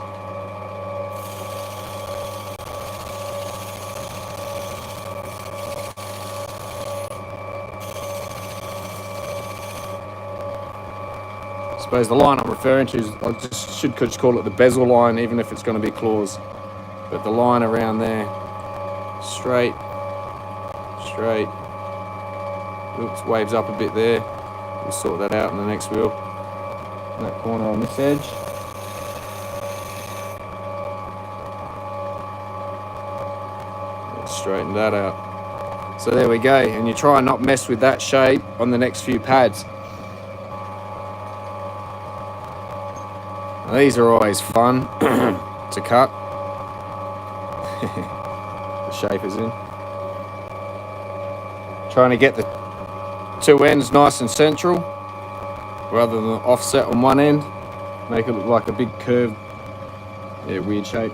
I suppose the line I'm referring to is, I should call it the bezel line, even if it's going to be claws. But the line around there, straight, straight. Oops, waves up a bit there. We'll sort that out in the next wheel. That corner on this edge. Let's straighten that out. So there we go. And you try and not mess with that shape on the next few pads. Now, these are always fun to cut. The shape is in. Trying to get the 2 ends nice and central rather than offset on one end. Make it look like a big curved, weird shape.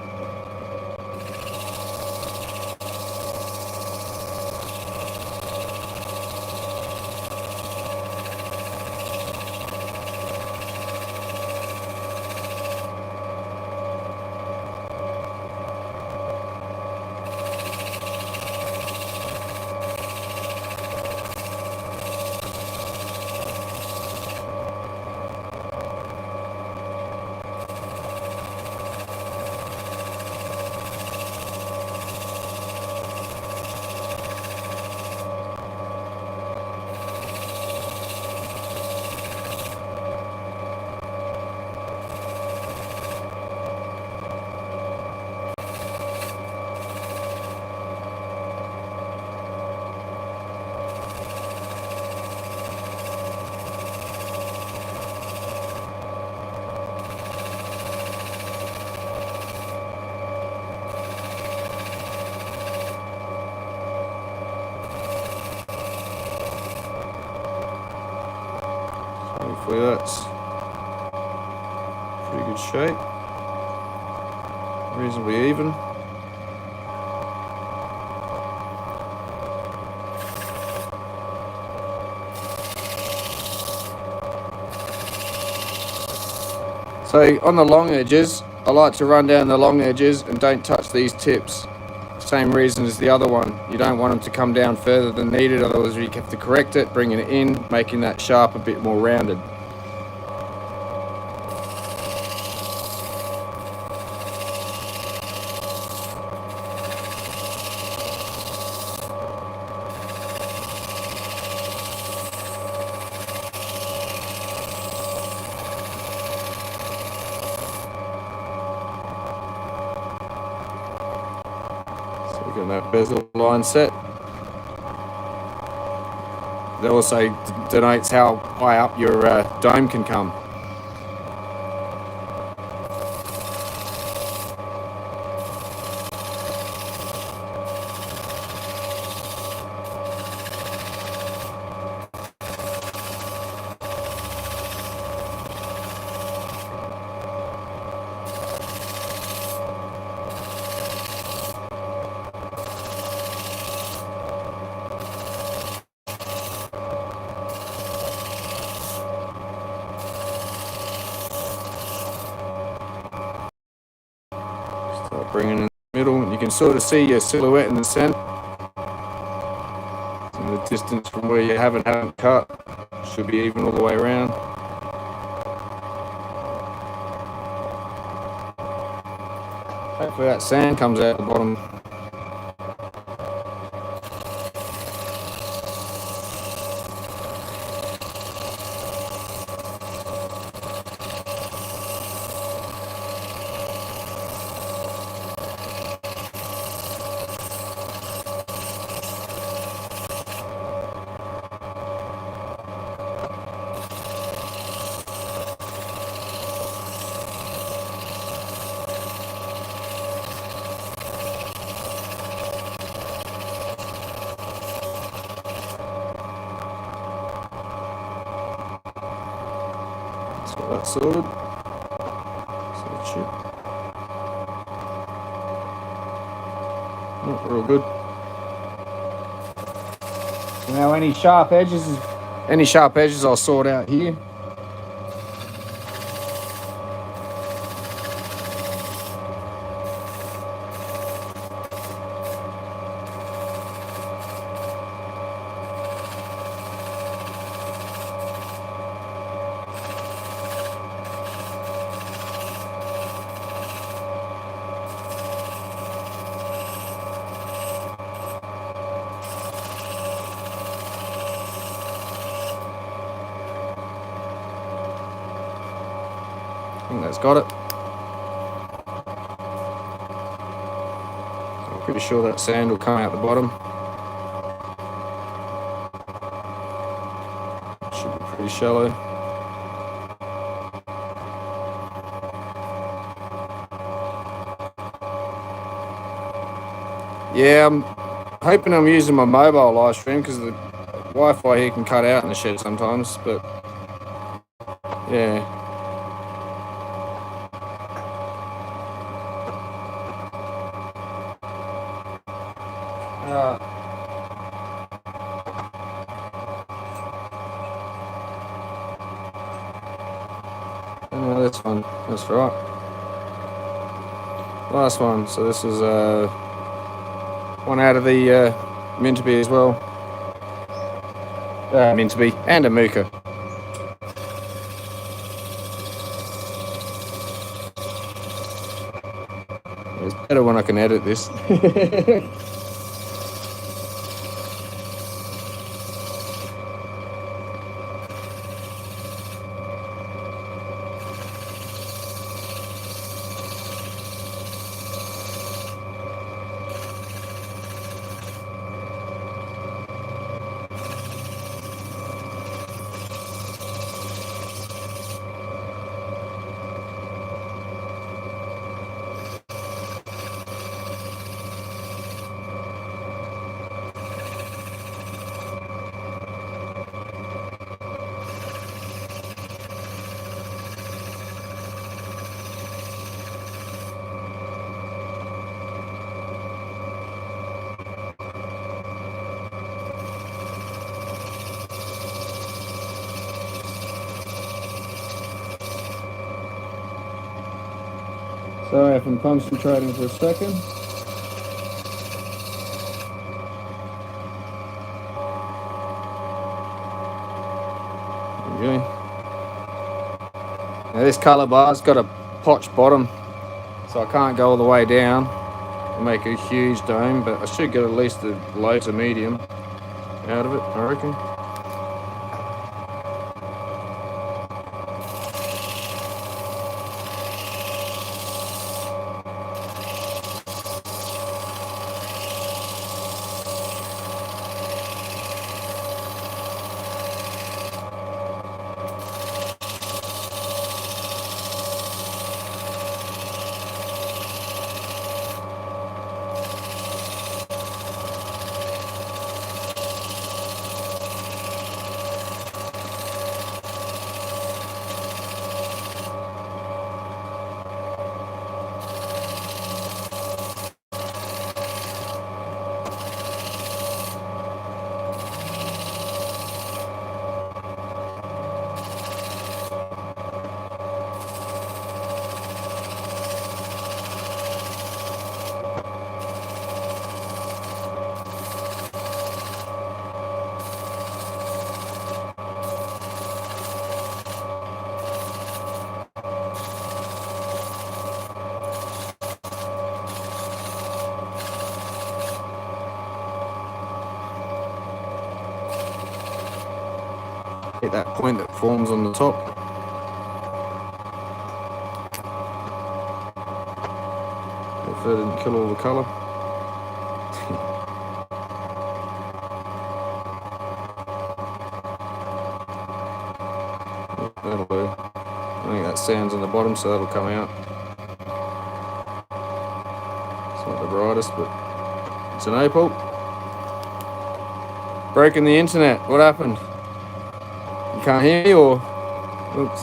Hopefully that's pretty good shape, reasonably even. So on the long edges, I like to run down the long edges and don't touch these tips. Same reason as the other one. You don't want them to come down further than needed, otherwise you have to correct it, bringing it in, making that sharp a bit more rounded. Getting that bezel line set. That also denotes how high up your dome can come. Start bringing in the middle, and you can sort of see your silhouette in the center. In the distance from where you haven't cut, should be even all the way around. Hopefully that sand comes out the bottom. So that's sorted. So it should. Oh, we're all good. Now any sharp edges I'll sort out here. I think that's got it. I'm pretty sure that sand will come out the bottom. It should be pretty shallow. Yeah, I'm hoping I'm using my mobile live stream because the Wi-Fi here can cut out in the shed sometimes, but yeah. No, that's fine. That's right. Last one. So this is one out of the Mintaby as well. Mintaby and a Mooka. It's better when I can edit this. Sorry if I'm concentrating for a second. There we go. Now this colour bar's got a potch bottom, so I can't go all the way down and make a huge dome, but I should get at least a low to medium out of it, I reckon. Hit that point that forms on the top. Hopefully I didn't kill all the colour. That'll do. I think that sand's on the bottom, so that'll come out. It's not the brightest, but it's an opal. Broken the internet. What happened? You can't hear me, or? Oops.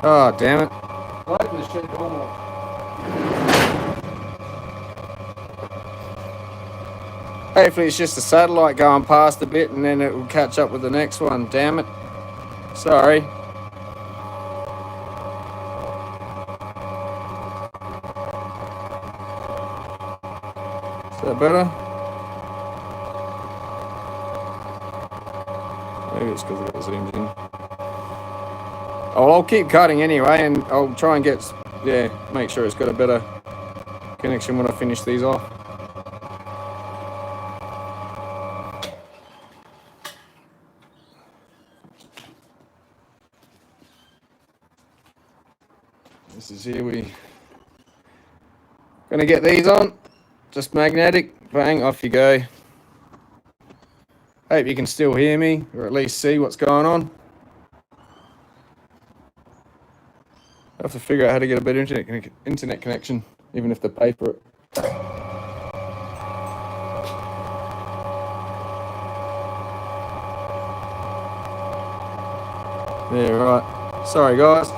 Oh, damn it. Open the shed door more. Hopefully it's just a satellite going past a bit and then it will catch up with the next one. Damn it. Sorry. Is that better? Maybe it's because it zoomed in. Oh, I'll keep cutting anyway, and I'll try and get, make sure it's got a better connection when I finish these off. This is here we gonna get these on, just magnetic, bang, off you go. Hope you can still hear me, or at least see what's going on. I have to figure out how to get a better internet connection, even if they pay for it. Yeah, right. Sorry, guys.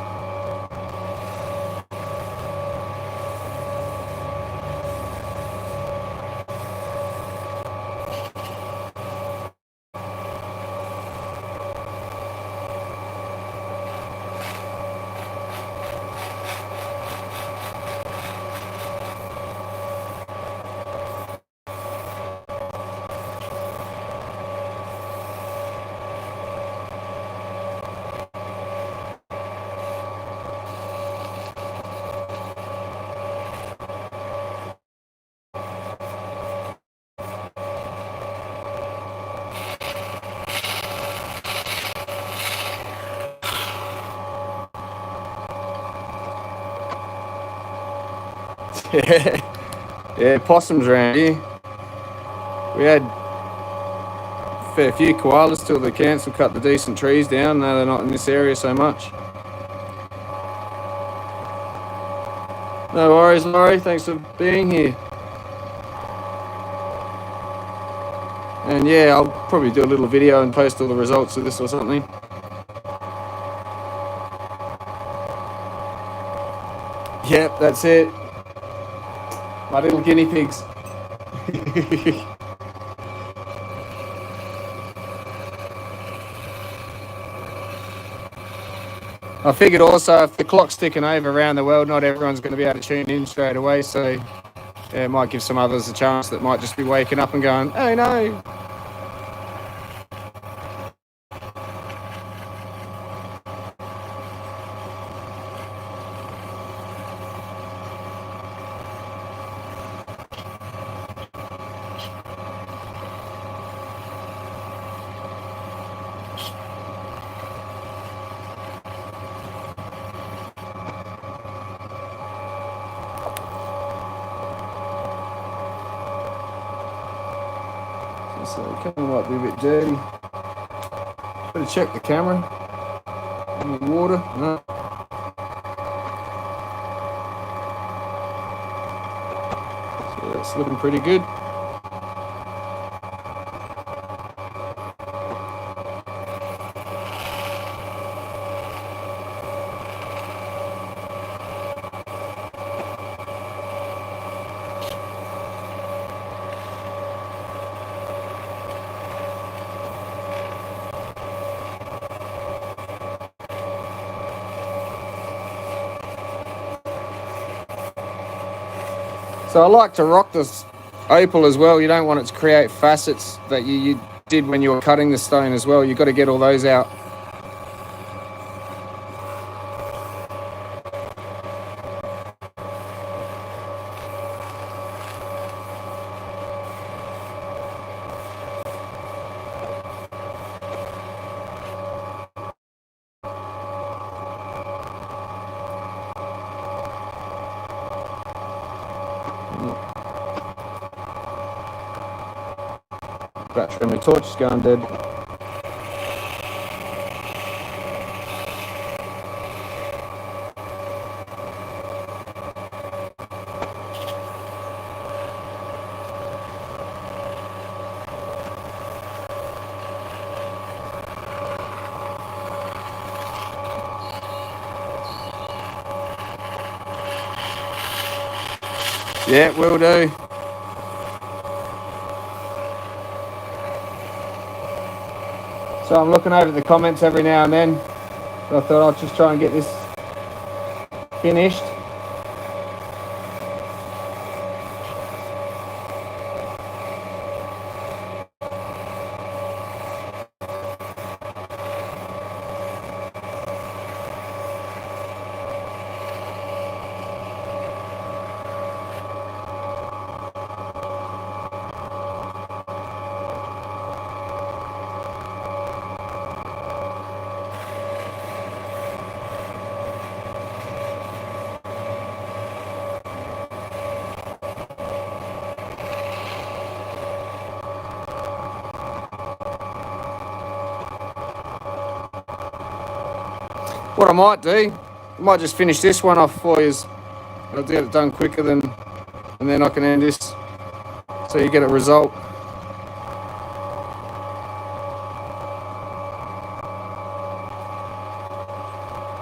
Yeah, possums around here. We had a fair few koalas till the council cut the decent trees down. Now they're not in this area so much. No worries, Laurie. Thanks for being here. And yeah, I'll probably do a little video and post all the results of this or something. Yep, that's it. My little guinea pigs. I figured also if the clock's ticking over around the world, not everyone's going to be able to tune in straight away. So yeah, it might give some others a chance that might just be waking up and going, oh no. So the camera might be a bit dirty. Better check the camera. Any water? No. So that's looking pretty good. So I like to rock this opal as well. You don't want it to create facets that you did when you were cutting the stone as well. You've got to get all those out. Battery on my torch is going dead. Yeah, will do. So I'm looking over the comments every now and then. So I thought I'll just try and get this finished. What I might do, I might just finish this one off for you. I'll get it done quicker than, and then I can end this so you get a result.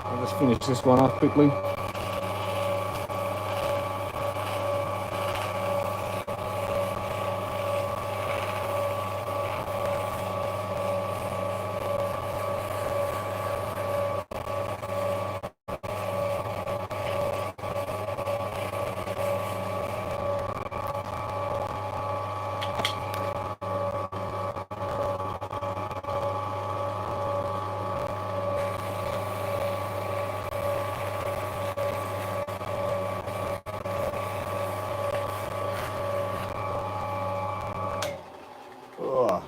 I'll just finish this one off quickly. Oh,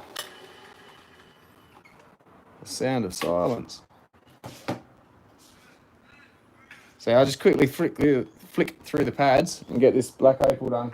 the sound of silence. So I'll just quickly flick through the pads and get this black opal done.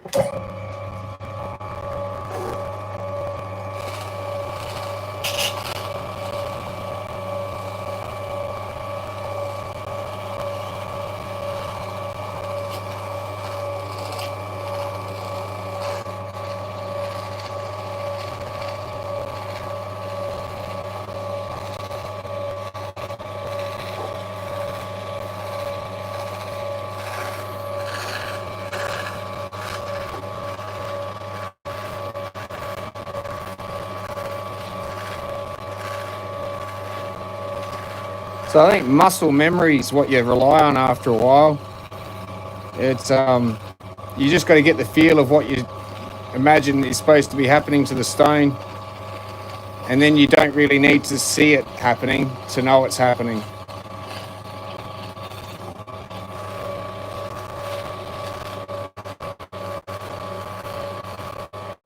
So I think muscle memory is what you rely on after a while. It's you just got to get the feel of what you imagine is supposed to be happening to the stone, and then you don't really need to see it happening to know it's happening.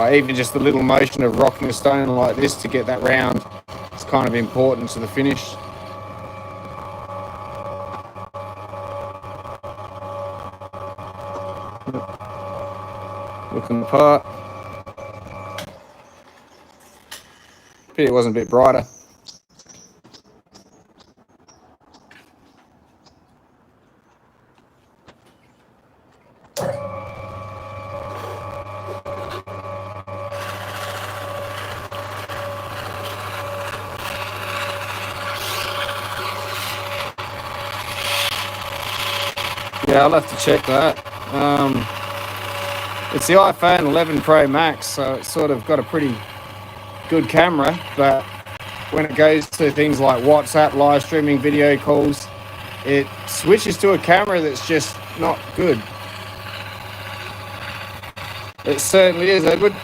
Even just the little motion of rocking a stone like this to get that round is kind of important to the finish. Looking the part. Pity it wasn't a bit brighter. Yeah, I'll have to check that. It's the iPhone 11 Pro Max, so it's sort of got a pretty good camera, but when it goes to things like WhatsApp, live streaming, video calls, it switches to a camera that's just not good. It certainly is, Edward.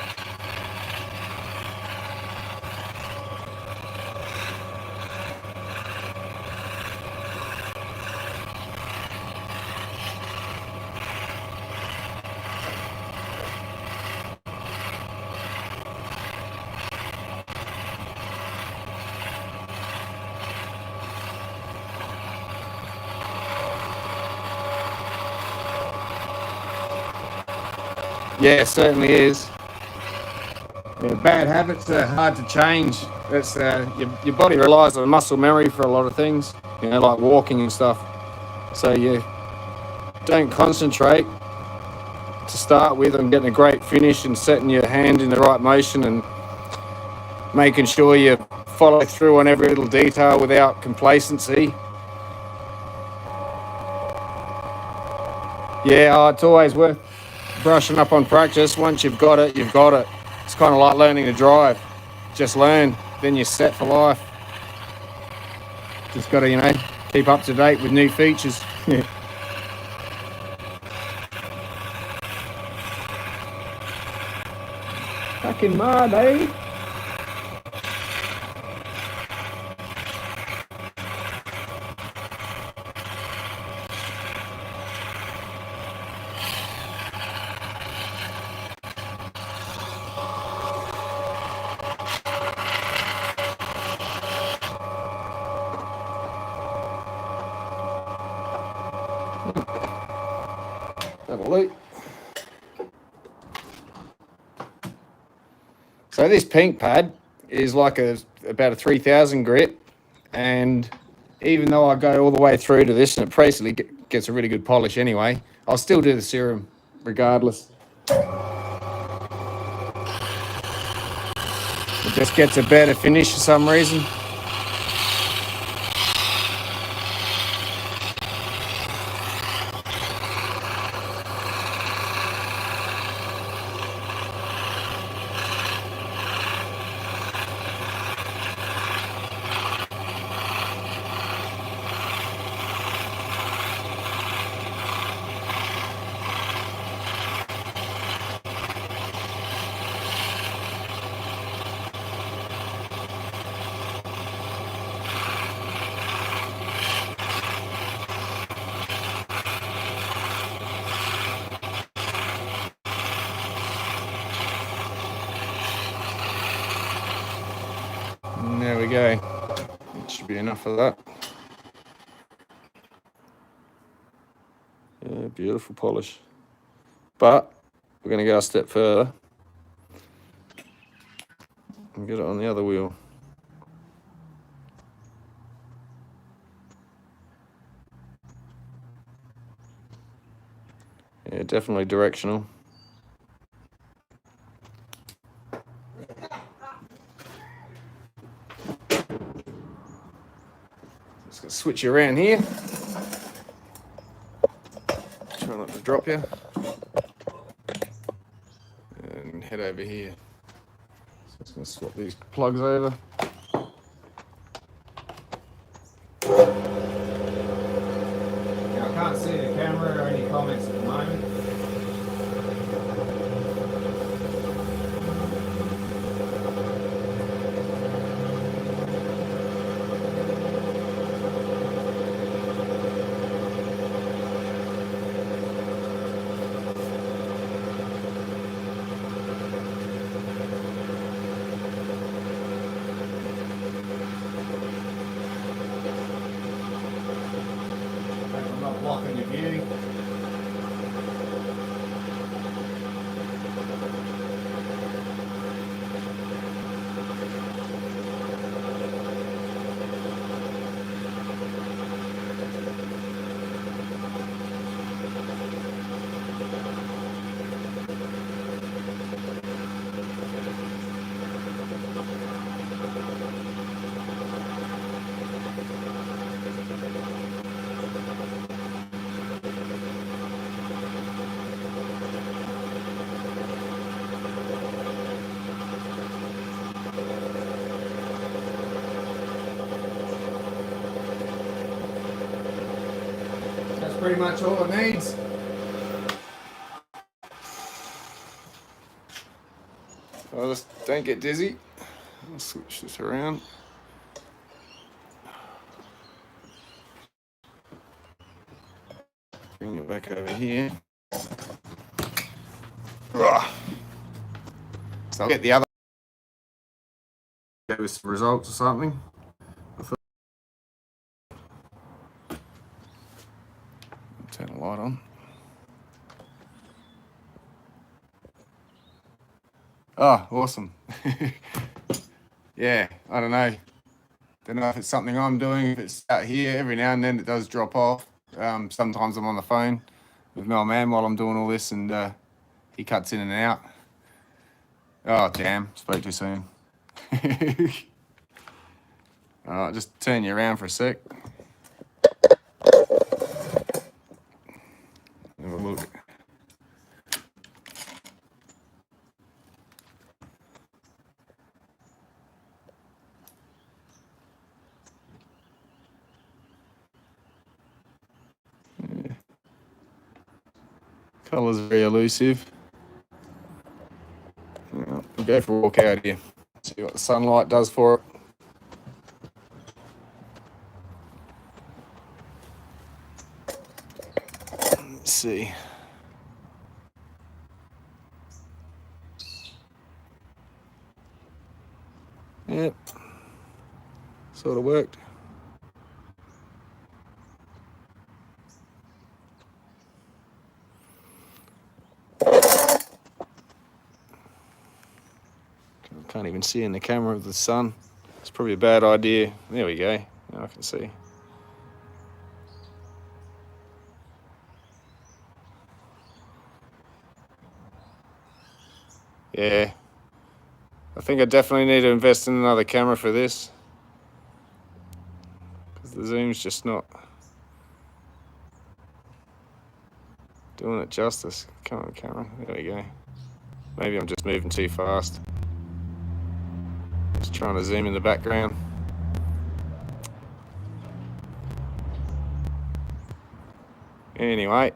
Yeah, it certainly is. Yeah, bad habits are hard to change. It's your body relies on muscle memory for a lot of things, you know, like walking and stuff. So you don't concentrate to start with on getting a great finish and setting your hand in the right motion and making sure you follow through on every little detail without complacency. Yeah, it's always worth brushing up on practice. Once you've got it, you've got it. It's kind of like learning to drive. Just learn, then you're set for life. Just got to, you know, keep up to date with new features. Fucking mud, eh? Have a look. So this pink pad is like about a 3000 grit, and even though I go all the way through to this and it basically gets a really good polish anyway, I'll still do the serum regardless. It just gets a better finish for some reason. And there we go. That should be enough of that. Yeah, beautiful polish. But we're going to go a step further and get it on the other wheel. Yeah, definitely directional. Just going to switch you around here. Try not to drop you. And head over here. So just going to swap these plugs over. Now I can't see the camera or any comments at the moment. I'm not blocking your view. That's pretty much all it needs. I'll just don't get dizzy. I'll switch this around. Bring it back over here. So I'll get the other. Go with some results or something. Turn the light on. Oh, awesome. Yeah, I don't know. Don't know if it's something I'm doing, if it's out here. Every now and then it does drop off. Sometimes I'm on the phone with my man while I'm doing all this, and he cuts in and out. Oh, damn. Spoke too soon. All right, just turn you around for a sec. Have a look. Yeah. Colour's very elusive. Yeah, we'll go for a walk out here. See what the sunlight does for it. Let's see. Yep. Sort of worked. Can't even see in the camera of the sun. It's probably a bad idea. There we go. Now I can see. Yeah. I think I definitely need to invest in another camera for this, because the zoom's just not doing it justice. Come on, camera. There we go. Maybe I'm just moving too fast. Just trying to zoom in the background. Anyway.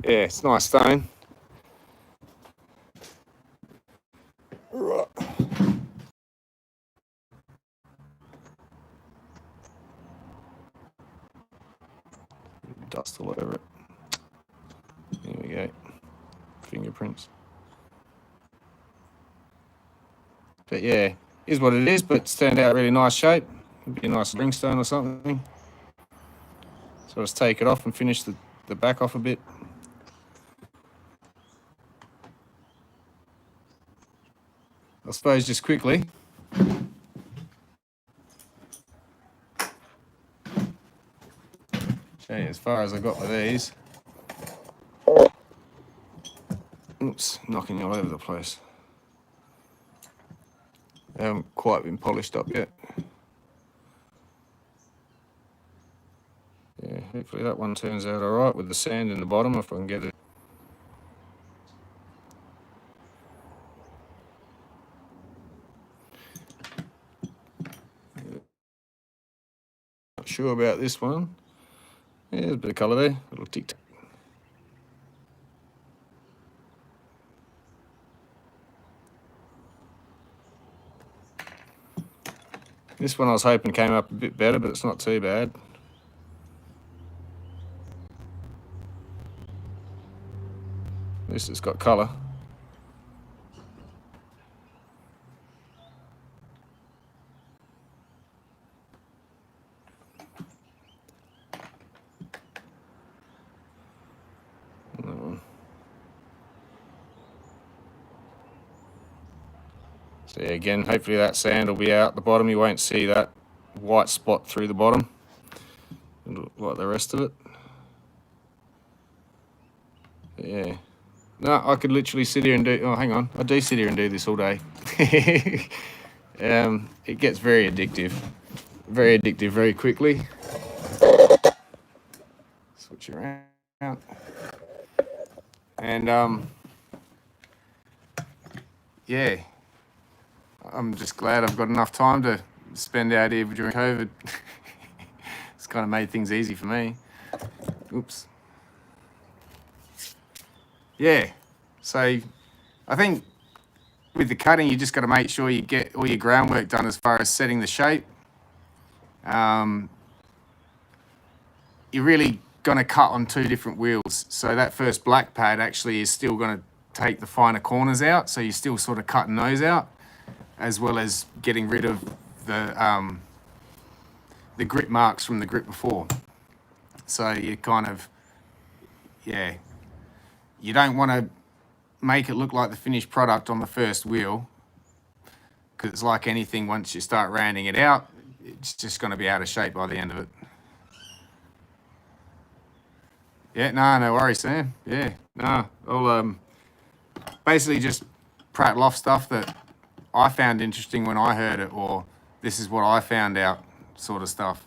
Yeah, it's nice stone. Right. Dust all over it. There we go. Fingerprints. But yeah, is what it is, but it's turned out really nice shape. It'd be a nice ringstone or something. So let's take it off and finish the back off a bit. I suppose just quickly. Show you as far as I got with these. Oops, knocking all over the place. They haven't quite been polished up yet. Yeah, hopefully that one turns out all right with the sand in the bottom if I can get it. Not sure about this one. Yeah, there's a bit of colour there, a little tic-tac. This one I was hoping came up a bit better, but it's not too bad. At least it's got colour. So yeah, again, hopefully that sand will be out the bottom. You won't see that white spot through the bottom, like the rest of it. But yeah. No, I could literally sit here and do... Oh, hang on. I do sit here and do this all day. It gets very addictive. Very addictive very quickly. Switch around. And, yeah. I'm just glad I've got enough time to spend out here during COVID. It's kind of made things easy for me. Oops. Yeah, so I think with the cutting, you just got to make sure you get all your groundwork done as far as setting the shape. You're really going to cut on two different wheels. So that first black pad actually is still going to take the finer corners out. So you're still sort of cutting those out, as well as getting rid of the grip marks from the grip before. So you kind of, yeah, you don't want to make it look like the finished product on the first wheel, because it's like anything, once you start rounding it out, it's just going to be out of shape by the end of it. Yeah, no worries, Sam. Yeah, no, I'll basically just prattle off stuff that I found interesting when I heard it, or this is what I found out, sort of stuff.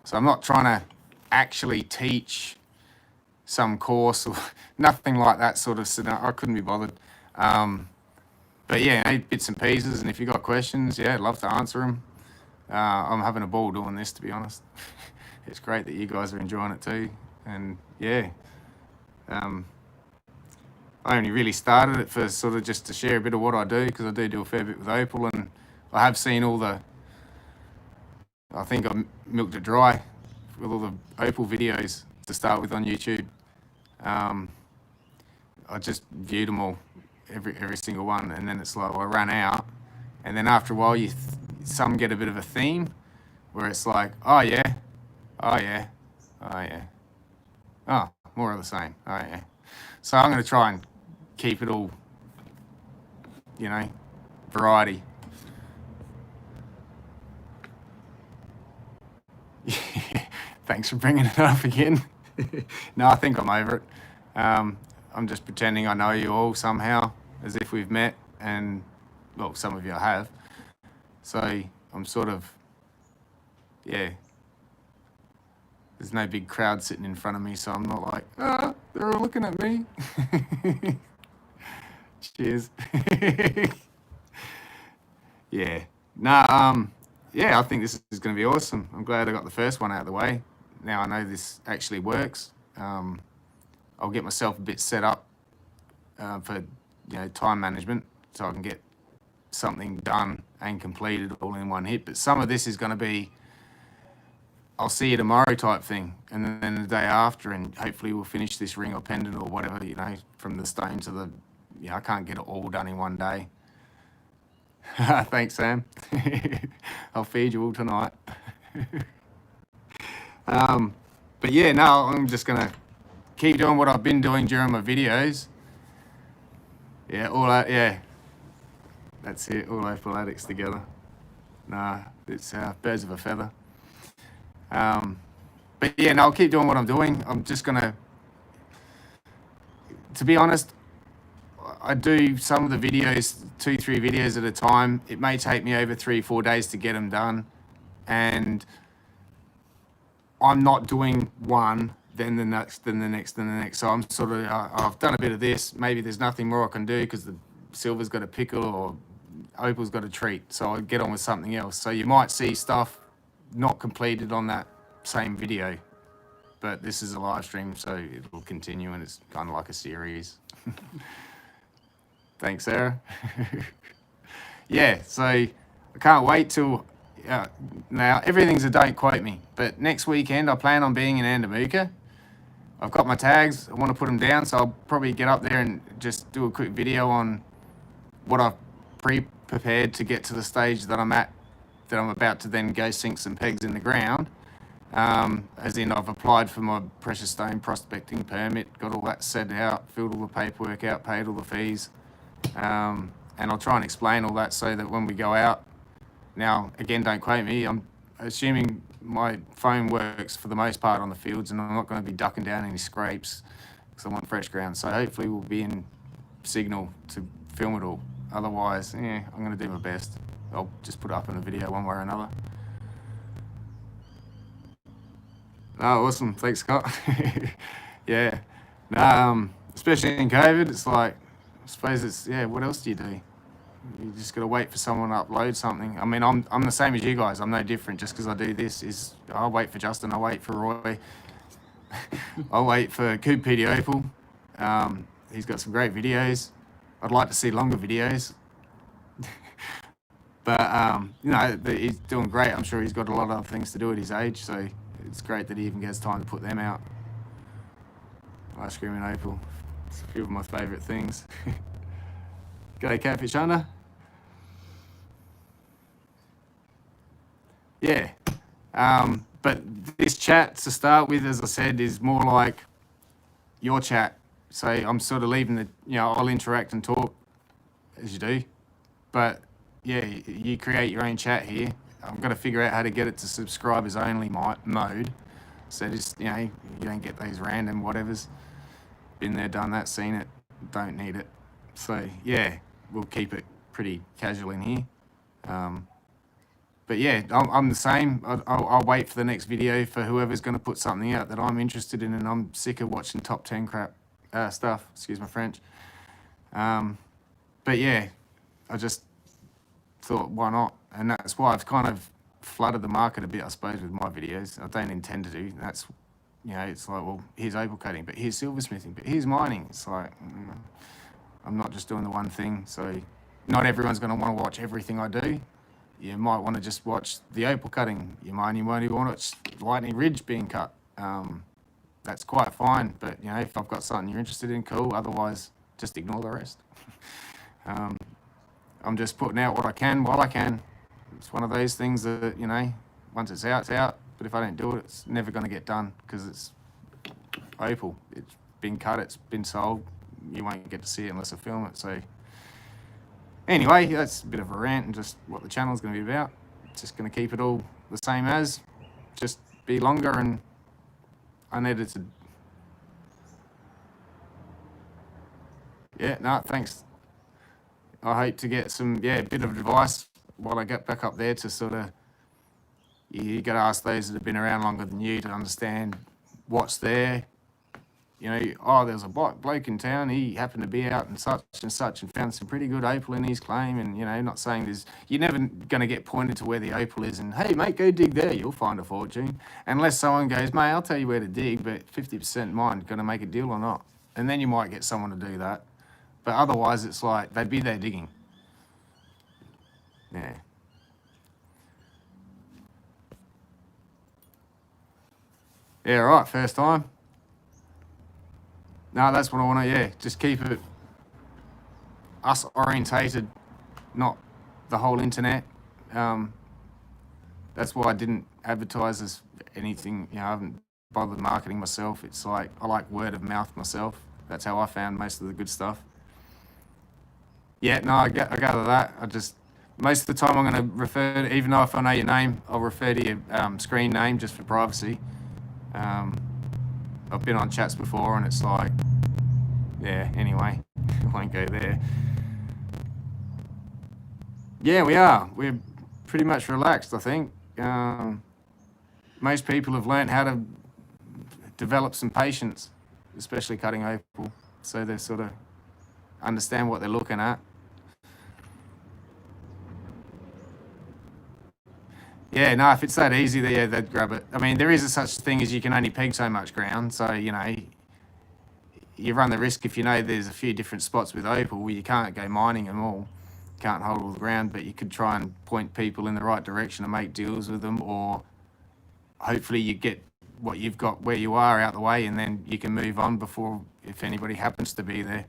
So I'm not trying to actually teach some course or nothing like that sort of scenario. I couldn't be bothered. But yeah, bits and pieces, and if you've got questions, yeah, I'd love to answer them. I'm having a ball doing this, to be honest. It's great that you guys are enjoying it too. And yeah, I only really started it for sort of just to share a bit of what I do, because I do a fair bit with Opal, and I have seen all the, I think I milked it dry with all the Opal videos to start with on YouTube. I just viewed them all, every single one, and then it's like, well, I ran out, and then after a while, some get a bit of a theme, where it's like, oh yeah, oh yeah, oh yeah, oh, more of the same, oh yeah. So I'm going to try and keep it all, variety. Thanks for bringing it up again. No, I think I'm over it. I'm just pretending I know you all somehow, as if we've met, and, well, some of you I have. So I'm sort of, yeah, there's no big crowd sitting in front of me, so I'm not like, they're all looking at me. Cheers. Yeah. No, yeah, I think this is going to be awesome. I'm glad I got the first one out of the way. Now I know this actually works. I'll get myself a bit set up for time management, so I can get something done and completed all in one hit. But some of this is going to be, I'll see you tomorrow type thing, and then the day after, and hopefully we'll finish this ring or pendant or whatever, from the stone to the, I can't get it all done in one day. Thanks, Sam. I'll feed you all tonight. But yeah, no, I'm just gonna keep doing what I've been doing during my videos. Yeah, all that, yeah. That's it, all Opal addicts together. Nah, it's birds of a feather. But yeah, no, I'll keep doing what I'm doing. I'm just gonna, to be honest, I do some of the videos, 2-3 videos at a time. It may take me over 3-4 days to get them done. And I'm not doing one, then the next, then the next, then the next. So I'm sort of, I've done a bit of this. Maybe there's nothing more I can do because the silver's got a pickle or Opal's got a treat. So I get on with something else. So you might see stuff not completed on that same video. But this is a live stream, so it'll continue, and it's kind of like a series. Thanks, Sarah. Yeah, so I can't wait till, now everything's a don't quote me, but next weekend I plan on being in Andamuka. I've got my tags, I want to put them down, so I'll probably get up there and just do a quick video on what I've prepared to get to the stage that I'm at, that I'm about to then go sink some pegs in the ground. As in, I've applied for my precious stone prospecting permit, got all that set out, filled all the paperwork out, paid all the fees. And I'll try and explain all that so that when we go out, now, again, don't quote me, I'm assuming my phone works for the most part on the fields, and I'm not going to be ducking down any scrapes because I want fresh ground. So hopefully we'll be in signal to film it all. Otherwise, yeah, I'm going to do my best. I'll just put it up in a video one way or another. Oh, awesome. Thanks, Scott. Yeah. Especially in COVID, it's like, I suppose it's, yeah, what else do? You just got to wait for someone to upload something. I mean, I'm the same as you guys. I'm no different. Just because I do this I'll wait for Justin. I'll wait for Roy. I'll wait for Coop PD Opal. He's got some great videos. I'd like to see longer videos. But, he's doing great. I'm sure he's got a lot of other things to do at his age. So it's great that he even gets time to put them out. Ice cream and Opal. It's a few of my favourite things. G'day, Catfish Hunter. Yeah. But this chat, to start with, as I said, is more like your chat So I'm sort of leaving the, I'll interact and talk as you do. But yeah, you create your own chat here. I've got to figure out how to get it to subscribers only mode. So just, you don't get these random whatevers. Been there, done that, seen it, don't need it. So yeah, we'll keep it pretty casual in here. But yeah, I'm the same. I'll wait for the next video for whoever's going to put something out that I'm interested in, and I'm sick of watching top 10 crap stuff. Excuse my French. But yeah, I just thought, why not? And that's why I've kind of flooded the market a bit, I suppose, with my videos. I don't intend to do. That's, it's like, well, here's opal cutting, but here's silversmithing, but here's mining. It's like, I'm not just doing the one thing. So not everyone's going to want to watch everything I do. You might want to just watch the opal cutting. You might even want to watch Lightning Ridge being cut. That's quite fine. But, if I've got something you're interested in, cool. Otherwise, just ignore the rest. I'm just putting out what I can while I can. It's one of those things that, once it's out, it's out. But if I don't do it, it's never going to get done because it's opal. It's been cut, it's been sold. You won't get to see it unless I film it. So anyway, that's a bit of a rant and just what the channel's going to be about. Just going to keep it all the same as, just be longer and unedited. Yeah, no, thanks. I hope to get some, bit of advice while I get back up there to sort of, you got to ask those that have been around longer than you to understand what's there. There was a bloke in town, he happened to be out and such and found some pretty good opal in his claim. And, not saying you're never going to get pointed to where the opal is and, hey, mate, go dig there, you'll find a fortune. Unless someone goes, mate, I'll tell you where to dig, but 50% mine, going to make a deal or not. And then you might get someone to do that. But otherwise, it's like they'd be there digging. Yeah. Yeah, right, first time. No, that's what I want to, just keep it us orientated, not the whole internet. That's why I didn't advertise as anything, I haven't bothered marketing myself. It's like, I like word of mouth myself. That's how I found most of the good stuff. Yeah, no, I gather that. Most of the time I'm going to refer to, even though if I know your name, I'll refer to your screen name just for privacy. I've been on chats before and it's like, anyway, I won't go there. Yeah, we are. We're pretty much relaxed, I think. Most people have learned how to develop some patience, especially cutting opal, so they sort of understand what they're looking at. Yeah, no, if it's that easy, they'd grab it. I mean, there is a such thing as you can only peg so much ground. So, you run the risk if there's a few different spots with opal where you can't go mining them all. You can't hold all the ground, but you could try and point people in the right direction and make deals with them, or hopefully you get what you've got where you are out the way and then you can move on before, if anybody happens to be there.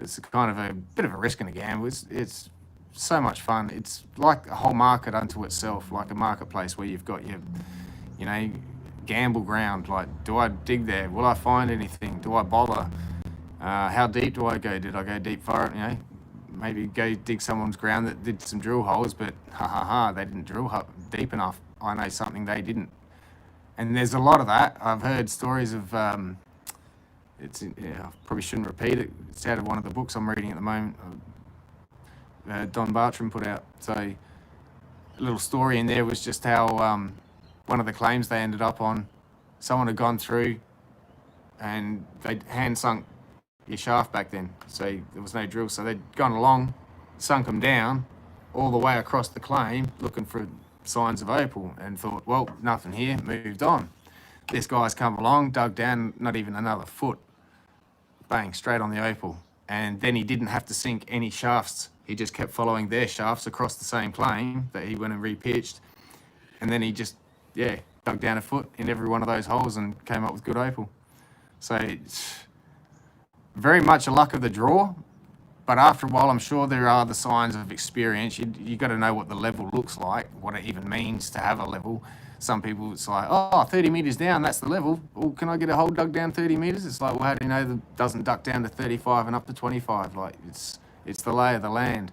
It's kind of a bit of a risk and a gamble. It's so much fun. It's like a whole market unto itself, like a marketplace where you've got your, gamble ground. Like, do I dig there? Will I find anything? Do I bother? How deep do I go? Did I go deep for it? Maybe go dig someone's ground that did some drill holes, but they didn't drill deep enough. I know something they didn't. And there's a lot of that. I've heard stories of, I probably shouldn't repeat it. It's out of one of the books I'm reading at the moment. Don Bartram put out. So a little story in there was just how one of the claims they ended up on, someone had gone through and they'd hand sunk your shaft back then. So there was no drill. So they'd gone along, sunk them down all the way across the claim looking for signs of opal and thought, well, nothing here, moved on. This guy's come along, dug down not even another foot, bang, straight on the opal. And then he didn't have to sink any shafts. He just kept following their shafts across the same claim that he went and repitched. And then he just, dug down a foot in every one of those holes and came up with good opal. So it's very much a luck of the draw. but after a while, I'm sure there are the signs of experience. You got to know what the level looks like, what it even means to have a level. Some people, it's like, oh, 30 meters down, that's the level. Well, can I get a hole dug down 30 meters? It's like, well, how do you know that doesn't duck down to 35 and up to 25? Like, it's the lay of the land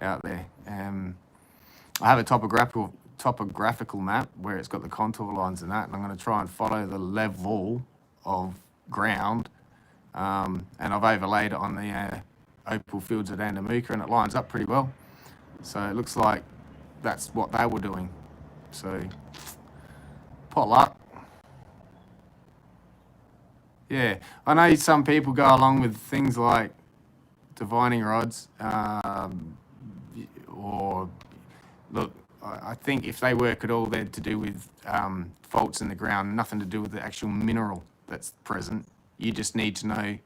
out there. I have a topographical map where it's got the contour lines and that, and I'm going to try and follow the level of ground. And I've overlaid it on the Opal fields at Andamuka, and it lines up pretty well. So it looks like that's what they were doing. So, pot luck. Yeah, I know some people go along with things like divining rods, or look, I think if they work at all, they're to do with faults in the ground, nothing to do with the actual mineral that's present. You just need to know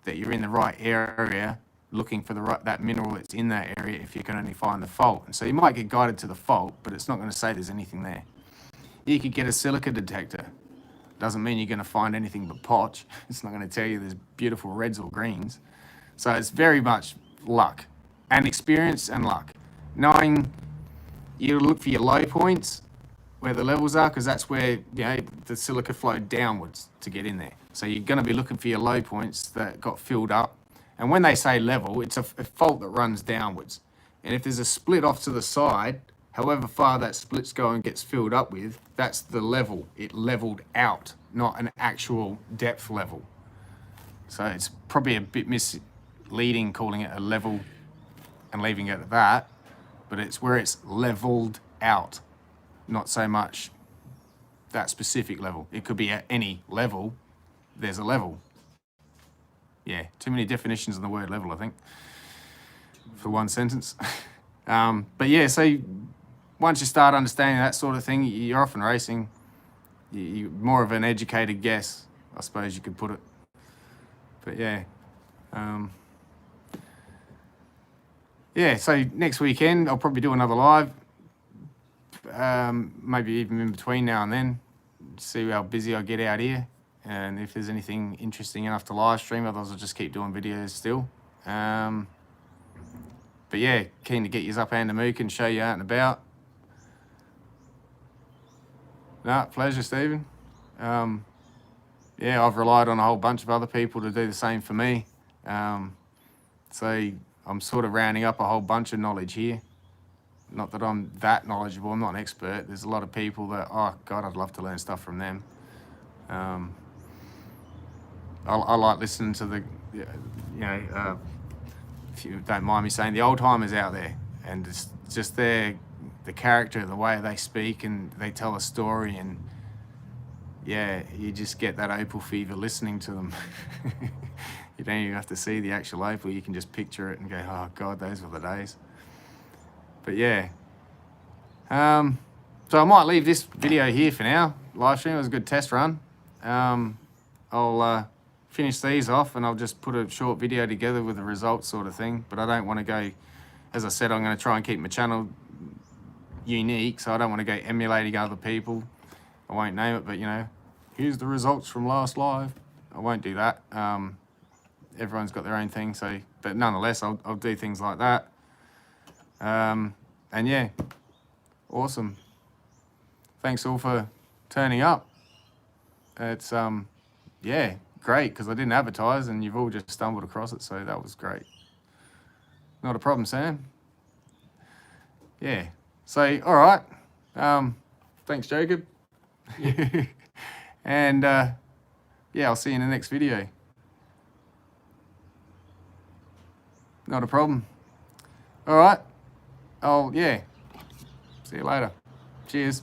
that you're in the right area, looking for that mineral that's in that area if you can only find the fault. And so you might get guided to the fault, but it's not going to say there's anything there. You could get a silica detector. Doesn't mean you're going to find anything but potch. It's not going to tell you there's beautiful reds or greens. So it's very much luck and experience and luck. Knowing you look for your low points where the levels are, because that's where the silica flowed downwards to get in there. So you're going to be looking for your low points that got filled up. And when they say level, it's a fault that runs downwards. And if there's a split off to the side, however far that split's going gets filled up with, that's the level. It leveled out, not an actual depth level. So it's probably a bit misleading calling it a level and leaving it at that, but it's where it's leveled out, not so much that specific level. It could be at any level, there's a level. Yeah, too many definitions of the word level, I think, for one sentence. But yeah, so once you start understanding that sort of thing, you're off and racing. You're more of an educated guess, I suppose you could put it. But yeah. Yeah, so next weekend, I'll probably do another live. Maybe even in between now and then. See how busy I get out here. And if there's anything interesting enough to live stream, otherwise I'll just keep doing videos still. But yeah, keen to get you up Andamuka and show you out and about. No, pleasure, Stephen. Yeah, I've relied on a whole bunch of other people to do the same for me. So I'm sort of rounding up a whole bunch of knowledge here. Not that I'm that knowledgeable, I'm not an expert. There's a lot of people that, oh God, I'd love to learn stuff from them. I like listening to the, if you don't mind me saying, the old timers out there, and it's just the character, the way they speak and they tell a story, and yeah, you just get that Opal fever listening to them. You don't even have to see the actual Opal, you can just picture it and go, oh God, those were the days. But yeah, so I might leave this video here for now. Live stream was a good test run. I'll finish these off and I'll just put a short video together with the results sort of thing. But I don't want to go, as I said, I'm going to try and keep my channel unique, so I don't want to go emulating other people. I won't name it, but here's the results from last live. I won't do that. Everyone's got their own thing, so, but nonetheless, I'll do things like that. And yeah, awesome. Thanks all for turning up. It's yeah, great, because I didn't advertise and you've all just stumbled across it, so that was great. Not a problem, Sam. Yeah, so all right. Thanks, Jacob. And yeah, I'll see you in the next video. Not a problem. All right. Oh yeah. See you later. Cheers.